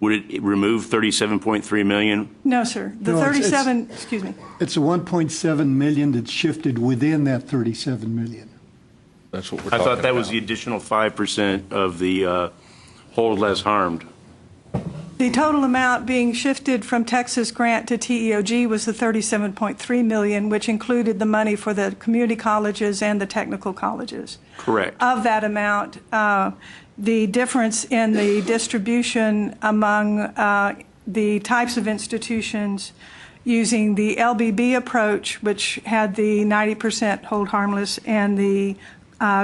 B: would it remove 37.3 million?
Q: No, sir. The
H: No,
Q: 37, excuse me.
H: It's a 1.7 million that's shifted within that 37 million.
A: That's what we're
B: I
A: talking
B: thought that
A: about.
B: was the additional 5% of the hold less harmed.
Q: The total amount being shifted from Texas grant to TEOG was the 37.3 million, which included the money for the community colleges and the technical colleges.
B: Correct.
Q: Of that amount, the difference in the distribution among the types of institutions using the LBB approach, which had the 90% hold harmless, and the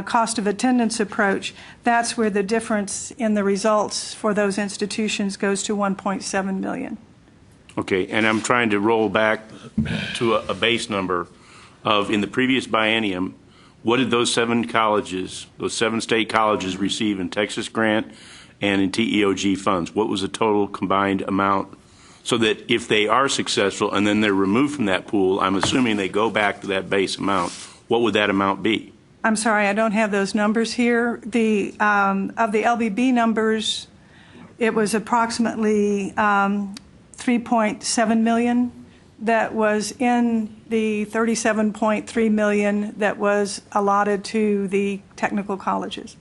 Q: cost of attendance approach, that's where the difference in the results for those institutions goes to 1.7 million.
B: Okay, and I'm trying to roll back to a base number of, in the previous biennium, what did those 7 colleges, those 7 state colleges receive in Texas grant and in TEOG funds? What was the total combined amount? So that if they are successful and then they're removed from that pool, I'm assuming they go back to that base amount, what would that amount be?
Q: I'm sorry, I don't have those numbers here. Of the LBB numbers, it was approximately 3.7 million that was in the 37.3 million that was allotted to the technical colleges.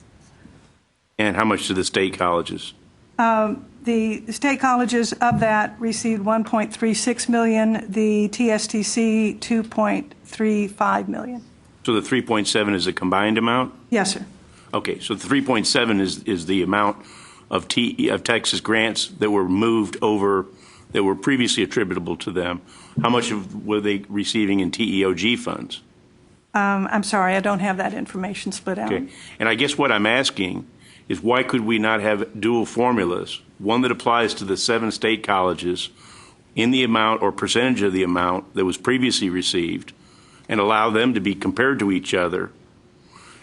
B: And how much to the state colleges?
Q: The state colleges of that received 1.36 million, the TSTC 2.35 million.
B: So the 3.7 is a combined amount?
Q: Yes, sir.
B: Okay, so the 3.7 is the amount of Texas grants that were moved over, that were previously attributable to them. How much were they receiving in TEOG funds?
Q: I'm sorry, I don't have that information split out.
B: Okay, and I guess what I'm asking is why could we not have dual formulas, one that applies to the 7 state colleges in the amount or percentage of the amount that was previously received, and allow them to be compared to each other,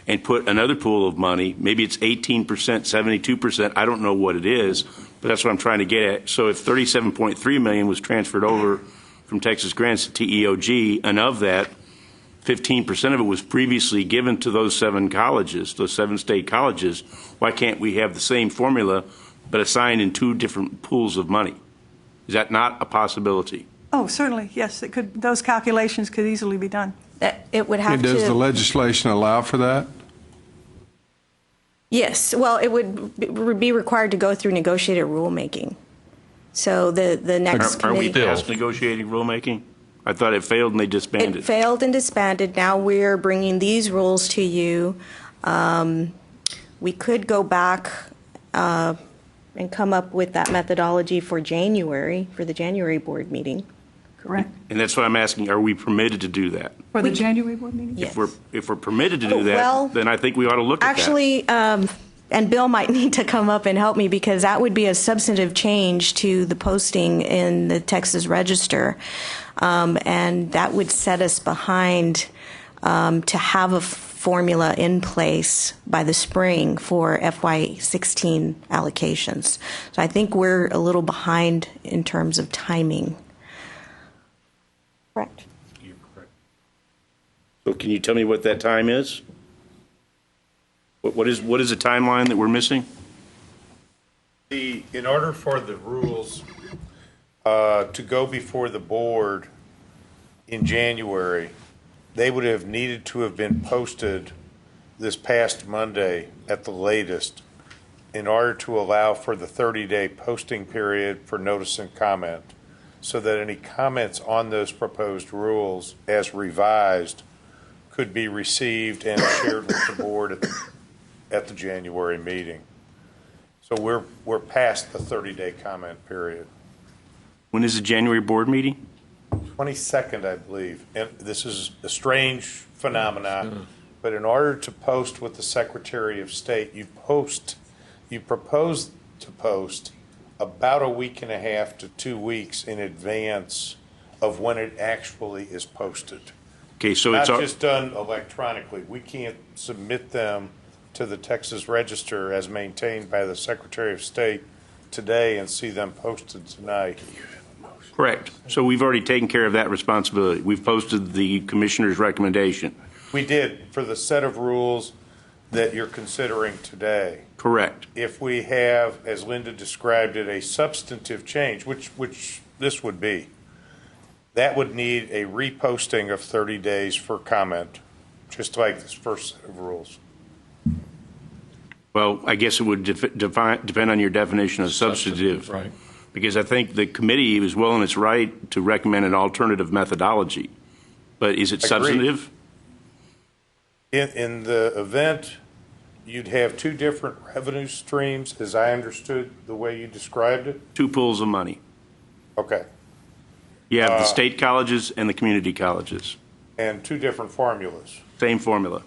B: and put another pool of money, maybe it's 18%, 72%, I don't know what it is, but that's what I'm trying to get at. So if 37.3 million was transferred over from Texas grants to TEOG, and of that, 15% of it was previously given to those 7 colleges, those 7 state colleges, why can't we have the same formula but assigned in 2 different pools of money? Is that not a possibility?
Q: Oh, certainly, yes. It could. Those calculations could easily be done.
O: It would have
K: And does the legislation allow for that?
O: Yes. Well, it would be required to go through negotiated rulemaking. So the next
B: Are we
O: committee
B: past negotiating rulemaking? I thought it failed and they disbanded.
O: It failed and disbanded. Now we're bringing these rules to you. We could go back and come up with that methodology for January, for the January board meeting.
Q: Correct.
B: And that's what I'm asking, are we permitted to do that?
Q: For the January board meeting?
O: Yes.
B: If we're permitted to do that,
O: Well,
B: then I think we ought to look at that.
O: Actually, and Bill might need to come up and help me because that would be a substantive change to the posting in the Texas Register. And that would set us behind to have a formula in place by the spring for FY16 allocations. So I think we're a little behind in terms of timing. Correct.
B: You're correct. So can you tell me what that time is? What is the timeline that we're missing?
R: In order for the rules to go before the board in January, they would have needed to have been posted this past Monday at the latest in order to allow for the 30-day posting period for notice and comment, so that any comments on those proposed rules as revised could be received and shared with the board at the January meeting. So we're past the 30-day comment period.
B: When is the January board meeting?
R: 22nd, I believe. And this is a strange phenomenon, but in order to post with the Secretary of State, you propose to post about a week and a half to 2 weeks in advance of when it actually is posted.
B: Okay, so
R: Not
B: it's
R: just done electronically. We can't submit them to the Texas Register as maintained by the Secretary of State today and see them posted tonight.
B: correct. So we've already taken care of that responsibility. We've posted the commissioner's recommendation.
R: We did for the set of rules that you're considering today.
B: Correct.
R: If we have, as Linda described it, a substantive change, which this would be, that would need a reposting of 30 days for comment, just like this first set of rules.
B: Well, I guess it would depend on your definition of substantive.
A: Right.
B: Because I think the committee is well in its right to recommend an alternative methodology. But is it substantive?
R: In the event, you'd have two different revenue streams, as I understood the way you described it?
B: Two pools of money.
R: Okay.
B: You have the state colleges and the community colleges.
R: And two different formulas.
B: Same formula.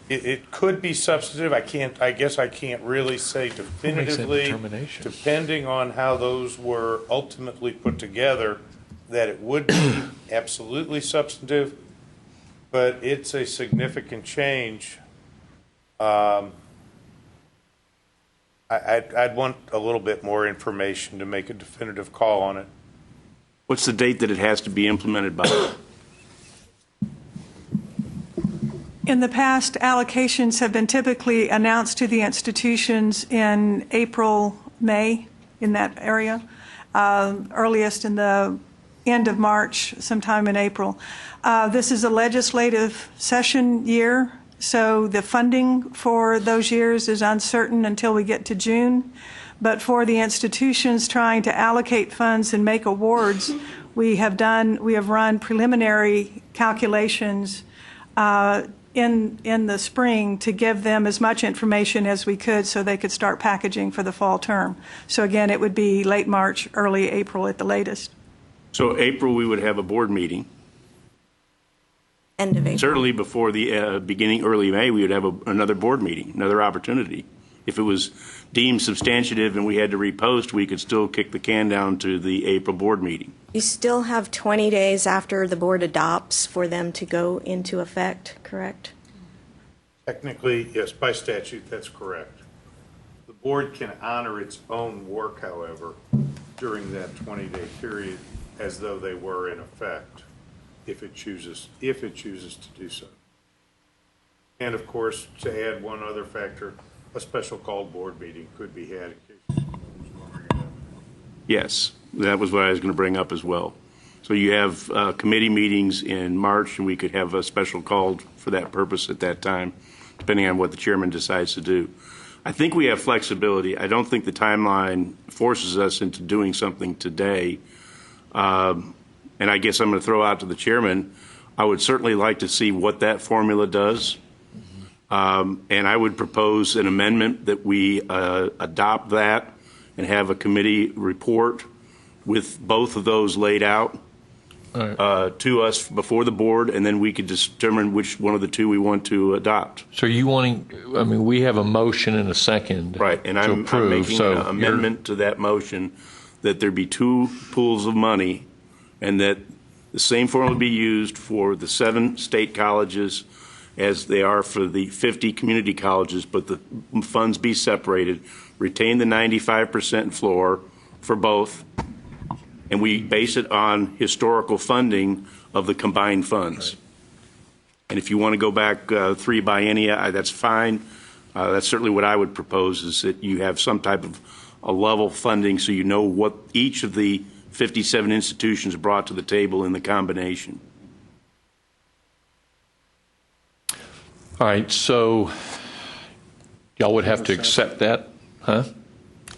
R: It could be substantive. I guess I can't really say definitively, depending on how those were ultimately put together, that it would be absolutely substantive, but it's a significant change. I'd want a little bit more information to make a definitive call on it.
B: What's the date that it has to be implemented by?
Q: In the past, allocations have been typically announced to the institutions in April, May, in that area, earliest in the end of March, sometime in April. This is a legislative session year, so the funding for those years is uncertain until we get to June. But for the institutions trying to allocate funds and make awards, we have run preliminary calculations in the spring to give them as much information as we could so they could start packaging for the fall term. So again, it would be late March, early April at the latest.
B: So April, we would have a board meeting.
O: End of April.
B: Certainly before the beginning, early May, we would have another board meeting, another opportunity. If it was deemed substantive and we had to repost, we could still kick the can down to the April board meeting.
O: You still have 20 days after the board adopts for them to go into effect, correct?
R: Technically, yes, by statute, that's correct. The board can honor its own work, however, during that 20-day period as though they were in effect, if it chooses to do so. And of course, to add one other factor, a special called board meeting could be had in case.
B: Yes, that was what I was going to bring up as well. So you have committee meetings in March, and we could have a special called for that purpose at that time, depending on what the chairman decides to do. I think we have flexibility. I don't think the timeline forces us into doing something today. And I guess I'm going to throw out to the chairman, I would certainly like to see what that formula does. And I would propose an amendment that we adopt that and have a committee report with both of those laid out to us before the board, and then we could determine which one of the two we want to adopt.
A: So you wanting, I mean, we have a motion and a second
B: Right, and
A: to
B: I'm
A: approve.
B: making
A: So
B: an amendment to that motion that there be two pools of money and that the same formula be used for the 7 state colleges as they are for the 50 community colleges, but the funds be separated, retain the 95% floor for both, and we base it on historical funding of the combined funds. And if you want to go back 3 biennia, that's fine. That's certainly what I would propose, is that you have some type of a level funding so you know what each of the 57 institutions brought to the table in the combination.
A: All right, so y'all would have to accept that, huh?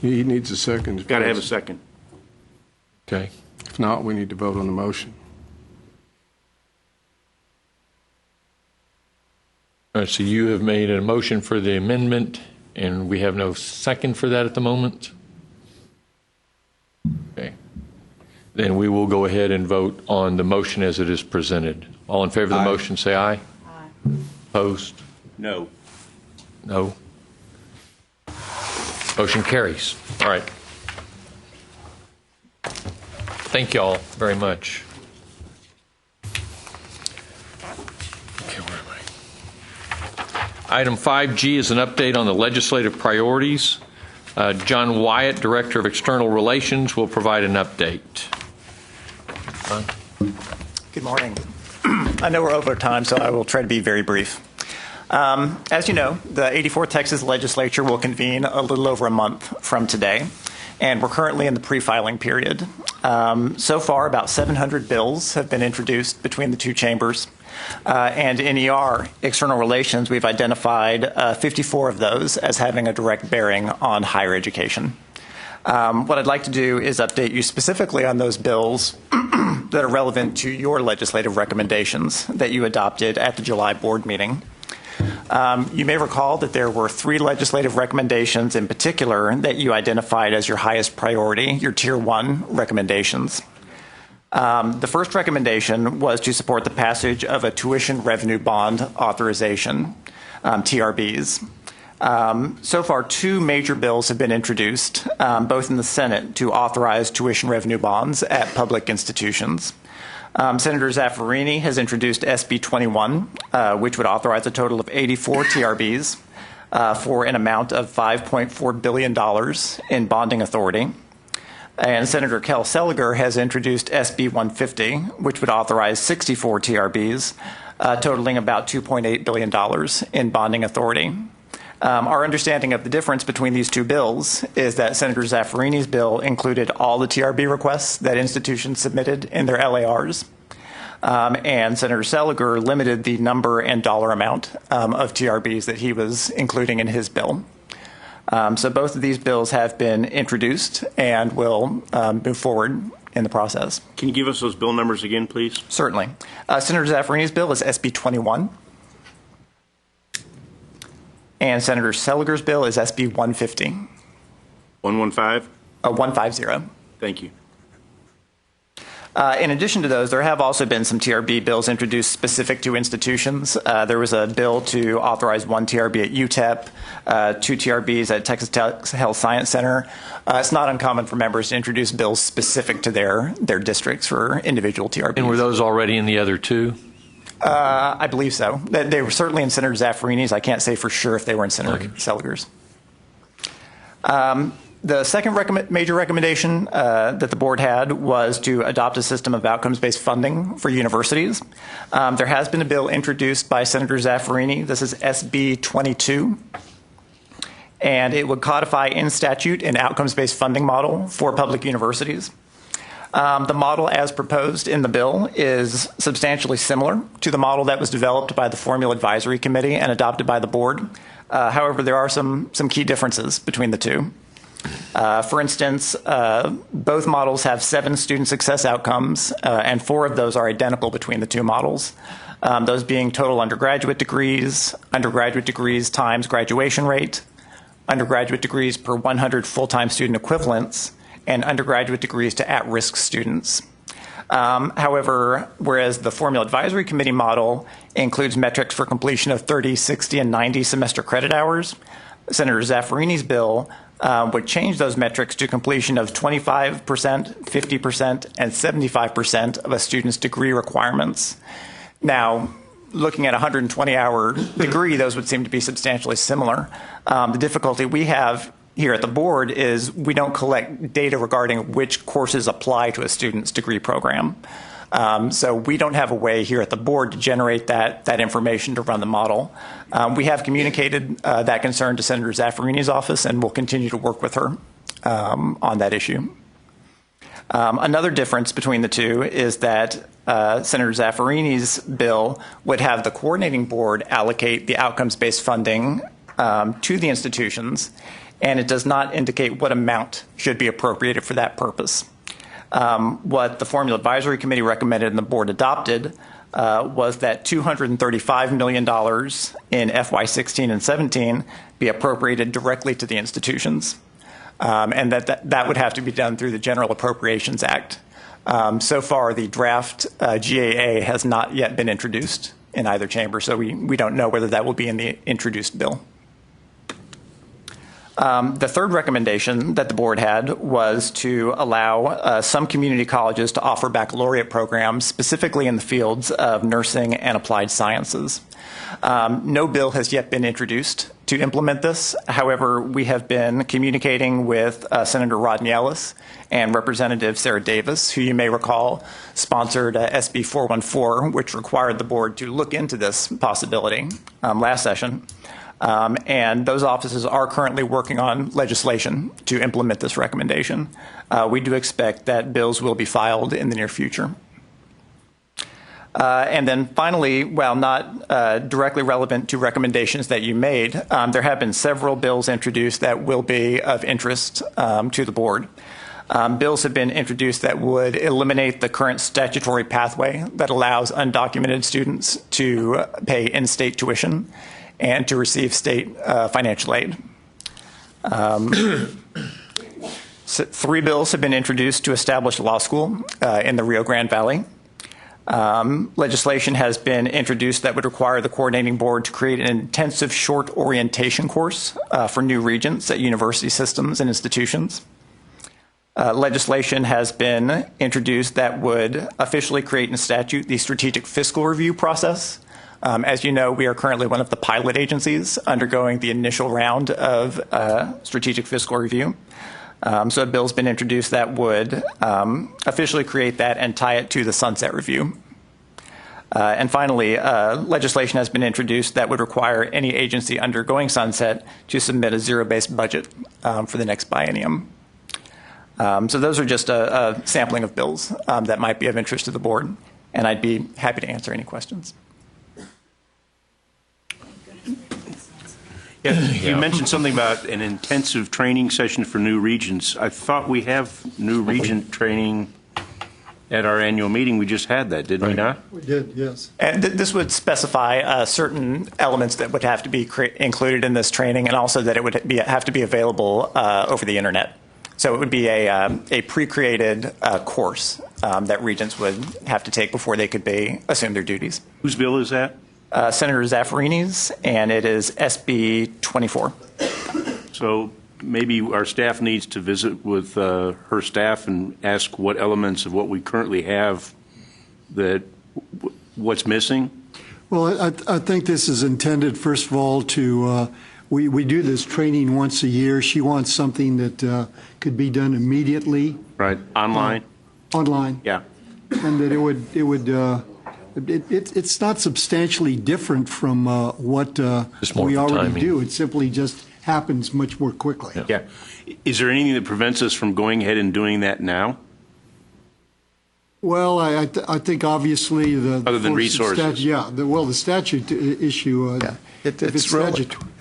K: He needs a second.
B: Got to have a second.
A: Okay.
K: If not, we need to vote on the motion.
A: All right, so you have made a motion for the amendment, and we have no second for that at the moment? Okay. Then we will go ahead and vote on the motion as it is presented. All in favor of the motion, say aye. Aye. Opposed?
B: No.
A: No. Motion carries. All right. Thank you all very much. Okay, where am I? Item 5G is an update on the legislative priorities. John Wyatt, Director of External Relations, will provide an update.
S: Good morning. I know we're over time, so I will try to be very brief. As you know, the 84th Texas Legislature will convene a little over a month from today, and we're currently in the pre-filing period. So far, about 700 bills have been introduced between the two chambers, and in ER, External Relations, we've identified 54 of those as having a direct bearing on higher education. What I'd like to do is update you specifically on those bills that are relevant to your legislative recommendations that you adopted at the July board meeting. You may recall that there were 3 legislative recommendations in particular that you identified as your highest priority, your Tier 1 recommendations. The first recommendation was to support the passage of a tuition revenue bond authorization, TRBs. So far, 2 major bills have been introduced, both in the Senate, to authorize tuition revenue bonds at public institutions. Senator Zaffirini has introduced SB 21, which would authorize a total of 84 TRBs for an amount of $5.4 billion in bonding authority. And Senator Kel Seliger has introduced SB 150, which would authorize 64 TRBs, totaling about $2.8 billion in bonding authority. Our understanding of the difference between these 2 bills is that Senator Zaffarini's bill included all the TRB requests that institutions submitted in their LARs, and Senator Seliger limited the number and dollar amount of TRBs that he was including in his bill. So both of these bills have been introduced and will move forward in the process.
B: Can you give us those bill numbers again, please?
S: Certainly. Senator Zaffarini's bill is SB 21. And Senator Seliger's bill is SB 150.
B: 115?
S: 150.
B: Thank you.
S: In addition to those, there have also been some TRB bills introduced specific to institutions. There was a bill to authorize 1 TRB at UTEP, 2 TRBs at Texas Health Science Center. It's not uncommon for members to introduce bills specific to their districts for individual TRBs.
A: And were those already in the other 2?
S: I believe so. They were certainly in Senator Zaffarini's. I can't say for sure if they were in Senator Seliger's. The second major recommendation that the board had was to adopt a system of outcomes-based funding for universities. There has been a bill introduced by Senator Zaffarini. This is SB 22. And it would codify in statute an outcomes-based funding model for public universities. The model as proposed in the bill is substantially similar to the model that was developed by the Formula Advisory Committee and adopted by the board. However, there are some key differences between the two. For instance, both models have 7 student success outcomes, and 4 of those are identical between the 2 models. Those being total undergraduate degrees times graduation rate, undergraduate degrees per 100 full-time student equivalents, and undergraduate degrees to at-risk students. However, whereas the Formula Advisory Committee model includes metrics for completion of 30, 60, and 90 semester credit hours, Senator Zaffarini's bill would change those metrics to completion of 25%, 50%, and 75% of a student's degree requirements. Now, looking at a 120-hour degree, those would seem to be substantially similar. The difficulty we have here at the board is we don't collect data regarding which courses apply to a student's degree program. So we don't have a way here at the board to generate that information to run the model. We have communicated that concern to Senator Zaffarini's office, and we'll continue to work with her on that issue. Another difference between the two is that Senator Zaffarini's bill would have the coordinating board allocate the outcomes-based funding to the institutions, and it does not indicate what amount should be appropriated for that purpose. What the Formula Advisory Committee recommended and the board adopted was that $235 million in FY16 and 17 be appropriated directly to the institutions, and that would have to be done through the General Appropriations Act. So far, the draft GAA has not yet been introduced in either chamber, so we don't know whether that will be in the introduced bill. The third recommendation that the board had was to allow some community colleges to offer baccalaureate programs, specifically in the fields of nursing and applied sciences. No bill has yet been introduced to implement this. However, we have been communicating with Senator Rodney Ellis and Representative Sarah Davis, who you may recall sponsored SB 414, which required the board to look into this possibility last session. And those offices are currently working on legislation to implement this recommendation. We do expect that bills will be filed in the near future. And then finally, while not directly relevant to recommendations that you made, there have been several bills introduced that will be of interest to the board. Bills have been introduced that would eliminate the current statutory pathway that allows undocumented students to pay in-state tuition and to receive state financial aid. 3 bills have been introduced to establish a law school in the Rio Grande Valley. Legislation has been introduced that would require the coordinating board to create an intensive short orientation course for new regents at university systems and institutions. Legislation has been introduced that would officially create in statute the strategic fiscal review process. As you know, we are currently one of the pilot agencies undergoing the initial round of strategic fiscal review. So a bill's been introduced that would officially create that and tie it to the sunset review. And finally, legislation has been introduced that would require any agency undergoing sunset to submit a zero-based budget for the next biennium. So those are just a sampling of bills that might be of interest to the board, and I'd be happy to answer any questions.
B: Yeah, you mentioned something about an intensive training session for new regents. I thought we have new regent training at our annual meeting. We just had that, didn't we not?
H: We did, yes.
S: And this would specify certain elements that would have to be included in this training, and also that it would have to be available over the internet. So it would be a pre-created course that regents would have to take before they could assume their duties.
B: Whose bill is that?
S: Senator Zaffarini's, and it is SB 24.
B: So maybe our staff needs to visit with her staff and ask what elements of what we currently have what's missing?
H: Well, I think this is intended, first of all, to we do this training once a year. She wants something that could be done immediately.
B: Right, online?
H: Online.
B: Yeah.
H: And that it's not substantially different from what we already do. It simply just happens much more quickly.
B: Yeah. Is there anything that prevents us from going ahead and doing that now?
H: Well, I think obviously the
B: Other than resources.
H: The statute issue.
G: It's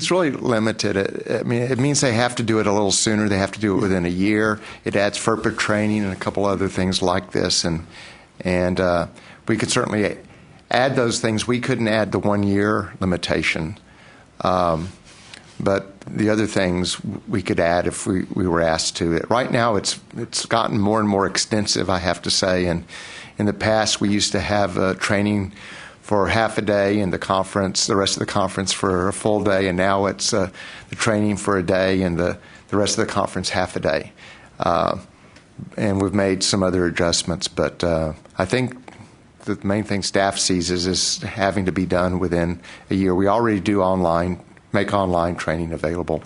G: really limited. It means they have to do it a little sooner. They have to do it within a year. It adds FERPA training and a couple other things like this, and we could certainly add those things. We couldn't add the 1 year limitation, but the other things we could add if we were asked to. Right now, it's gotten more and more extensive, I have to say. And in the past, we used to have training for half a day and the rest of the conference for a full day. And now it's the training for a day and the rest of the conference half a day. And we've made some other adjustments. But I think the main thing staff sees is having to be done within a year. We already do make online training available.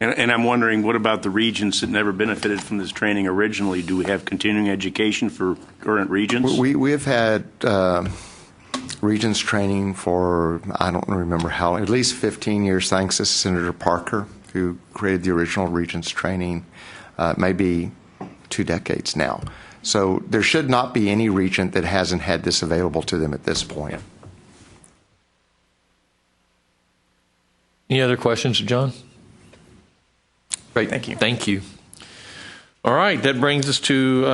B: And I'm wondering, what about the regions that never benefited from this training originally? Do we have continuing education for current regions?
G: We have had regions training for, I don't remember how, at least 15 years, thanks to Senator Parker, who created the original regions training, maybe 2 decades now. So there should not be any region that hasn't had this available to them at this point.
A: Any other questions, John?
G: Great. Thank you.
A: Thank you. All right, that brings us to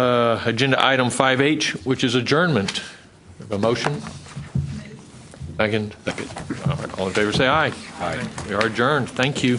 A: agenda item 5H, which is adjournment. We have a motion? Second. All right, all in favor say aye. Aye. We are adjourned. Thank you.